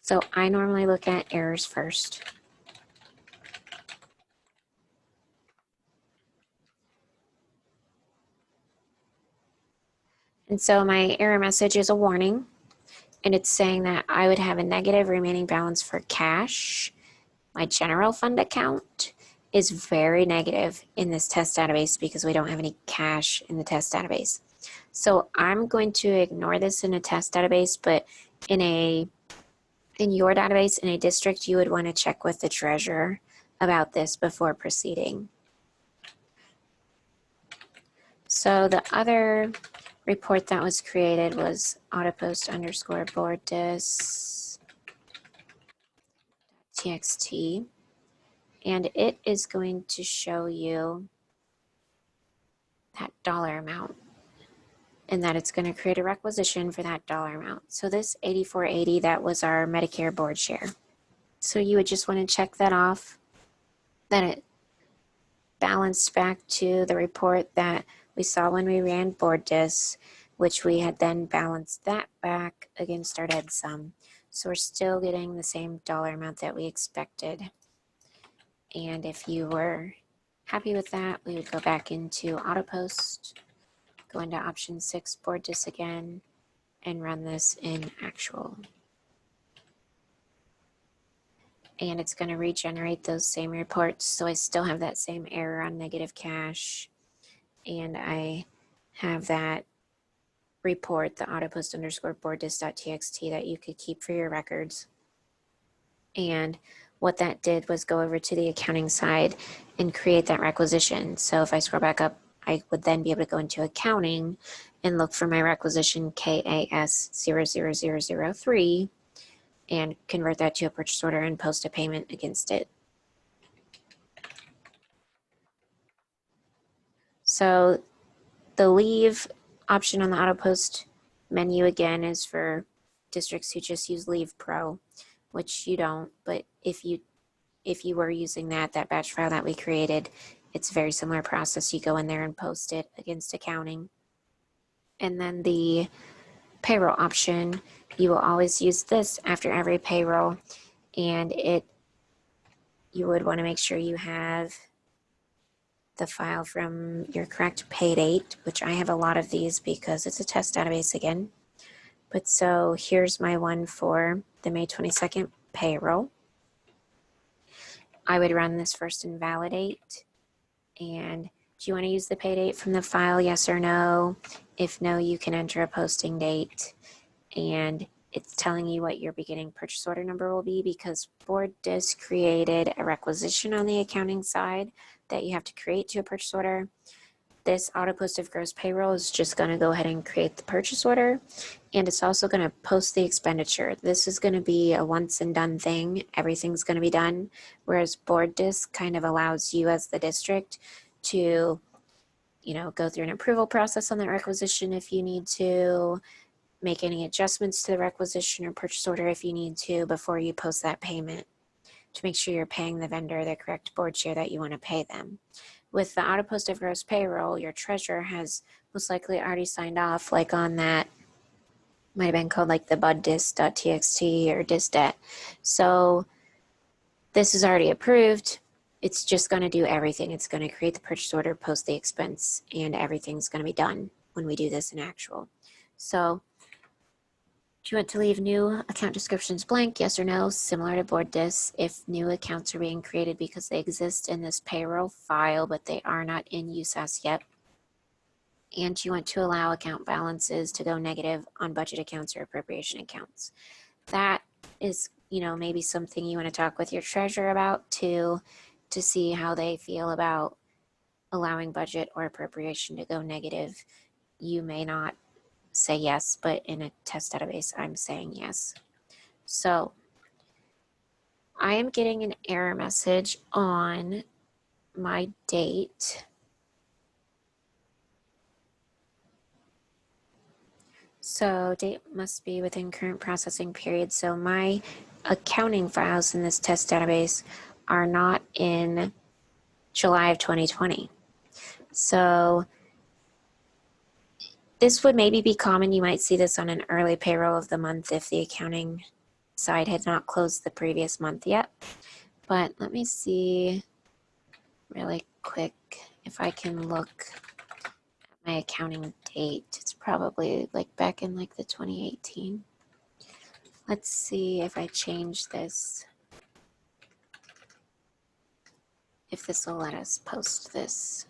So I normally look at errors first. And so my error message is a warning, and it's saying that I would have a negative remaining balance for cash. My general fund account is very negative in this test database because we don't have any cash in the test database. So I'm going to ignore this in a test database, but in your database, in a district, you would want to check with the treasurer about this before proceeding. So the other report that was created was autopost_board_dis.txt. And it is going to show you that dollar amount and that it's going to create a requisition for that dollar amount. So this 8480, that was our Medicare board share. So you would just want to check that off, that it balanced back to the report that we saw when we ran board dis, which we had then balanced that back against our dead sum. So we're still getting the same dollar amount that we expected. And if you were happy with that, we would go back into AutoPost, go into option 6, board dis again, and run this in actual. And it's going to regenerate those same reports. So I still have that same error on negative cash. And I have that report, the autopost_board_dis.txt, that you could keep for your records. And what that did was go over to the accounting side and create that requisition. So if I scroll back up, I would then be able to go into accounting and look for my requisition KAS 00003 and convert that to a purchase order and post a payment against it. So the leave option on the auto post menu again is for districts who just use Leave Pro, which you don't, but if you were using that batch file that we created, it's a very similar process. You go in there and post it against accounting. And then the payroll option, you will always use this after every payroll, and you would want to make sure you have the file from your correct pay date, which I have a lot of these because it's a test database again. But so here's my one for the May 22nd payroll. I would run this first and validate. And do you want to use the pay date from the file, yes or no? If no, you can enter a posting date. And it's telling you what your beginning purchase order number will be because Board Disc created a requisition on the accounting side that you have to create to a purchase order. This auto post of gross payroll is just going to go ahead and create the purchase order, and it's also going to post the expenditure. This is going to be a once and done thing. Everything's going to be done, whereas Board Disc kind of allows you as the district to, go through an approval process on that requisition if you need to, make any adjustments to the requisition or purchase order if you need to before you post that payment to make sure you're paying the vendor the correct board share that you want to pay them. With the auto post of gross payroll, your treasurer has most likely already signed off, like on that, might have been called like the buddis.txt or disdet. So this is already approved. It's just going to do everything. It's going to create the purchase order, post the expense, and everything's going to be done when we do this in actual. So do you want to leave new account descriptions blank? Yes or no? Similar to Board Disc, if new accounts are being created because they exist in this payroll file, but they are not in use as yet. And you want to allow account balances to go negative on budget accounts or appropriation accounts. That is, maybe something you want to talk with your treasurer about to see how they feel about allowing budget or appropriation to go negative. You may not say yes, but in a test database, I'm saying yes. So I am getting an error message on my date. So date must be within current processing period. So my accounting files in this test database are not in July of 2020. So this would maybe be common. You might see this on an early payroll of the month if the accounting side had not closed the previous month yet. But let me see really quick if I can look at my accounting date. It's probably like back in like the 2018. Let's see if I change this, if this will let us post this.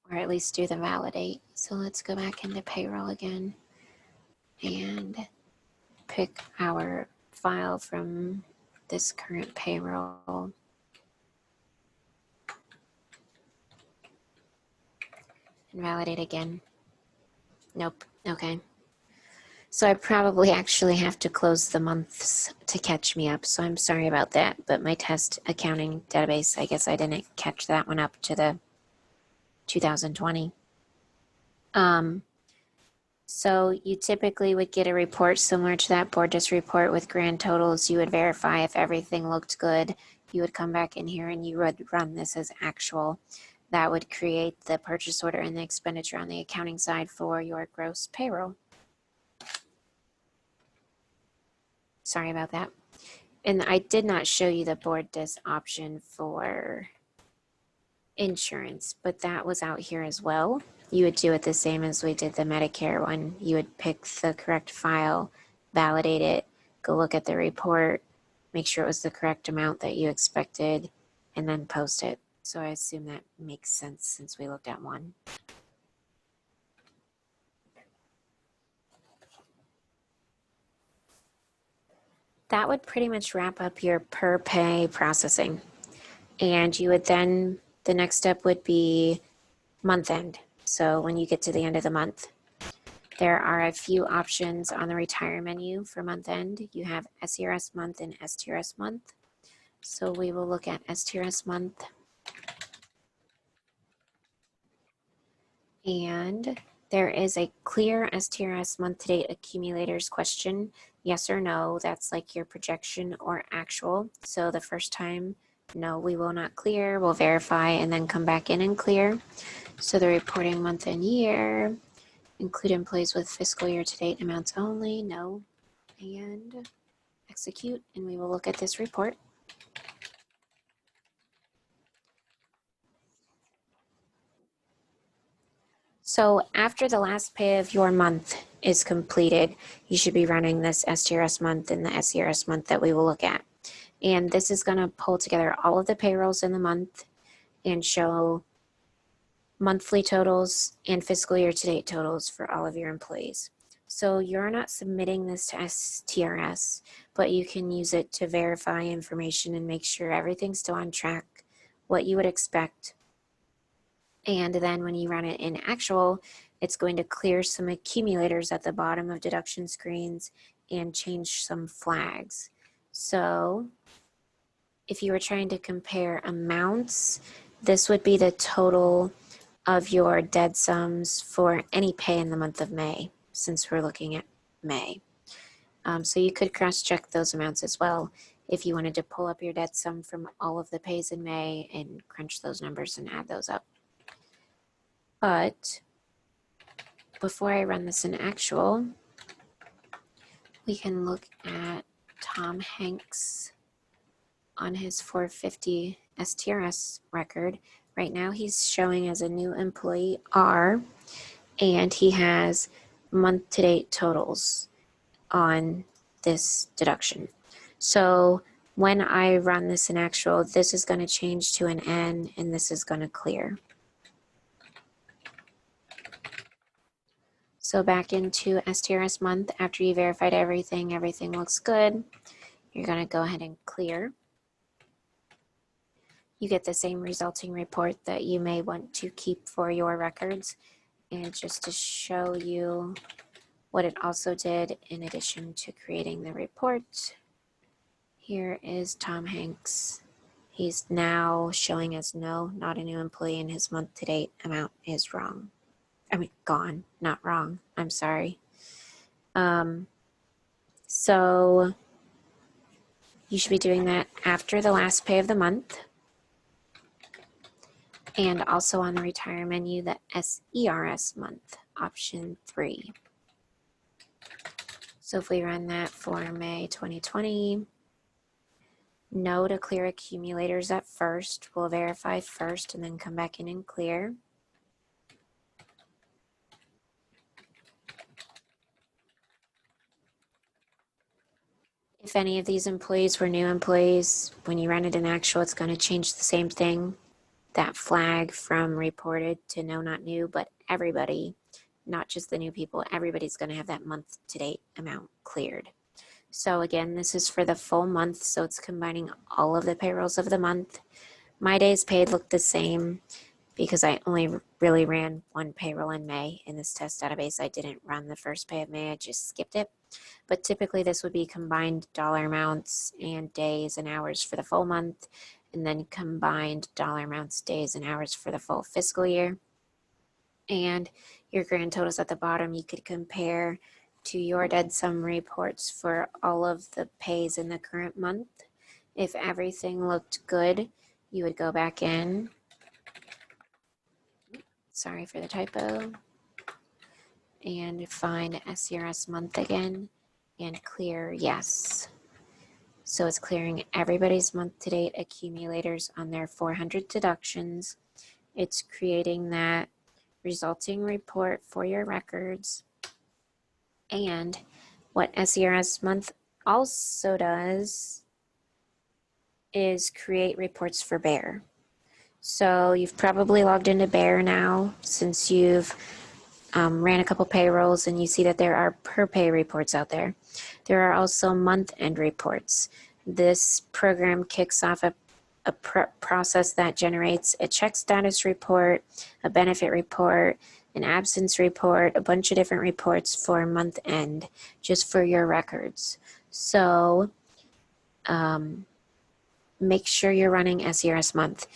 Or at least do the validate. So let's go back into payroll again and pick our file from this current payroll. And validate again. Nope. Okay. So I probably actually have to close the months to catch me up. So I'm sorry about that. But my test accounting database, I guess I didn't catch that one up to the 2020. So you typically would get a report similar to that Board Disc report with grand totals. You would verify if everything looked good. You would come back in here and you would run this as actual. That would create the purchase order and the expenditure on the accounting side for your gross payroll. Sorry about that. And I did not show you the Board Disc option for insurance, but that was out here as well. You would do it the same as we did the Medicare one. You would pick the correct file, validate it, go look at the report, make sure it was the correct amount that you expected, and then post it. So I assume that makes sense since we looked at one. That would pretty much wrap up your per pay processing. And you would then, the next step would be month end. So when you get to the end of the month, there are a few options on the retire menu for month end. You have SERS month and STRS month. So we will look at STRS month. And there is a clear STRS month to date accumulators question, yes or no. That's like your projection or actual. So the first time, no, we will not clear. We'll verify and then come back in and clear. So the reporting month and year, include employees with fiscal year to date amounts only, no, and execute, and we will look at this report. So after the last pay of your month is completed, you should be running this STRS month and the SERS month that we will look at. And this is going to pull together all of the payrolls in the month and show monthly totals and fiscal year to date totals for all of your employees. So you're not submitting this to STRS, but you can use it to verify information and make sure everything's still on track, what you would expect. And then when you run it in actual, it's going to clear some accumulators at the bottom of deduction screens and change some flags. So if you were trying to compare amounts, this would be the total of your dead sums for any pay in the month of May, since we're looking at May. So you could cross-check those amounts as well if you wanted to pull up your dead sum from all of the pays in May and crunch those numbers and add those up. But before I run this in actual, we can look at Tom Hanks on his 450 STRS record. Right now he's showing as a new employee R, and he has month-to-date totals on this deduction. So when I run this in actual, this is going to change to an N and this is going to clear. So back into STRS month, after you verified everything looks good, you're going to go ahead and clear. You get the same resulting report that you may want to keep for your records. And just to show you what it also did in addition to creating the report, here is Tom Hanks. He's now showing as no, not a new employee, and his month-to-date amount is wrong. I mean, gone, not wrong. I'm sorry. So you should be doing that after the last pay of the month. And also on the retire menu, the SERS month, option 3. So if we run that for May 2020, no to clear accumulators at first. We'll verify first and then come back in and clear. If any of these employees were new employees, when you run it in actual, it's going to change the same thing. That flag from reported to no, not new, but everybody, not just the new people, everybody's going to have that month to date amount cleared. So again, this is for the full month, so it's combining all of the payrolls of the month. My days paid look the same because I only really ran one payroll in May in this test database. I didn't run the first pay of May, I just skipped it. But typically this would be combined dollar amounts and days and hours for the full month, and then combined dollar amounts, days, and hours for the full fiscal year. And your grand totals at the bottom, you could compare to your dead sum reports for all of the pays in the current month. If everything looked good, you would go back in. Sorry for the typo. And find SERS month again and clear yes. So it's clearing everybody's month-to-date accumulators on their 400 deductions. It's creating that resulting report for your records. And what SERS month also does is create reports for Bear. So you've probably logged into Bear now since you've ran a couple payrolls, and you see that there are per pay reports out there. There are also month-end reports. This program kicks off a process that generates a check status report, a benefit report, an absence report, a bunch of different reports for month end, just for your records. So make sure you're running SERS month.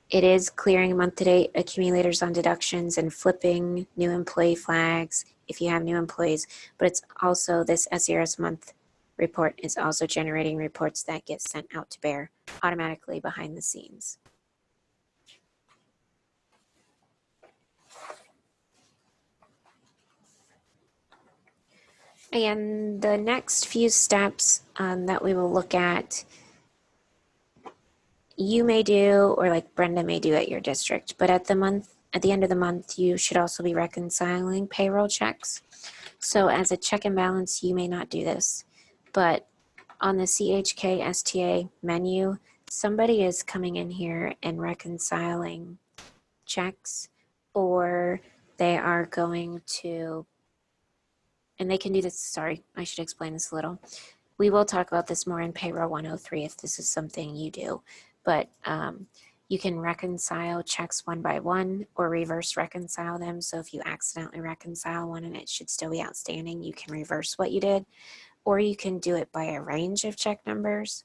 It is clearing month-to-date accumulators on deductions and flipping new employee flags if you have new employees, but it's also, this SERS month report is also generating reports that get sent out to Bear automatically behind the scenes. And the next few steps that we will look at, you may do, or like Brenda may do at your district, but at the end of the month, you should also be reconciling payroll checks. So as a check and balance, you may not do this, but on the CHK STA menu, somebody is coming in here and reconciling checks, or they are going to, and they can do this, sorry, I should explain this a little. We will talk about this more in Payroll 103 if this is something you do, but you can reconcile checks one by one or reverse reconcile them. So if you accidentally reconcile one and it should still be outstanding, you can reverse what you did, or you can do it by a range of check numbers.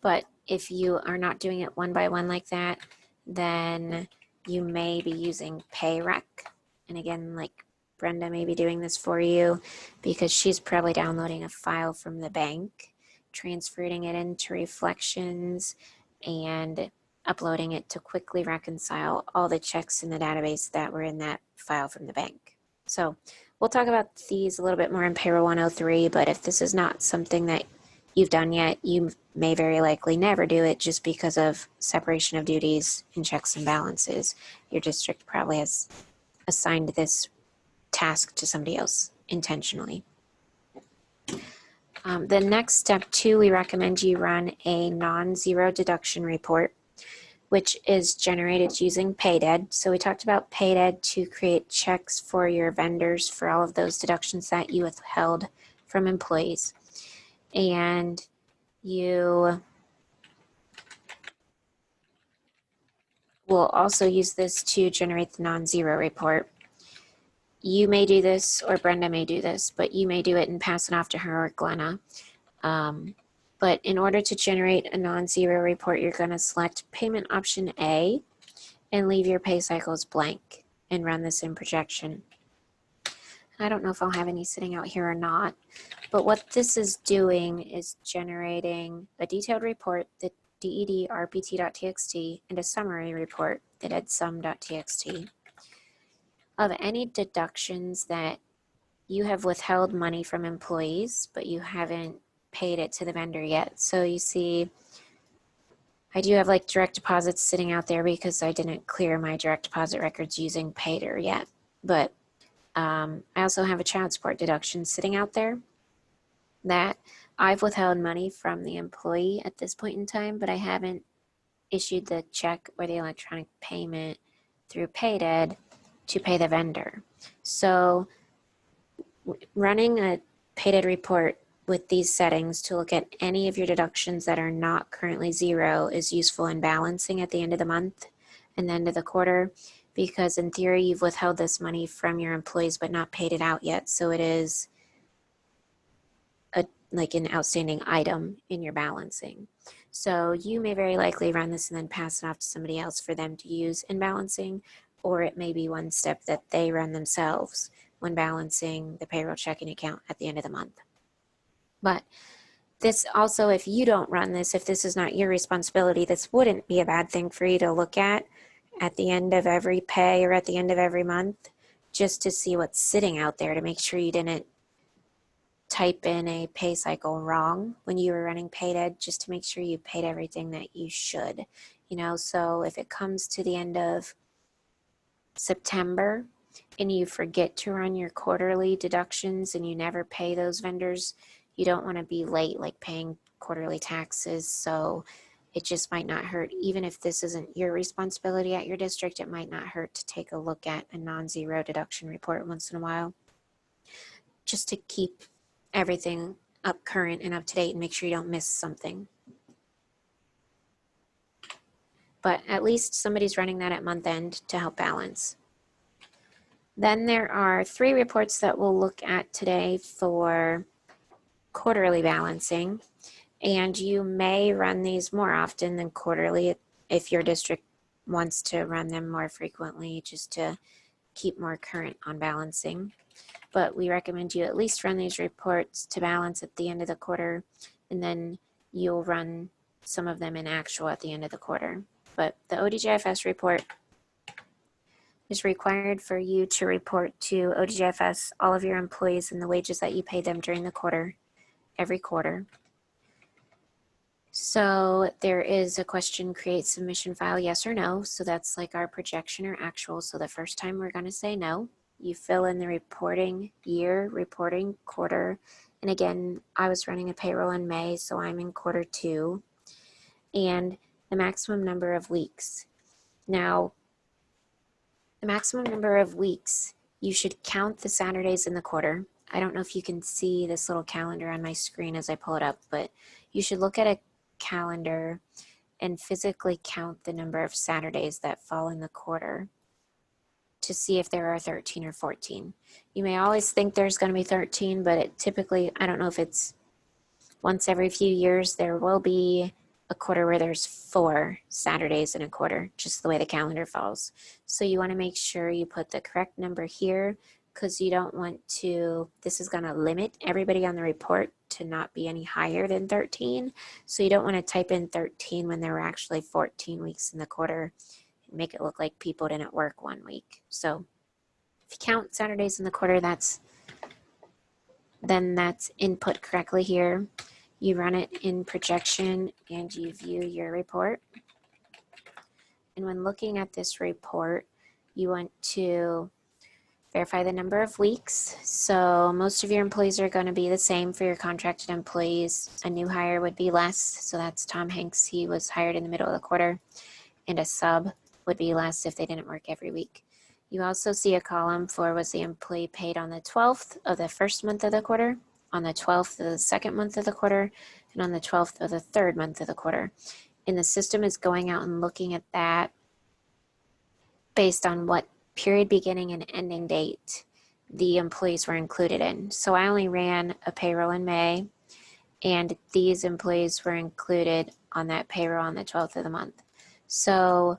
But if you are not doing it one by one like that, then you may be using PayRec. And again, like Brenda may be doing this for you because she's probably downloading a file from the bank, transferring it into Reflections, and uploading it to quickly reconcile all the checks in the database that were in that file from the bank. So we'll talk about these a little bit more in Payroll 103, but if this is not something that you've done yet, you may very likely never do it just because of separation of duties and checks and balances. Your district probably has assigned this task to somebody else intentionally. The next step 2, we recommend you run a non-zero deduction report, which is generated using Paydead. So we talked about Paydead to create checks for your vendors for all of those deductions that you withheld from employees. And you will also use this to generate the non-zero report. You may do this, or Brenda may do this, but you may do it and pass it off to her or Glenna. But in order to generate a non-zero report, you're going to select payment option A and leave your pay cycles blank and run this in projection. I don't know if I'll have any sitting out here or not, but what this is doing is generating a detailed report, the DED RPT.txt, and a summary report, the deadsum.txt, of any deductions that you have withheld money from employees, but you haven't paid it to the vendor yet. So you see, I do have like direct deposits sitting out there because I didn't clear my direct deposit records using Payder yet. But I also have a child support deduction sitting out there that I've withheld money from the employee at this point in time, but I haven't issued the check or the electronic payment through Paydead to pay the vendor. So running a Paydead report with these settings to look at any of your deductions that are not currently zero is useful in balancing at the end of the month and the end of the quarter, because in theory you've withheld this money from your employees but not paid it out yet. So it is like an outstanding item in your balancing. So you may very likely run this and then pass it off to somebody else for them to use in balancing, or it may be one step that they run themselves when balancing the payroll checking account at the end of the month. But this also, if you don't run this, if this is not your responsibility, this wouldn't be a bad thing for you to look at the end of every pay or at the end of every month, just to see what's sitting out there to make sure you didn't type in a pay cycle wrong when you were running Paydead, just to make sure you paid everything that you should, you know. So if it comes to the end of September and you forget to run your quarterly deductions and you never pay those vendors, you don't want to be late like paying quarterly taxes. So it just might not hurt, even if this isn't your responsibility at your district, it might not hurt to take a look at a non-zero deduction report once in a while, just to keep everything up current and up to date and make sure you don't miss something. But at least somebody's running that at month end to help balance. Then there are 3 reports that we'll look at today for quarterly balancing, and you may run these more often than quarterly if your district wants to run them more frequently just to keep more current on balancing. But we recommend you at least run these reports to balance at the end of the quarter, and then you'll run some of them in actual at the end of the quarter. But the ODJFS report is required for you to report to ODJFS all of your employees and the wages that you pay them during the quarter, every quarter. So there is a question, create submission file, yes or no. So that's like our projection or actual. So the first time we're going to say no. You fill in the reporting year, reporting quarter. And again, I was running a payroll in May, so I'm in quarter 2. And the maximum number of weeks. Now, the maximum number of weeks, you should count the Saturdays in the quarter. I don't know if you can see this little calendar on my screen as I pull it up, but you should look at a calendar and physically count the number of Saturdays that fall in the quarter to see if there are 13 or 14. You may always think there's going to be 13, but it typically, I don't know if it's once every few years, there will be a quarter where there's 4 Saturdays in a quarter, just the way the calendar falls. So you want to make sure you put the correct number here, because you don't want to, this is going to limit everybody on the report to not be any higher than 13. So you don't want to type in 13 when there were actually 14 weeks in the quarter and make it look like people didn't work 1 week. So if you count Saturdays in the quarter, then that's input correctly here. You run it in projection and you view your report. And when looking at this report, you want to verify the number of weeks. So most of your employees are going to be the same for your contracted employees. A new hire would be less. So that's Tom Hanks. He was hired in the middle of the quarter. And a sub would be less if they didn't work every week. You also see a column for was the employee paid on the 12th of the first month of the quarter, on the 12th of the second month of the quarter, and on the 12th of the third month of the quarter. And the system is going out and looking at that based on what period beginning and ending date the employees were included in. So I only ran a payroll in May, and these employees were included on that payroll on the 12th of the month. So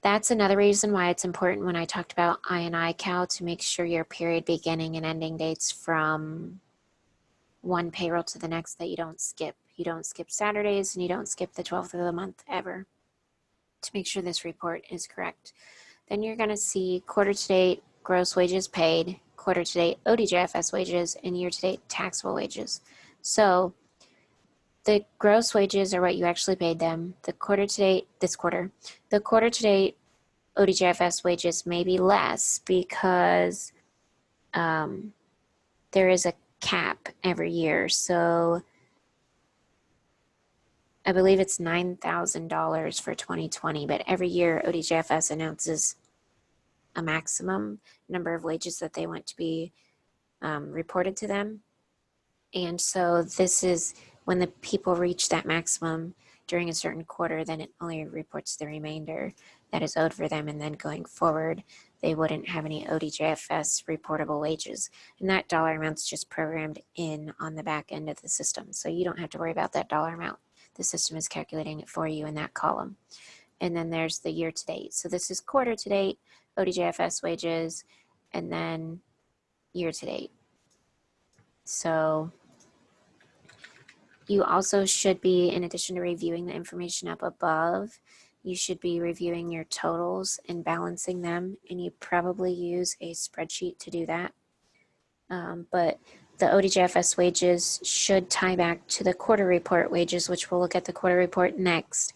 that's another reason why it's important when I talked about I&I Cal to make sure your period beginning and ending dates from one payroll to the next that you don't skip. You don't skip Saturdays and you don't skip the 12th of the month ever to make sure this report is correct. Then you're going to see quarter to date gross wages paid, quarter to date ODJFS wages, and year to date taxable wages. So the gross wages are what you actually paid them. The quarter to date, this quarter, the quarter to date ODJFS wages may be less because there is a cap every year. So I believe it's $9,000 for 2020, but every year ODJFS announces a maximum number of wages that they want to be reported to them. And so this is when the people reach that maximum during a certain quarter, then it only reports the remainder that is owed for them. And then going forward, they wouldn't have any ODJFS reportable wages. And that dollar amount's just programmed in on the back end of the system. So you don't have to worry about that dollar amount. The system is calculating it for you in that column. And then there's the year to date. So this is quarter to date ODJFS wages, and then year to date. So you also should be, in addition to reviewing the information up above, you should be reviewing your totals and balancing them, and you probably use a spreadsheet to do that. But the ODJFS wages should tie back to the quarter report wages, which we'll look at the quarter report next,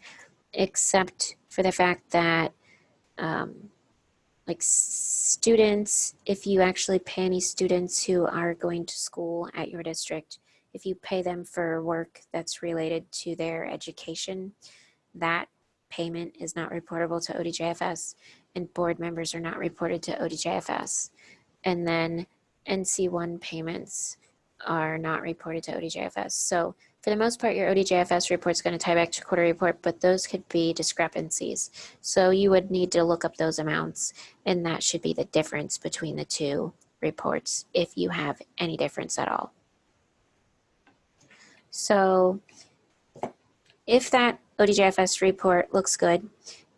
except for the fact that like students, if you actually pay any students who are going to school at your district, if you pay them for work that's related to their education, that payment is not reportable to ODJFS, and board members are not reported to ODJFS. And then NC1 payments are not reported to ODJFS. So For the most part, your ODJFS report is going to tie back to quarter report, but those could be discrepancies. So you would need to look up those amounts, and that should be the difference between the two reports if you have any difference at all. So if that ODJFS report looks good,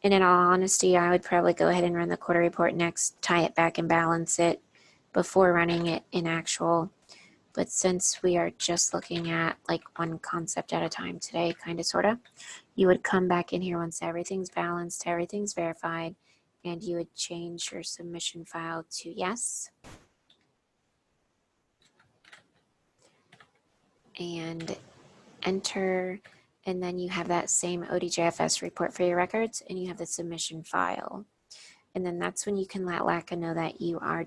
and in all honesty, I would probably go ahead and run the quarter report next, tie it back and balance it before running it in actual. But since we are just looking at like one concept at a time today, kind of, sort of, you would come back in here once everything's balanced, everything's verified, and you would change your submission file to yes. And enter, and then you have that same ODJFS report for your records, and you have the submission file. And then that's when you can let LACA know that you are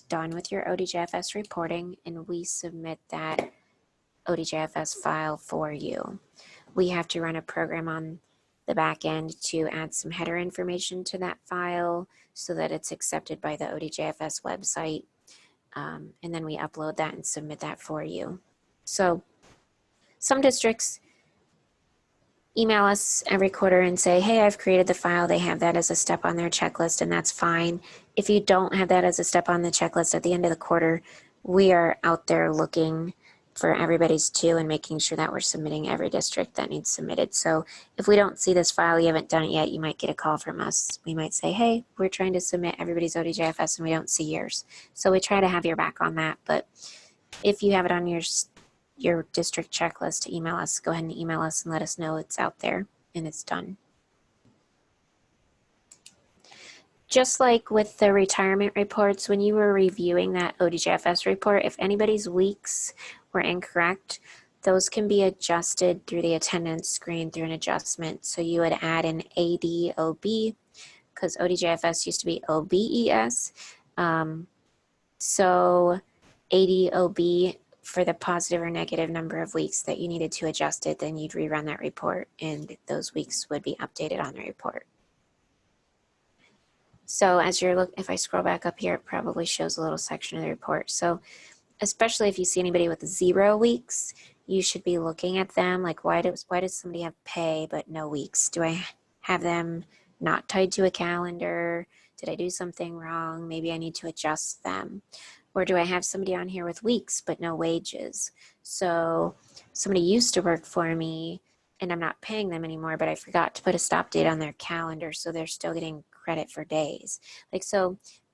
done with your ODJFS reporting, and we submit that ODJFS file for you. We have to run a program on the back end to add some header information to that file so that it's accepted by the ODJFS website. And then we upload that and submit that for you. So some districts email us every quarter and say, hey, I've created the file. They have that as a step on their checklist, and that's fine. If you don't have that as a step on the checklist at the end of the quarter, we are out there looking for everybody's too and making sure that we're submitting every district that needs submitted. So if we don't see this file, you haven't done it yet, you might get a call from us. We might say, hey, we're trying to submit everybody's ODJFS and we don't see yours. So we try to have your back on that. But if you have it on your district checklist to email us, go ahead and email us and let us know it's out there and it's done. Just like with the retirement reports, when you were reviewing that ODJFS report, if anybody's weeks were incorrect, those can be adjusted through the attendance screen through an adjustment. So you would add an ADOB, because ODJFS used to be OBES. So ADOB for the positive or negative number of weeks that you needed to adjust it, then you'd rerun that report and those weeks would be updated on the report. So as you're if I scroll back up here, it probably shows a little section of the report. So especially if you see anybody with 0 weeks, you should be looking at them like, why does somebody have pay but no weeks? Do I have them not tied to a calendar? Did I do something wrong? Maybe I need to adjust them. Or do I have somebody on here with weeks but no wages? So somebody used to work for me and I'm not paying them anymore, but I forgot to put a stop date on their calendar, so they're still getting credit for days.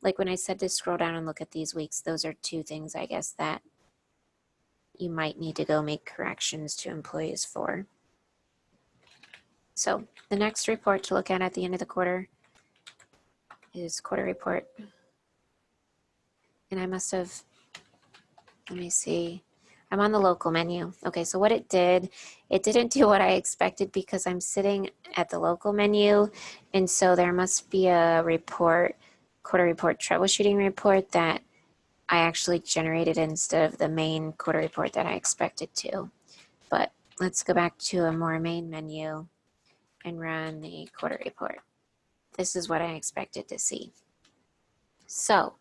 Like when I said to scroll down and look at these weeks, those are 2 things, I guess, that you might need to go make corrections to employees for. So the next report to look at the end of the quarter is quarter report. And I must have, let me see, I'm on the local menu. Okay, so what it didn't do what I expected because I'm sitting at the local menu, and so there must be a report, quarter report troubleshooting report that I actually generated instead of the main quarter report that I expected to. But let's go back to a more main menu and run the quarter report. This is what I expected to see. So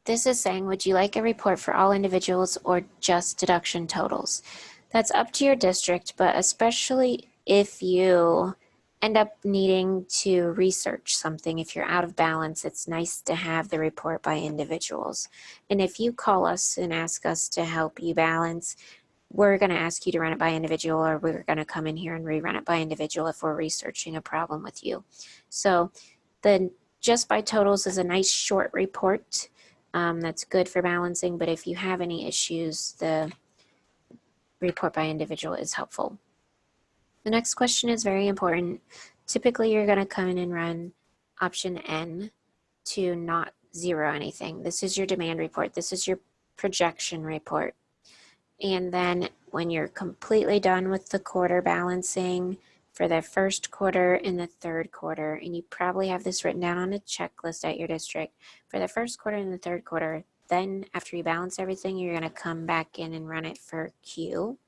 this is saying, would you like a report for all individuals or just deduction totals? That's up to your district, but especially if you end up needing to research something, if you're out of balance, it's nice to have the report by individuals. And if you call us and ask us to help you balance, we're going to ask you to run it by individual, or we're going to come in here and rerun it by individual if we're researching a problem with you. So the just by totals is a nice short report. That's good for balancing, but if you have any issues, the report by individual is helpful. The next question is very important. Typically, you're going to come in and run option N to not zero anything. This is your demand report. This is your projection report. And then when you're completely done with the quarter balancing for the first quarter and the third quarter, and you probably have this written down on a checklist at your district, for the first quarter and the third quarter, then after you balance everything, you're going to come back in and run it for Q.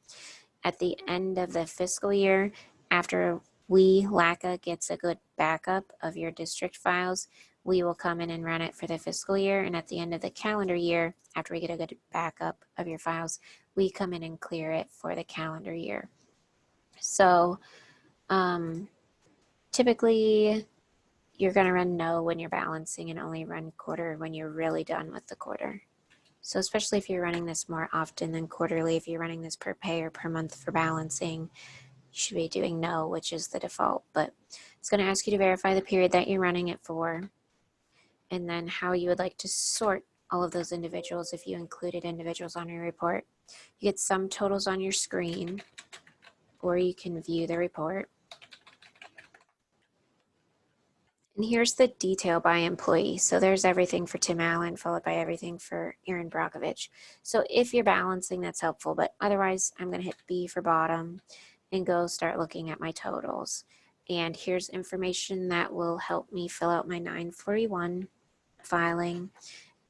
At the end of the fiscal year, after LACA gets a good backup of your district files, we will come in and run it for the fiscal year. And at the end of the calendar year, after we get a good backup of your files, we come in and clear it for the calendar year. So typically you're going to run no when you're balancing and only run quarter when you're really done with the quarter. So especially if you're running this more often than quarterly, if you're running this per pay or per month for balancing, you should be doing no, which is the default. But it's going to ask you to verify the period that you're running it for, and then how you would like to sort all of those individuals if you included individuals on your report. You get some totals on your screen, or you can view the report. And here's the detail by employee. So there's everything for Tim Allen, followed by everything for Aaron Brockovich. So if you're balancing, that's helpful, but otherwise I'm gonna hit B for bottom and go start looking at my totals. And here's information that will help me fill out my 941 filing.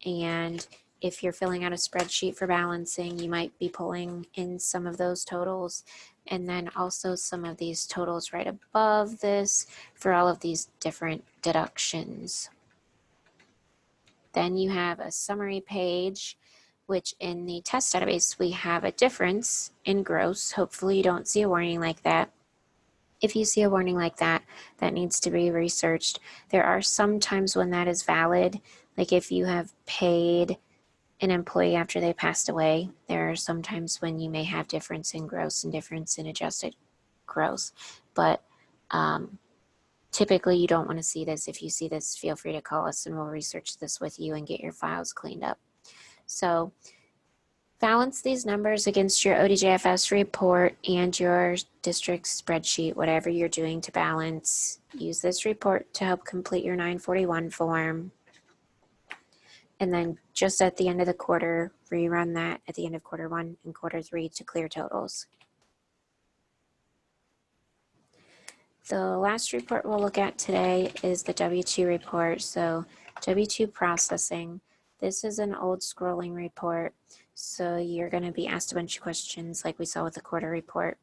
And if you're filling out a spreadsheet for balancing, you might be pulling in some of those totals, and then also some of these totals right above this for all of these different deductions. Then you have a summary page, which in the test database, we have a difference in gross. Hopefully you don't see a warning like that. If you see a warning like that, that needs to be researched. There are some times when that is valid, like if you have paid an employee after they passed away, there are some times when you may have difference in gross and difference in adjusted gross. But typically you don't want to see this. If you see this, feel free to call us and we'll research this with you and get your files cleaned up. So balance these numbers against your ODJFS report and your district spreadsheet, whatever you're doing to balance. Use this report to help complete your 941 form. And then just at the end of the quarter, rerun that at the end of quarter 1 and quarter 3 to clear totals. The last report we'll look at today is the W-2 report. So W-2 processing. This is an old scrolling report. So you're going to be asked a bunch of questions like we saw with the quarter report.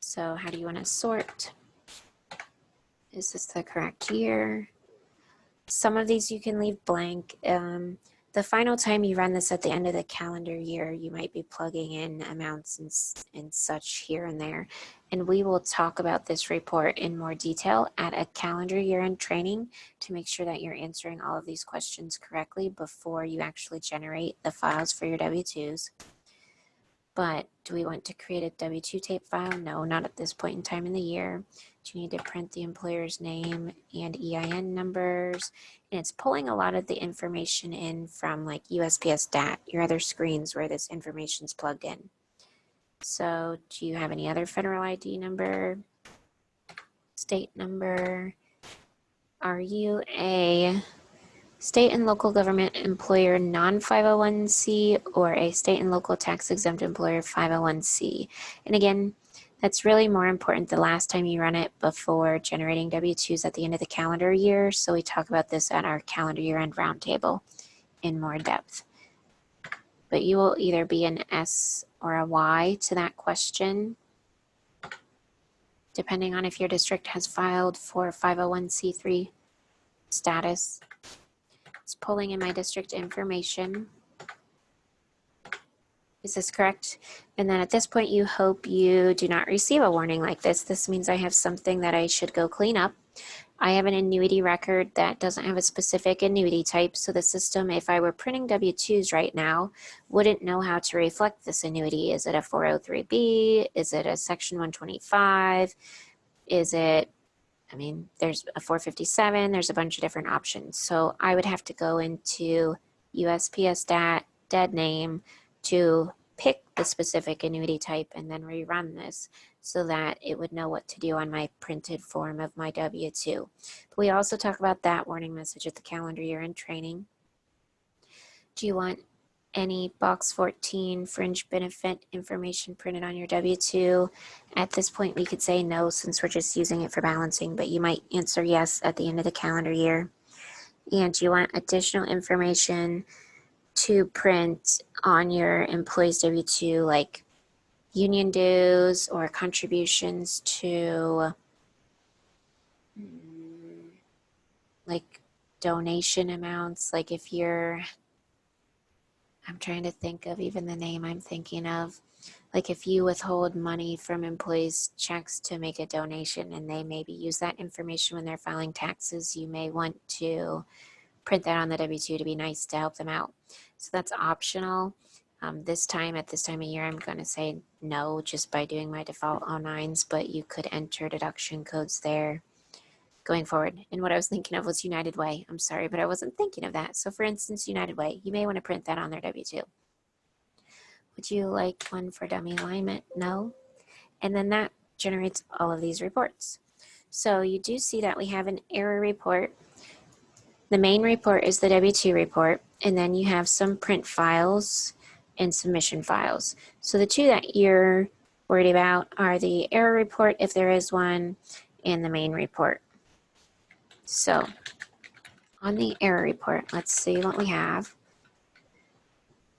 So how do you want to sort? Is this the correct year? Some of these you can leave blank. The final time you run this at the end of the calendar year, you might be plugging in amounts and such here and there. And we will talk about this report in more detail at a calendar year-end training to make sure that you're answering all of these questions correctly before you actually generate the files for your W-2s. But do we want to create a W-2 tape file? No, not at this point in time in the year. Do you need to print the employer's name and EIN numbers? And it's pulling a lot of the information in from like USPS DAT, your other screens where this information is plugged in. So do you have any other federal ID number, state number? Are you a state and local government employer non-501c or a state and local tax exempt employer 501c? And again, that's really more important the last time you run it before generating W-2s at the end of the calendar year. So we talk about this at our calendar year end roundtable in more depth. But you will either be an S or a Y to that question, depending on if your district has filed for 501c3 status. It's pulling in my district information. Is this correct? And then at this point, you hope you do not receive a warning like this. This means I have something that I should go clean up. I have an annuity record that doesn't have a specific annuity type, so the system, if I were printing W-2s right now, wouldn't know how to reflect this annuity. Is it a 403B? Is it a Section 125? Is it, I mean, there's a 457, there's a bunch of different options. So I would have to go into USPS DAT, dead name, to pick the specific annuity type and then rerun this so that it would know what to do on my printed form of my W-2. But we also talk about that warning message at the calendar year end training. Do you want any box 14 fringe benefit information printed on your W-2? At this point, we could say no since we're just using it for balancing, but you might answer yes at the end of the calendar year. And do you want additional information to print on your employee's W-2, like union dues or contributions to like donation amounts, like if you're, I'm trying to think of even the name I'm thinking of, like if you withhold money from employees' checks to make a donation and they maybe use that information when they're filing taxes, you may want to print that on the W-2 to be nice to help them out. So that's optional. At this time of year, I'm going to say no just by doing my default 09s, but you could enter deduction codes there going forward. And what I was thinking of was United Way. I'm sorry, but I wasn't thinking of that. So for instance, United Way, you may want to print that on their W-2. Would you like one for dummy alignment? No. And then that generates all of these reports. So you do see that we have an error report. The main report is the W-2 report, and then you have some print files and submission files. So the two that you're worried about are the error report, if there is one, and the main report. So on the error report, let's see what we have.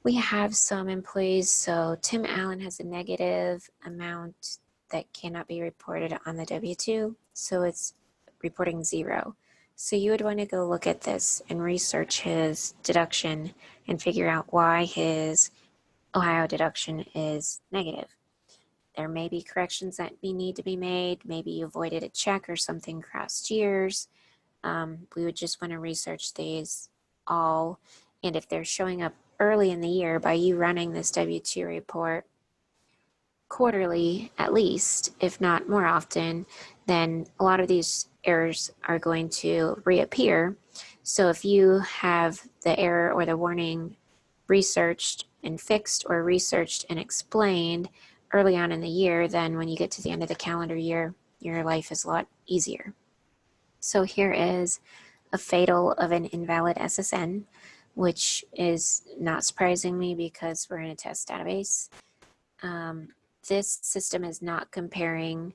We have some employees. So Tim Allen has a negative amount that cannot be reported on the W-2. So it's reporting 0. So you would want to go look at this and research his deduction and figure out why his Ohio deduction is negative. There may be corrections that need to be made. Maybe you avoided a check or something crossed years. We would just want to research these all. And if they're showing up early in the year by you running this W-2 report quarterly at least, if not more often, then a lot of these errors are going to reappear. So if you have the error or the warning researched and fixed or researched and explained early on in the year, then when you get to the end of the calendar year, your life is a lot easier. So here is a fatal of an invalid SSN, which is not surprising me because we're in a test database. This system is not comparing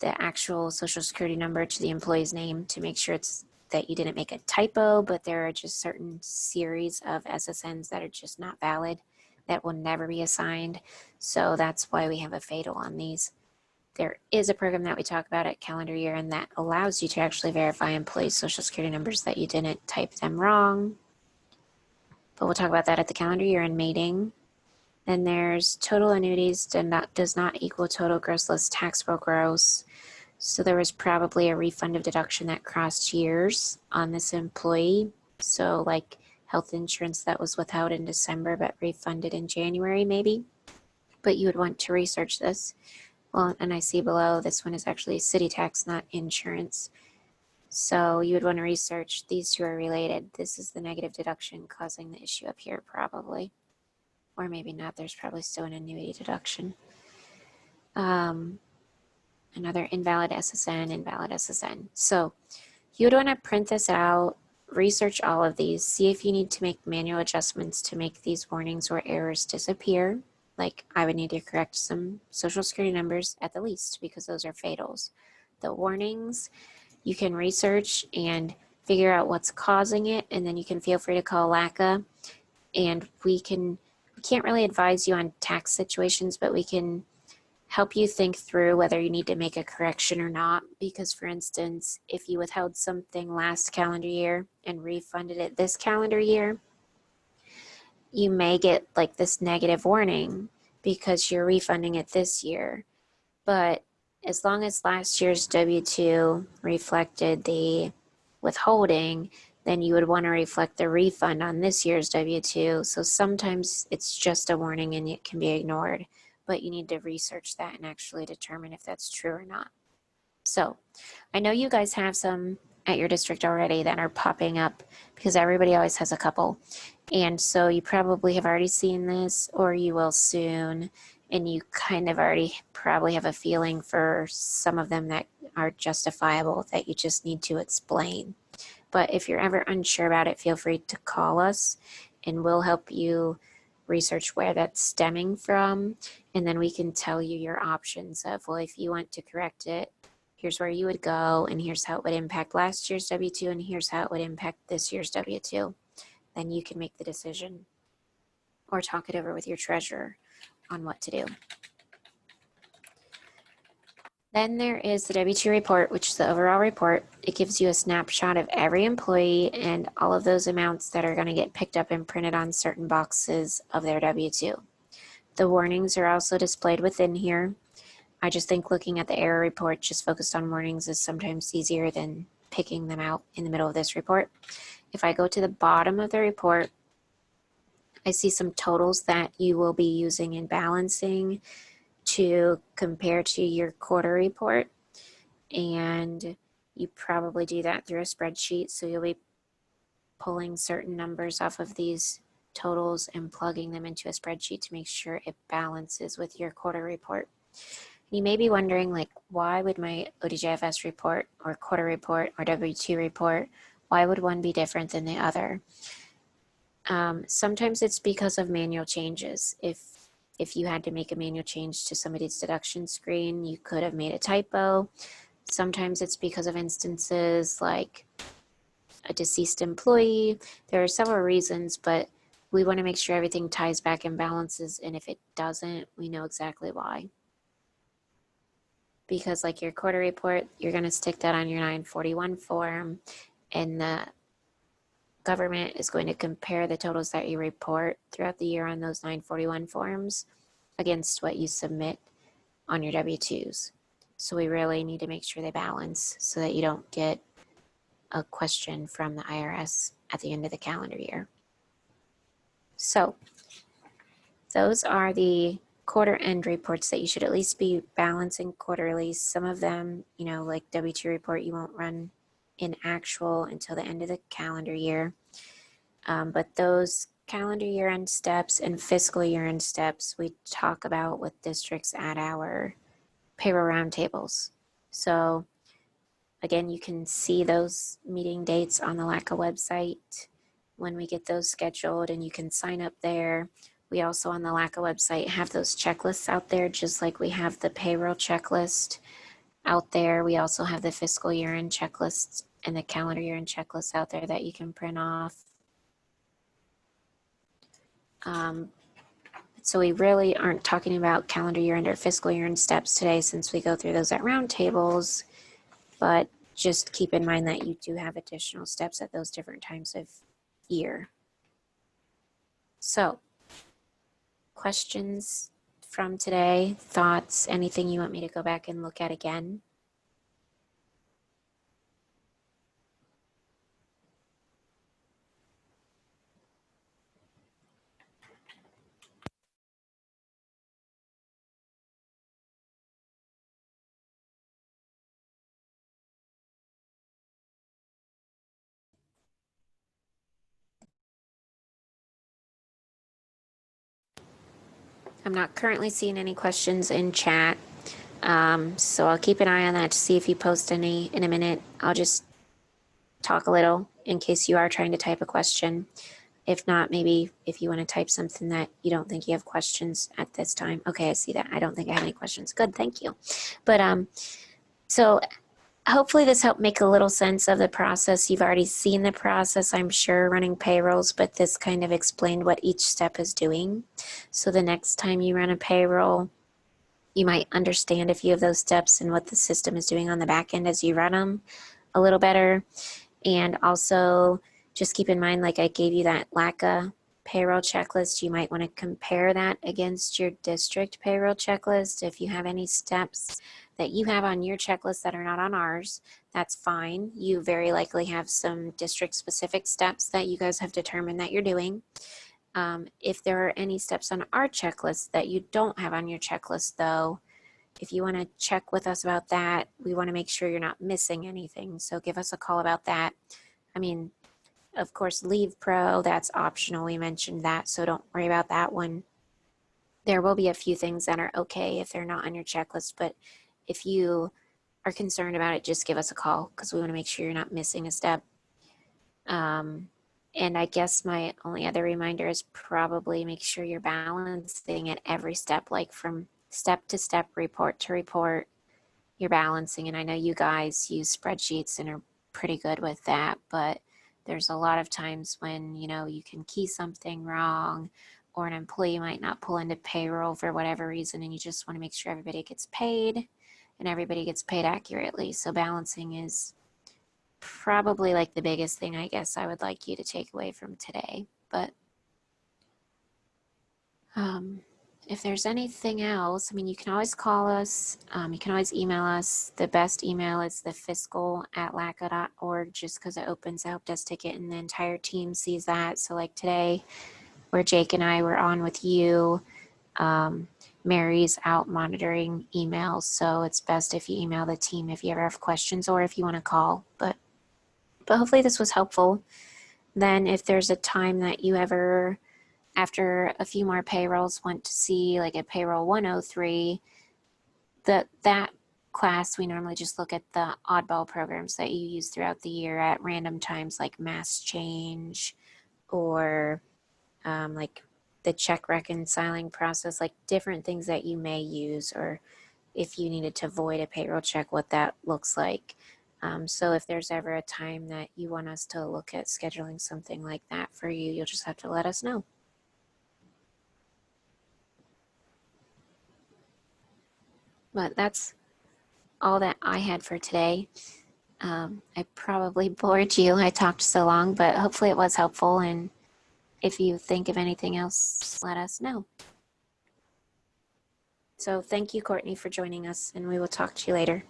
the actual social security number to the employee's name to make sure it's that you didn't make a typo, but there are just certain series of SSNs that are just not valid that will never be assigned. So that's why we have a fatal on these. There is a program that we talk about at calendar year, and that allows you to actually verify employees' social security numbers that you didn't type them wrong. But we'll talk about that at the calendar year and mating. Then there's total annuities does not equal total gross less taxable gross. So there was probably a refund of deduction that crossed years on this employee. So like health insurance that was withheld in December but refunded in January maybe. But you would want to research this. Well, and I see below this one is actually city tax, not insurance. So you would want to research these two are related. This is the negative deduction causing the issue up here probably. Or maybe not, there's probably still an annuity deduction. Another invalid SSN. So you would want to print this out, research all of these, see if you need to make manual adjustments to make these warnings or errors disappear. Like I would need to correct some social security numbers at the least because those are fatals. The warnings, you can research and figure out what's causing it, and then you can feel free to call LACA, and we can't really advise you on tax situations, but we can help you think through whether you need to make a correction or not. Because for instance, if you withheld something last calendar year and refunded it this calendar year, you may get like this negative warning because you're refunding it this year. But as long as last year's W-2 reflected the withholding, then you would want to reflect the refund on this year's W-2. So sometimes it's just a warning and it can be ignored, but you need to research that and actually determine if that's true or not. So I know you guys have some at your district already that are popping up because everybody always has a couple. And so you probably have already seen this or you will soon. And you kind of already probably have a feeling for some of them that are justifiable that you just need to explain. But if you're ever unsure about it, feel free to call us and we'll help you research where that's stemming from. And then we can tell you your options of, well, if you want to correct it, here's where you would go, and here's how it would impact last year's W-2, and here's how it would impact this year's W-2. Then you can make the decision or talk it over with your treasurer on what to do. Then there is the W-2 report, which is the overall report. It gives you a snapshot of every employee and all of those amounts that are going to get picked up and printed on certain boxes of their W-2. The warnings are also displayed within here. I just think looking at the error report just focused on warnings is sometimes easier than picking them out in the middle of this report. If I go to the bottom of the report, I see some totals that you will be using in balancing to compare to your quarter report. And you probably do that through a spreadsheet. So you'll be pulling certain numbers off of these totals and plugging them into a spreadsheet to make sure it balances with your quarter report. You may be wondering, like, why would my ODJFS report or quarter report or W-2 report, why would one be different than the other? Sometimes it's because of manual changes. If you had to make a manual change to somebody's deduction screen, you could have made a typo. Sometimes it's because of instances like a deceased employee. There are several reasons, but we want to make sure everything ties back and balances, and if it doesn't, we know exactly why. Because like your quarter report, you're going to stick that on your 941 form, and the government is going to compare the totals that you report throughout the year on those 941 forms against what you submit on your W-2s. So we really need to make sure they balance so that you don't get a question from the IRS at the end of the calendar year. So those are the quarter end reports that you should at least be balancing quarterly. Some of them, you know, like W-2 report, you won't run in actual until the end of the calendar year. But those calendar year end steps and fiscal year end steps we talk about with districts at our payroll roundtables. So again, you can see those meeting dates on the LACA website when we get those scheduled, and you can sign up there. We also on the LACA website have those checklists out there, just like we have the payroll checklist out there. We also have the fiscal year end checklists and the calendar year end checklists out there that you can print off. So we really aren't talking about calendar year end or fiscal year end steps today, since we go through those at roundtables, but just keep in mind that you do have additional steps at those different times of year. So, questions from today, thoughts, anything you want me to go back and look at again? I'm not currently seeing any questions in chat. So I'll keep an eye on that to see if you post any in a minute. I'll just talk a little in case you are trying to type a question. If not, maybe if you want to type something that you don't think you have questions at this time. Okay, I see that. I don't think I have any questions. Good, thank you. But so hopefully this helped make a little sense of the process. You've already seen the process, I'm sure, running payrolls, but this kind of explained what each step is doing. So the next time you run a payroll, you might understand a few of those steps and what the system is doing on the back end as you run them a little better. And also just keep in mind, like I gave you that LACA payroll checklist, you might want to compare that against your district payroll checklist. If you have any steps that you have on your checklist that are not on ours, that's fine. You very likely have some district specific steps that you guys have determined that you're doing. If there are any steps on our checklist that you don't have on your checklist though, if you want to check with us about that, we want to make sure you're not missing anything. So give us a call about that. I mean, of course, Leave Pro, that's optional. We mentioned that, so don't worry about that one. There will be a few things that are okay if they're not on your checklist, but if you are concerned about it, just give us a call because we want to make sure you're not missing a step. And I guess my only other reminder is probably make sure you're balancing at every step, like from step to step, report to report, you're balancing. And I know you guys use spreadsheets and are pretty good with that, but there's a lot of times when, you know, you can key something wrong or an employee might not pull into payroll for whatever reason, and you just want to make sure everybody gets paid. and everybody gets paid accurately. So balancing is probably like the biggest thing I guess I would like you to take away from today. But if there's anything else, I mean, you can always call us. You can always email us. The best email is thefiscal@laca.org, just because it opens a help desk ticket and the entire team sees that. So like today, where Jake and I were on with you, Mary's out monitoring emails. So it's best if you email the team if you ever have questions or if you want to call. But hopefully this was helpful. Then if there's a time that you ever, after a few more payrolls, want to see like a payroll 103, that class, we normally just look at the oddball programs that you use throughout the year at random times, like mass change or like the check reconciling process, like different things that you may use, or if you needed to void a payroll check, what that looks like. So if there's ever a time that you want us to look at scheduling something like that for you, you'll just have to let us know. But that's all that I had for today. I probably bored you. I talked so long, but hopefully it was helpful. And if you think of anything else, let us know. So thank you, Courtney, for joining us, and we will talk to you later.